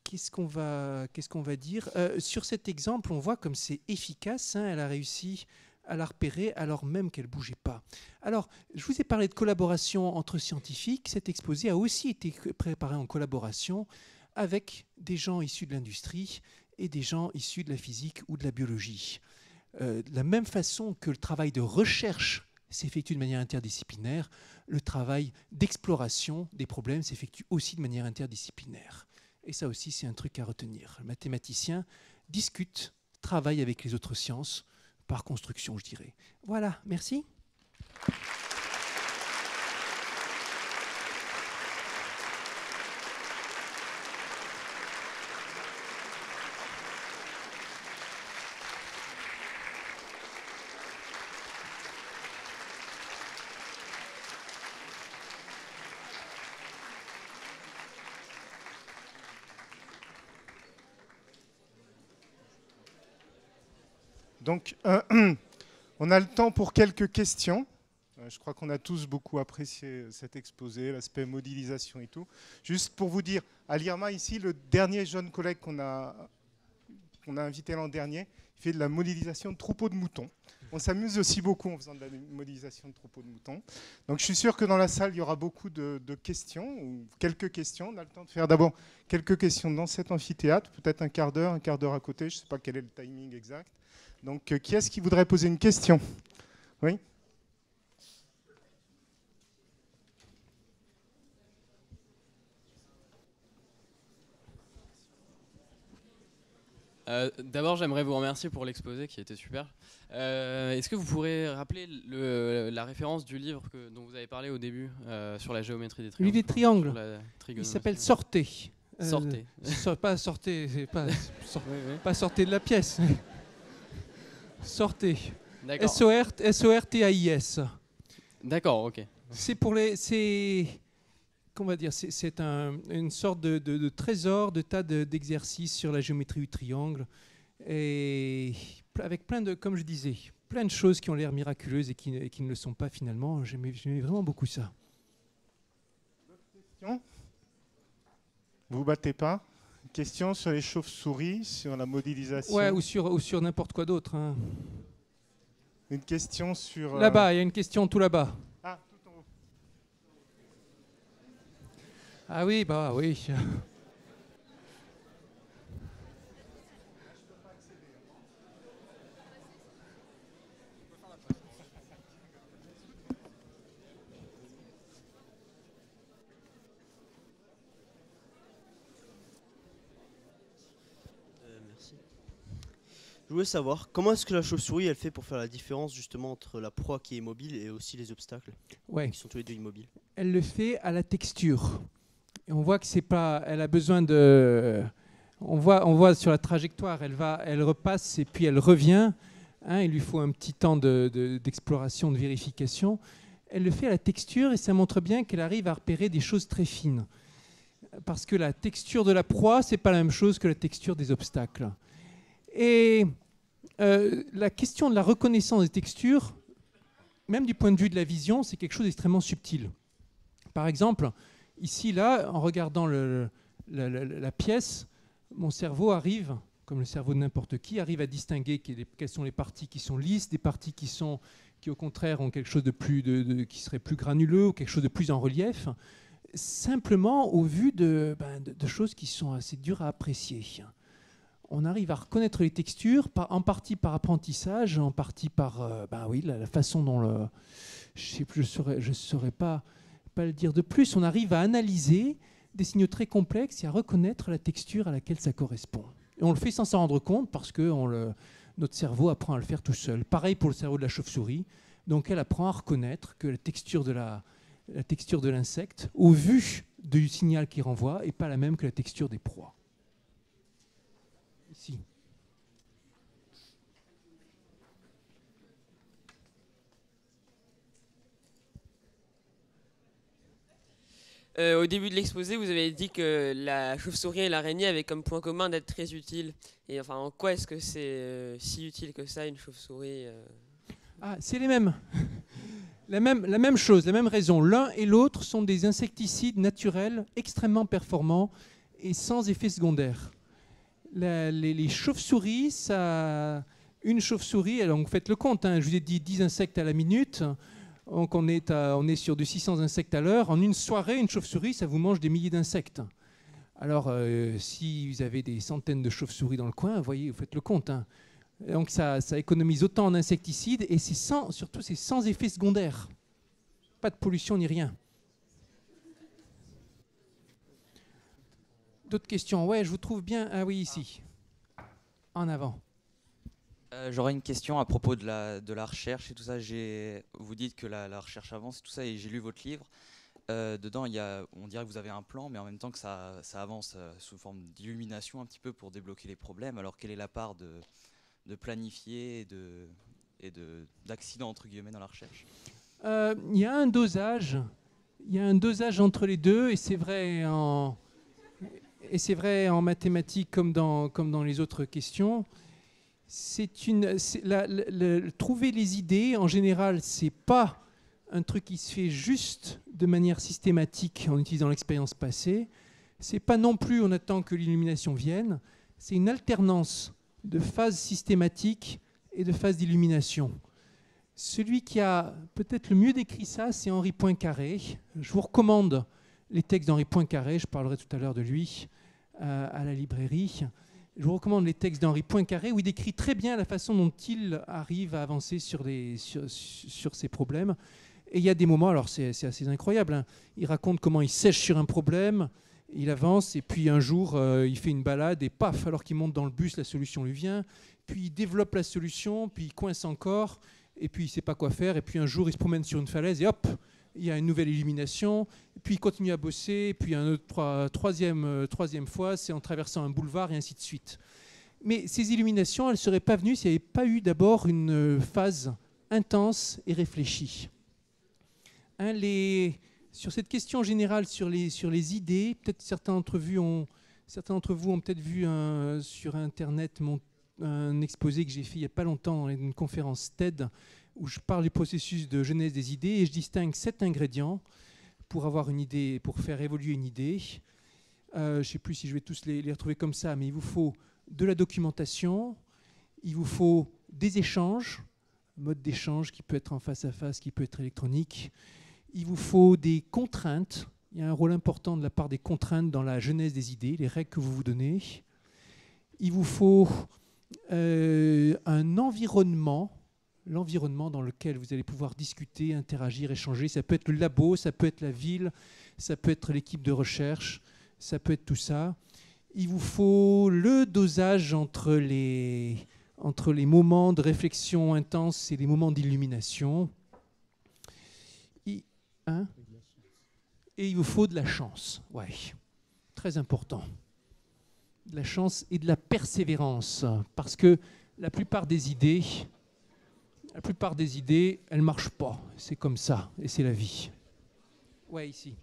qu'est-ce qu'on va dire sur cet exemple, on voit comme c'est efficace, hein, elle a réussi à la repérer alors même qu'elle ne bougeait pas. Alors, je vous ai parlé de collaboration entre scientifiques. Cet exposé a aussi été préparé en collaboration avec des gens issus de l'industrie et des gens issus de la physique ou de la biologie. De la même façon que le travail de recherche s'effectue de manière interdisciplinaire. Le travail d'exploration des problèmes s'effectue aussi de manière interdisciplinaire. Et ça aussi, c'est un truc à retenir. Le mathématicien discute, travaille avec les autres sciences, par construction, je dirais. Voilà, merci. Donc, on a le temps pour quelques questions. Je crois qu'on a tous beaucoup apprécié cet exposé, l'aspect modélisation et tout. Juste pour vous dire, à l'IRMA, ici, le dernier jeune collègue qu'on a invité l'an dernier, il fait de la modélisation de troupeaux de moutons. On s'amuse aussi beaucoup en faisant de la modélisation de troupeaux de moutons. Donc, je suis sûr que dans la salle, il y aura beaucoup de questions, ou quelques questions. On a le temps de faire d'abord quelques questions dans cet amphithéâtre, peut-être un quart d'heure à côté. Je ne sais pas quel est le timing exact. Donc, qui est-ce qui voudrait poser une question? Oui? D'abord, j'aimerais vous remercier pour l'exposé qui était super. Est-ce que vous pourrez rappeler la référence du livre dont vous avez parlé au début sur la géométrie des triangles? Le livre des triangles. Il s'appelle Sortez. Sortez. Pas sortez, pas sortez de la pièce. Sortez. S-O-R-T-A-I-S. D'accord, ok. C'est pour les... Qu'on va dire, c'est une sorte de trésor, de tas d'exercices sur la géométrie du triangle, et avec plein de, comme je disais, plein de choses qui ont l'air miraculeuses et qui ne le sont pas finalement. J'aimais vraiment beaucoup ça. Question? Vous vous battez pas? Question sur les chauves-souris, sur la modélisation? Ouais, ou sur n'importe quoi d'autre. Hein. Une question sur... Là-bas, il y a une question tout là-bas. Ah, tout en haut. Ah oui, bah oui. Merci. Je voulais savoir, comment est-ce que la chauve-souris elle fait pour faire la différence justement entre la proie qui est immobile et aussi les obstacles qui sont tous les deux immobiles? Elle le fait à la texture. Et on voit que c'est pas, elle a besoin de, on voit sur la trajectoire, elle repasse et puis elle revient. Hein, il lui faut un petit temps d'exploration, de vérification. Elle le fait à la texture et ça montre bien qu'elle arrive à repérer des choses très fines. Parce que la texture de la proie, c'est pas la même chose que la texture des obstacles. Et la question de la reconnaissance des textures, même du point de vue de la vision, c'est quelque chose d'extrêmement subtil. Par exemple, ici, là, en regardant la pièce, mon cerveau arrive, comme le cerveau de n'importe qui, arrive à distinguer quelles sont les parties qui sont lisses, des parties qui au contraire ont quelque chose de plus, qui serait plus granuleux ou quelque chose de plus en relief, simplement au vu de choses qui sont assez dures à apprécier. On arrive à reconnaître les textures, en partie par apprentissage, en partie par la façon dont je ne saurais pas le dire de plus. On arrive à analyser des signaux très complexes et à reconnaître la texture à laquelle ça correspond. Et on le fait sans s'en rendre compte parce que notre cerveau apprend à le faire tout seul. Pareil pour le cerveau de la chauve-souris. Donc elle apprend à reconnaître que la texture de l'insecte, au vu du signal qu'il renvoie, n'est pas la même que la texture des proies. Ici. Au début de l'exposé, vous avez dit que la chauve-souris et l'araignée avaient comme point commun d'être très utiles. Et enfin, en quoi est-ce que c'est si utile que ça, une chauve-souris Ah, c'est les mêmes. La même chose, la même raison. L'un et l'autre sont des insecticides naturels extrêmement performants et sans effet secondaire. Les chauves-souris, une chauve-souris, alors faites le compte, hein, je vous ai dit 10 insectes à la minute. Donc on est sur de 600 insectes à l'heure. En une soirée, une chauve-souris, ça vous mange des milliers d'insectes. Alors, si vous avez des centaines de chauves-souris dans le coin, vous faites le compte. Hein. Donc ça économise autant en insecticides et surtout c'est sans effet secondaire. Pas de pollution ni rien. D'autres questions? Ouais, je vous trouve bien. Ah oui, ici. En avant. J'aurais une question à propos de la recherche et tout ça. Vous dites que la recherche avance et tout ça, et j'ai lu votre livre. Dedans, on dirait que vous avez un plan, mais en même temps que ça avance sous forme d'illumination un petit peu pour débloquer les problèmes. Alors, quelle est la part de planifier et d'accident entre guillemets dans la recherche? Il y a un dosage. Il y a un dosage entre les deux, et c'est vrai en mathématiques comme dans les autres questions. Trouver les idées, en général, c'est pas un truc qui se fait juste de manière systématique en utilisant l'expérience passée. C'est pas non plus on attend que l'illumination vienne. C'est une alternance de phases systématiques et de phases d'illumination. Celui qui a peut-être le mieux décrit ça, c'est Henri Poincaré. Je vous recommande les textes d'Henri Poincaré. Je parlerai tout à l'heure de lui à la librairie. Je vous recommande les textes d'Henri Poincaré où il décrit très bien la façon dont il arrive à avancer sur ces problèmes. Et il y a des moments, alors c'est assez incroyable, hein. Il raconte comment il sèche sur un problème, il avance, et puis un jour, il fait une balade, et paf, alors qu'il monte dans le bus, la solution lui vient. Puis il développe la solution, puis il coince encore, et puis il ne sait pas quoi faire. Et puis un jour, il se promène sur une falaise, et hop, il y a une nouvelle illumination. Et puis il continue à bosser, et puis un autre, troisième fois, c'est en traversant un boulevard, et ainsi de suite. Mais ces illuminations, elles ne seraient pas venues s'il n'y avait pas eu d'abord une phase intense et réfléchie. Sur cette question générale sur les idées, peut-être certains d'entre vous ont peut-être vu sur Internet un exposé que j'ai fait il n'y a pas longtemps dans une conférence TED où je parle du processus de genèse des idées et je distingue 7 ingrédients pour avoir une idée, pour faire évoluer une idée. Je ne sais plus si je vais tous les retrouver comme ça, mais il vous faut de la documentation, il vous faut des échanges, mode d'échange qui peut être en face à face, qui peut être électronique. Il vous faut des contraintes. Il y a un rôle important de la part des contraintes dans la genèse des idées, les règles que vous vous donnez. Il vous faut un environnement, l'environnement dans lequel vous allez pouvoir discuter, interagir, échanger. Ça peut être le labo, ça peut être la ville, ça peut être l'équipe de recherche, ça peut être tout ça. Il vous faut le dosage entre les moments de réflexion intense et les moments d'illumination. Et il vous faut de la chance, ouais, très important. De la chance et de la persévérance, parce que la plupart des idées, elles ne marchent pas. C'est comme ça, et c'est la vie. Ouais, ici.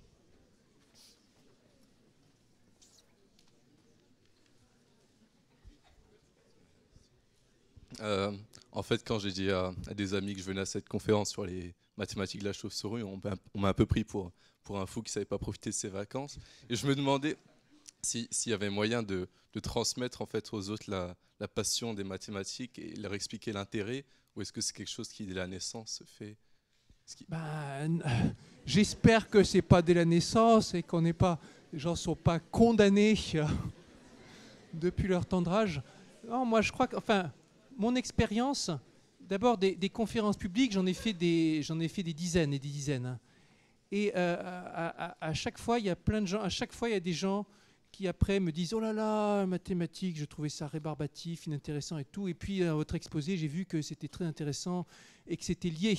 En fait, quand j'ai dit à des amis que je venais à cette conférence sur les mathématiques de la chauve-souris, on m'a un peu pris pour un fou qui ne savait pas profiter de ses vacances. Et je me demandais s'il y avait moyen de transmettre en fait aux autres la passion des mathématiques et leur expliquer l'intérêt, ou est-ce que c'est quelque chose qui, dès la naissance, se fait? J'espère que ce n'est pas dès la naissance et les gens ne sont pas condamnés depuis leur tendre âge. Non, moi, je crois que, mon expérience, d'abord des conférences publiques, j'en ai fait des dizaines et des dizaines. Et à chaque fois, il y a plein de gens, à chaque fois, il y a des gens qui après me disent « Oh là là, mathématiques, je trouvais ça rébarbatif, inintéressant et tout. » Et puis, à votre exposé, j'ai vu que c'était très intéressant et que c'était lié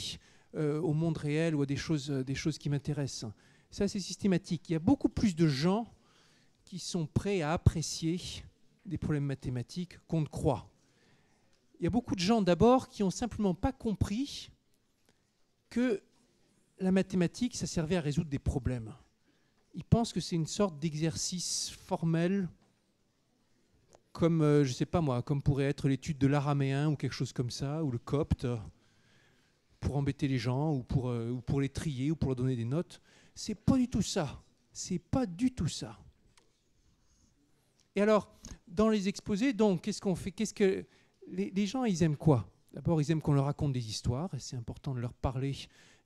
au monde réel ou à des choses qui m'intéressent. Ça, c'est systématique. Il y a beaucoup plus de gens qui sont prêts à apprécier des problèmes mathématiques qu'on ne croit. Il y a beaucoup de gens, d'abord, qui n'ont simplement pas compris que la mathématique, ça servait à résoudre des problèmes. Ils pensent que c'est une sorte d'exercice formel, comme, je ne sais pas moi, comme pourrait être l'étude de l'araméen ou quelque chose comme ça, ou le copte, pour embêter les gens, ou pour les trier, ou pour leur donner des notes. C'est pas du tout ça. C'est pas du tout ça. Et alors, dans les exposés, donc, qu'est-ce qu'on fait? Les gens, ils aiment quoi? D'abord, ils aiment qu'on leur raconte des histoires, et c'est important de leur parler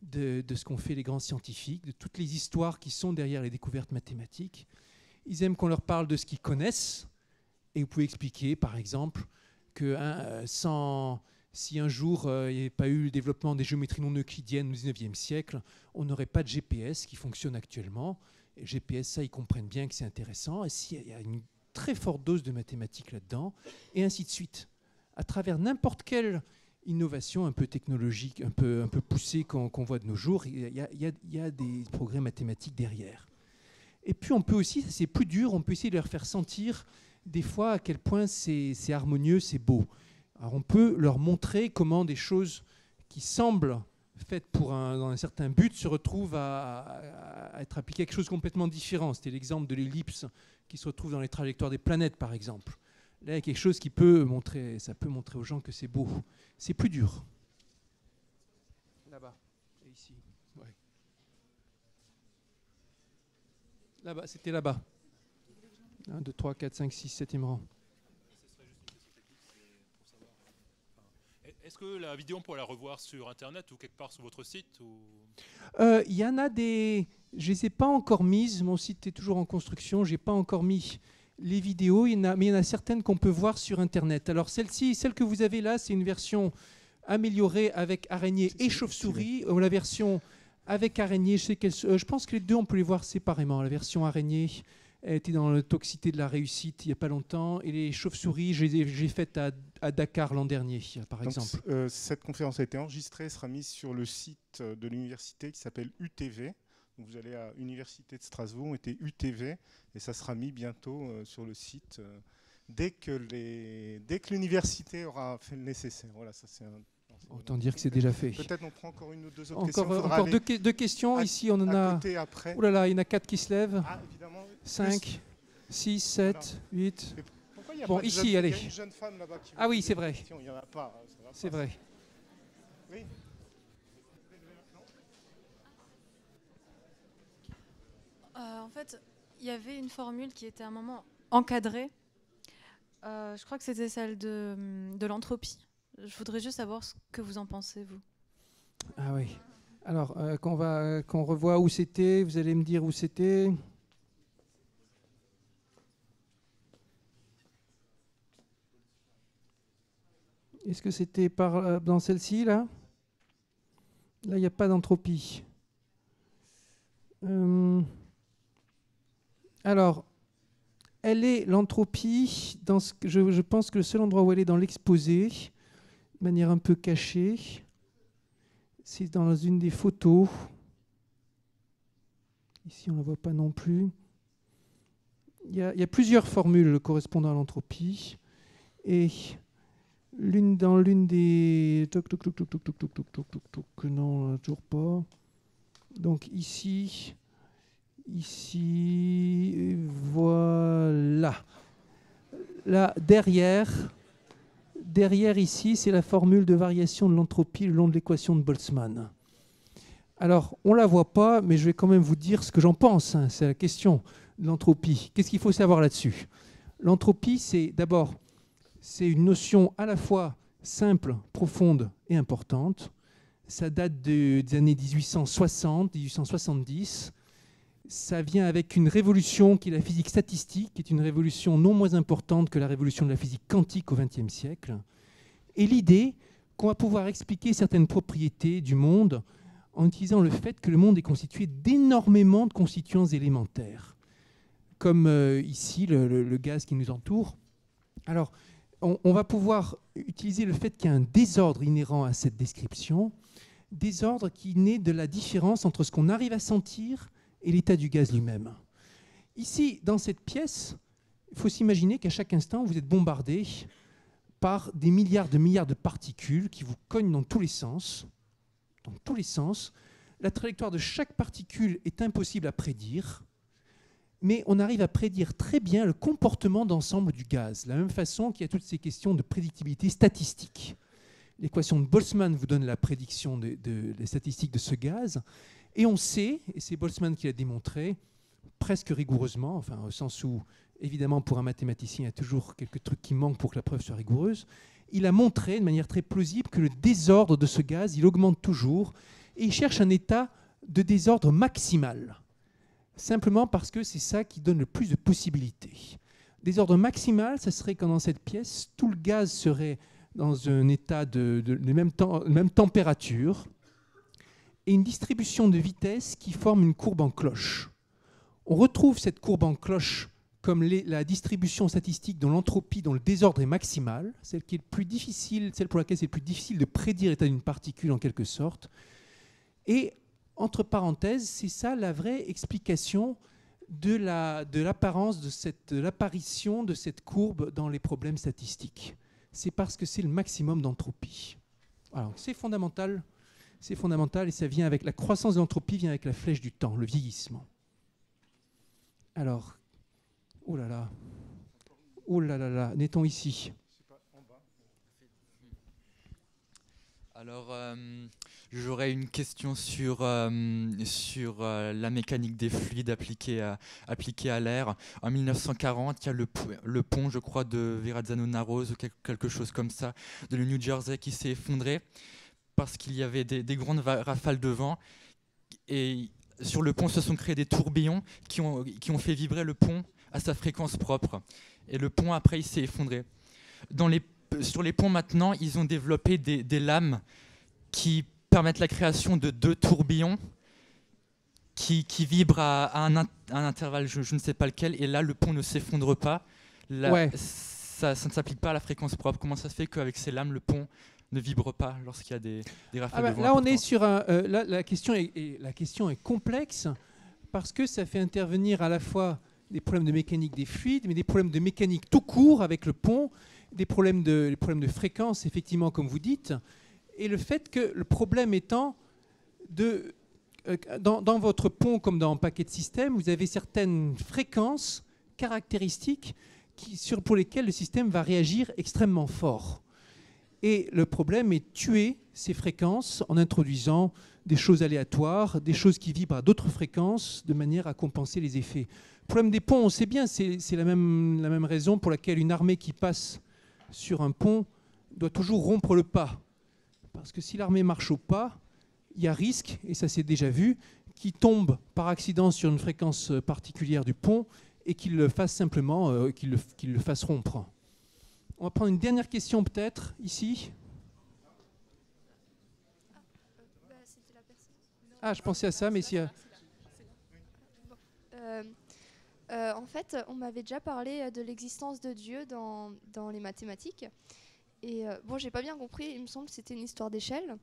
de ce qu'ont fait les grands scientifiques, de toutes les histoires qui sont derrière les découvertes mathématiques. Ils aiment qu'on leur parle de ce qu'ils connaissent, et vous pouvez expliquer, par exemple, que si un jour il n'y avait pas eu le développement des géométries non euclidiennes au XIXe siècle, on n'aurait pas de GPS qui fonctionne actuellement. Et GPS, ça, ils comprennent bien que c'est intéressant. Et s'il y a une très forte dose de mathématiques là-dedans, et ainsi de suite. À travers n'importe quelle innovation un peu technologique, un peu poussée qu'on voit de nos jours, il y a des progrès mathématiques derrière. Et puis on peut aussi, c'est plus dur, on peut essayer de leur faire sentir des fois à quel point c'est harmonieux, c'est beau. Alors on peut leur montrer comment des choses qui semblent faites dans un certain but se retrouvent à être appliquées à quelque chose de complètement différent. C'était l'exemple de l'ellipse qui se retrouve dans les trajectoires des planètes, par exemple. Là, il y a quelque chose qui peut montrer aux gens que c'est beau. C'est plus dur. Là-bas et ici. Ouais. Là-bas, c'était là-bas. 1, 2, 3, 4, 5, 6, 7e rang. Est-ce que la vidéo, on pourrait la revoir sur Internet ou quelque part sur votre site ou... Il y en a des... Je ne les ai pas encore mises. Mon site est toujours en construction. Je n'ai pas encore mis les vidéos, mais il y en a certaines qu'on peut voir sur Internet. Alors celle-ci, celle que vous avez là, c'est une version améliorée avec araignée et chauve-souris. La version avec araignée, je pense que les deux, on peut les voir séparément. La version araignée elle était dans la toxicité de la réussite il n'y a pas longtemps. Et les chauves-souris, j'ai faites à Dakar l'an dernier, par exemple. Cette conférence a été enregistrée, sera mise sur le site de l'université qui s'appelle UTV. Donc vous allez à l'université de Strasbourg, on était UTV, et ça sera mis bientôt sur le site dès que l'université aura fait le nécessaire. Voilà, ça c'est autant dire que c'est déjà fait. Peut-être on prend encore une ou deux autres questions. Encore deux questions. Ici, on en a... Après. Oh là là, il y en a 4 qui se lèvent. Ah, évidemment. 5, 6, 7, 8... Pourquoi il y a bon, pas de ici, allez. Il y a une jeune femme là-bas qui... Ah oui, c'est vrai. Il n'y en a pas. C'est vrai. Oui. En fait, il y avait une formule qui était à un moment encadrée. Je crois que c'était celle de l'entropie. Je voudrais juste savoir ce que vous en pensez, vous. Ah oui. Alors, qu'on revoie où c'était, vous allez me dire où c'était. Est-ce que c'était dans celle-ci, là? Là, il n'y a pas d'entropie. Alors, elle est l'entropie, je pense que le seul endroit où elle est dans l'exposé, de manière un peu cachée, c'est dans une des photos. Ici, on ne la voit pas non plus. Il y a plusieurs formules correspondant à l'entropie. Et dans l'une des... Non, toujours pas. Donc ici, voilà. Là, derrière ici, c'est la formule de variation de l'entropie le long de l'équation de Boltzmann. Alors, on ne la voit pas, mais je vais quand même vous dire ce que j'en pense. Hein. C'est la question de l'entropie. Qu'est-ce qu'il faut savoir là-dessus? L'entropie, c'est une notion à la fois simple, profonde et importante. Ça date des années 1860, 1870. Ça vient avec une révolution qui est la physique statistique, qui est une révolution non moins importante que la révolution de la physique quantique au XXe siècle. Et l'idée qu'on va pouvoir expliquer certaines propriétés du monde en utilisant le fait que le monde est constitué d'énormément de constituants élémentaires, comme ici le gaz qui nous entoure. Alors, on va pouvoir utiliser le fait qu'il y a un désordre inhérent à cette description, désordre qui naît de la différence entre ce qu'on arrive à sentir et l'état du gaz lui-même. Ici, dans cette pièce, il faut s'imaginer qu'à chaque instant, vous êtes bombardé par des milliards de particules qui vous cognent dans tous les sens. Dans tous les sens. La trajectoire de chaque particule est impossible à prédire, mais on arrive à prédire très bien le comportement d'ensemble du gaz, de la même façon qu'il y a toutes ces questions de prédictibilité statistique. L'équation de Boltzmann vous donne la prédiction des statistiques de ce gaz, et on sait, et c'est Boltzmann qui l'a démontré, presque rigoureusement, enfin au sens où, évidemment, pour un mathématicien, il y a toujours quelques trucs qui manquent pour que la preuve soit rigoureuse, il a montré de manière très plausible que le désordre de ce gaz, il augmente toujours, et il cherche un état de désordre maximal, simplement parce que c'est ça qui donne le plus de possibilités. Désordre maximal, ça serait quand dans cette pièce, tout le gaz serait dans un état de même température, et une distribution de vitesse qui forme une courbe en cloche. On retrouve cette courbe en cloche comme la distribution statistique dont l'entropie, dont le désordre est maximal, celle qui est le plus difficile, celle pour laquelle c'est le plus difficile de prédire l'état d'une particule en quelque sorte. Et entre parenthèses, c'est ça la vraie explication de l'apparition de cette courbe dans les problèmes statistiques. C'est parce que c'est le maximum d'entropie. Alors c'est fondamental et ça vient avec la croissance de l'entropie, vient avec la flèche du temps, le vieillissement. Alors, oh là là, n'est-on ici? Alors, j'aurais une question sur la mécanique des fluides appliquée à l'air. En 1940, il y a le pont, je crois, de Verrazzano-Narrows ou quelque chose comme ça, de le New Jersey qui s'est effondré parce qu'il y avait des grandes rafales de vent. Et sur le pont se sont créés des tourbillons qui ont fait vibrer le pont à sa fréquence propre. Et le pont, après, il s'est effondré. Sur les ponts, maintenant, ils ont développé des lames qui permettent la création de 2 tourbillons qui vibrent à un intervalle, je ne sais pas lequel, et là, le pont ne s'effondre pas. Là, ça ne s'applique pas à la fréquence propre. Comment ça se fait qu'avec ces lames, le pont ne vibre pas lorsqu'il y a des rafales de vent là, on est sur la question est complexe parce que ça fait intervenir à la fois des problèmes de mécanique des fluides, mais des problèmes de mécanique tout court avec le pont, des problèmes de fréquence, effectivement, comme vous dites, et le fait que le problème étant dans votre pont comme dans un paquet de systèmes, vous avez certaines fréquences caractéristiques pour lesquelles le système va réagir extrêmement fort. Et le problème est tuer ces fréquences en introduisant des choses aléatoires, des choses qui vibrent à d'autres fréquences, de manière à compenser les effets. Le problème des ponts, on sait bien, c'est la même raison pour laquelle une armée qui passe sur un pont doit toujours rompre le pas. Parce que si l'armée marche au pas, il y a risque, et ça s'est déjà vu, qu'il tombe par accident sur une fréquence particulière du pont et qu'il le fasse simplement, qu'il le fasse rompre. On va prendre une dernière question peut-être, ici. Ah, je pensais à ça, mais si... En fait, on m'avait déjà parlé de l'existence de Dieu dans les mathématiques. Et bon, j'ai pas bien compris, il me semble que c'était une histoire d'échelle.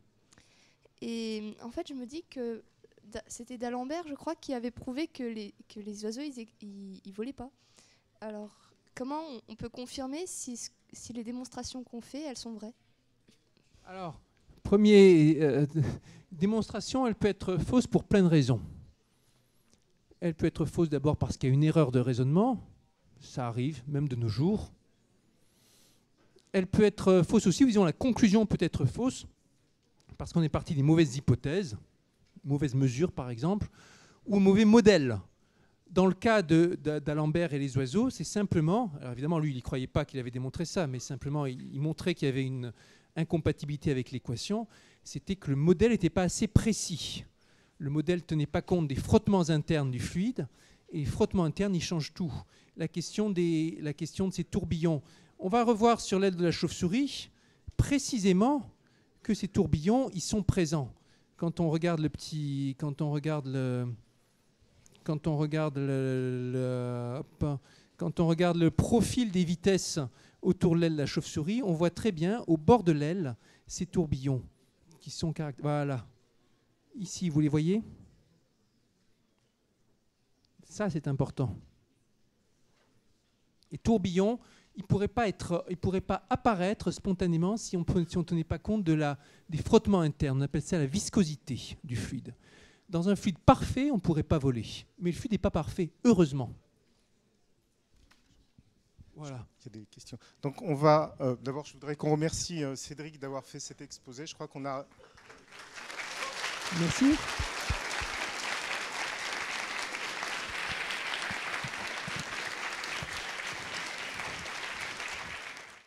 Et en fait, je me dis que c'était d'Alembert, je crois, qui avait prouvé que les oiseaux, ils volaient pas. Alors, comment on peut confirmer si les démonstrations qu'on fait, elles sont vraies? Alors, première démonstration, elle peut être fausse pour plein de raisons. Elle peut être fausse d'abord parce qu'il y a une erreur de raisonnement. Ça arrive, même de nos jours. Elle peut être fausse aussi, disons la conclusion peut être fausse parce qu'on est parti des mauvaises hypothèses, mauvaises mesures par exemple, ou mauvais modèles. Dans le cas d'Alembert et les oiseaux, c'est simplement, alors évidemment lui il ne croyait pas qu'il avait démontré ça, mais simplement il montrait qu'il y avait une incompatibilité avec l'équation, c'était que le modèle n'était pas assez précis. Le modèle ne tenait pas compte des frottements internes du fluide, et les frottements internes, ils changent tout. La question de ces tourbillons. On va revoir sur l'aile de la chauve-souris précisément que ces tourbillons, ils sont présents. Quand on regarde le profil des vitesses autour de l'aile de la chauve-souris, on voit très bien au bord de l'aile ces tourbillons qui sont caractérisés. Voilà. Ici, vous les voyez? Ça, c'est important. Et tourbillons, il ne pourrait pas apparaître spontanément si on ne tenait pas compte des frottements internes. On appelle ça la viscosité du fluide. Dans un fluide parfait, on ne pourrait pas voler. Mais le fluide n'est pas parfait, heureusement. Voilà. Il y a des questions. Donc on va d'abord, je voudrais qu'on remercie Cédric d'avoir fait cet exposé. Je crois qu'on a... Merci.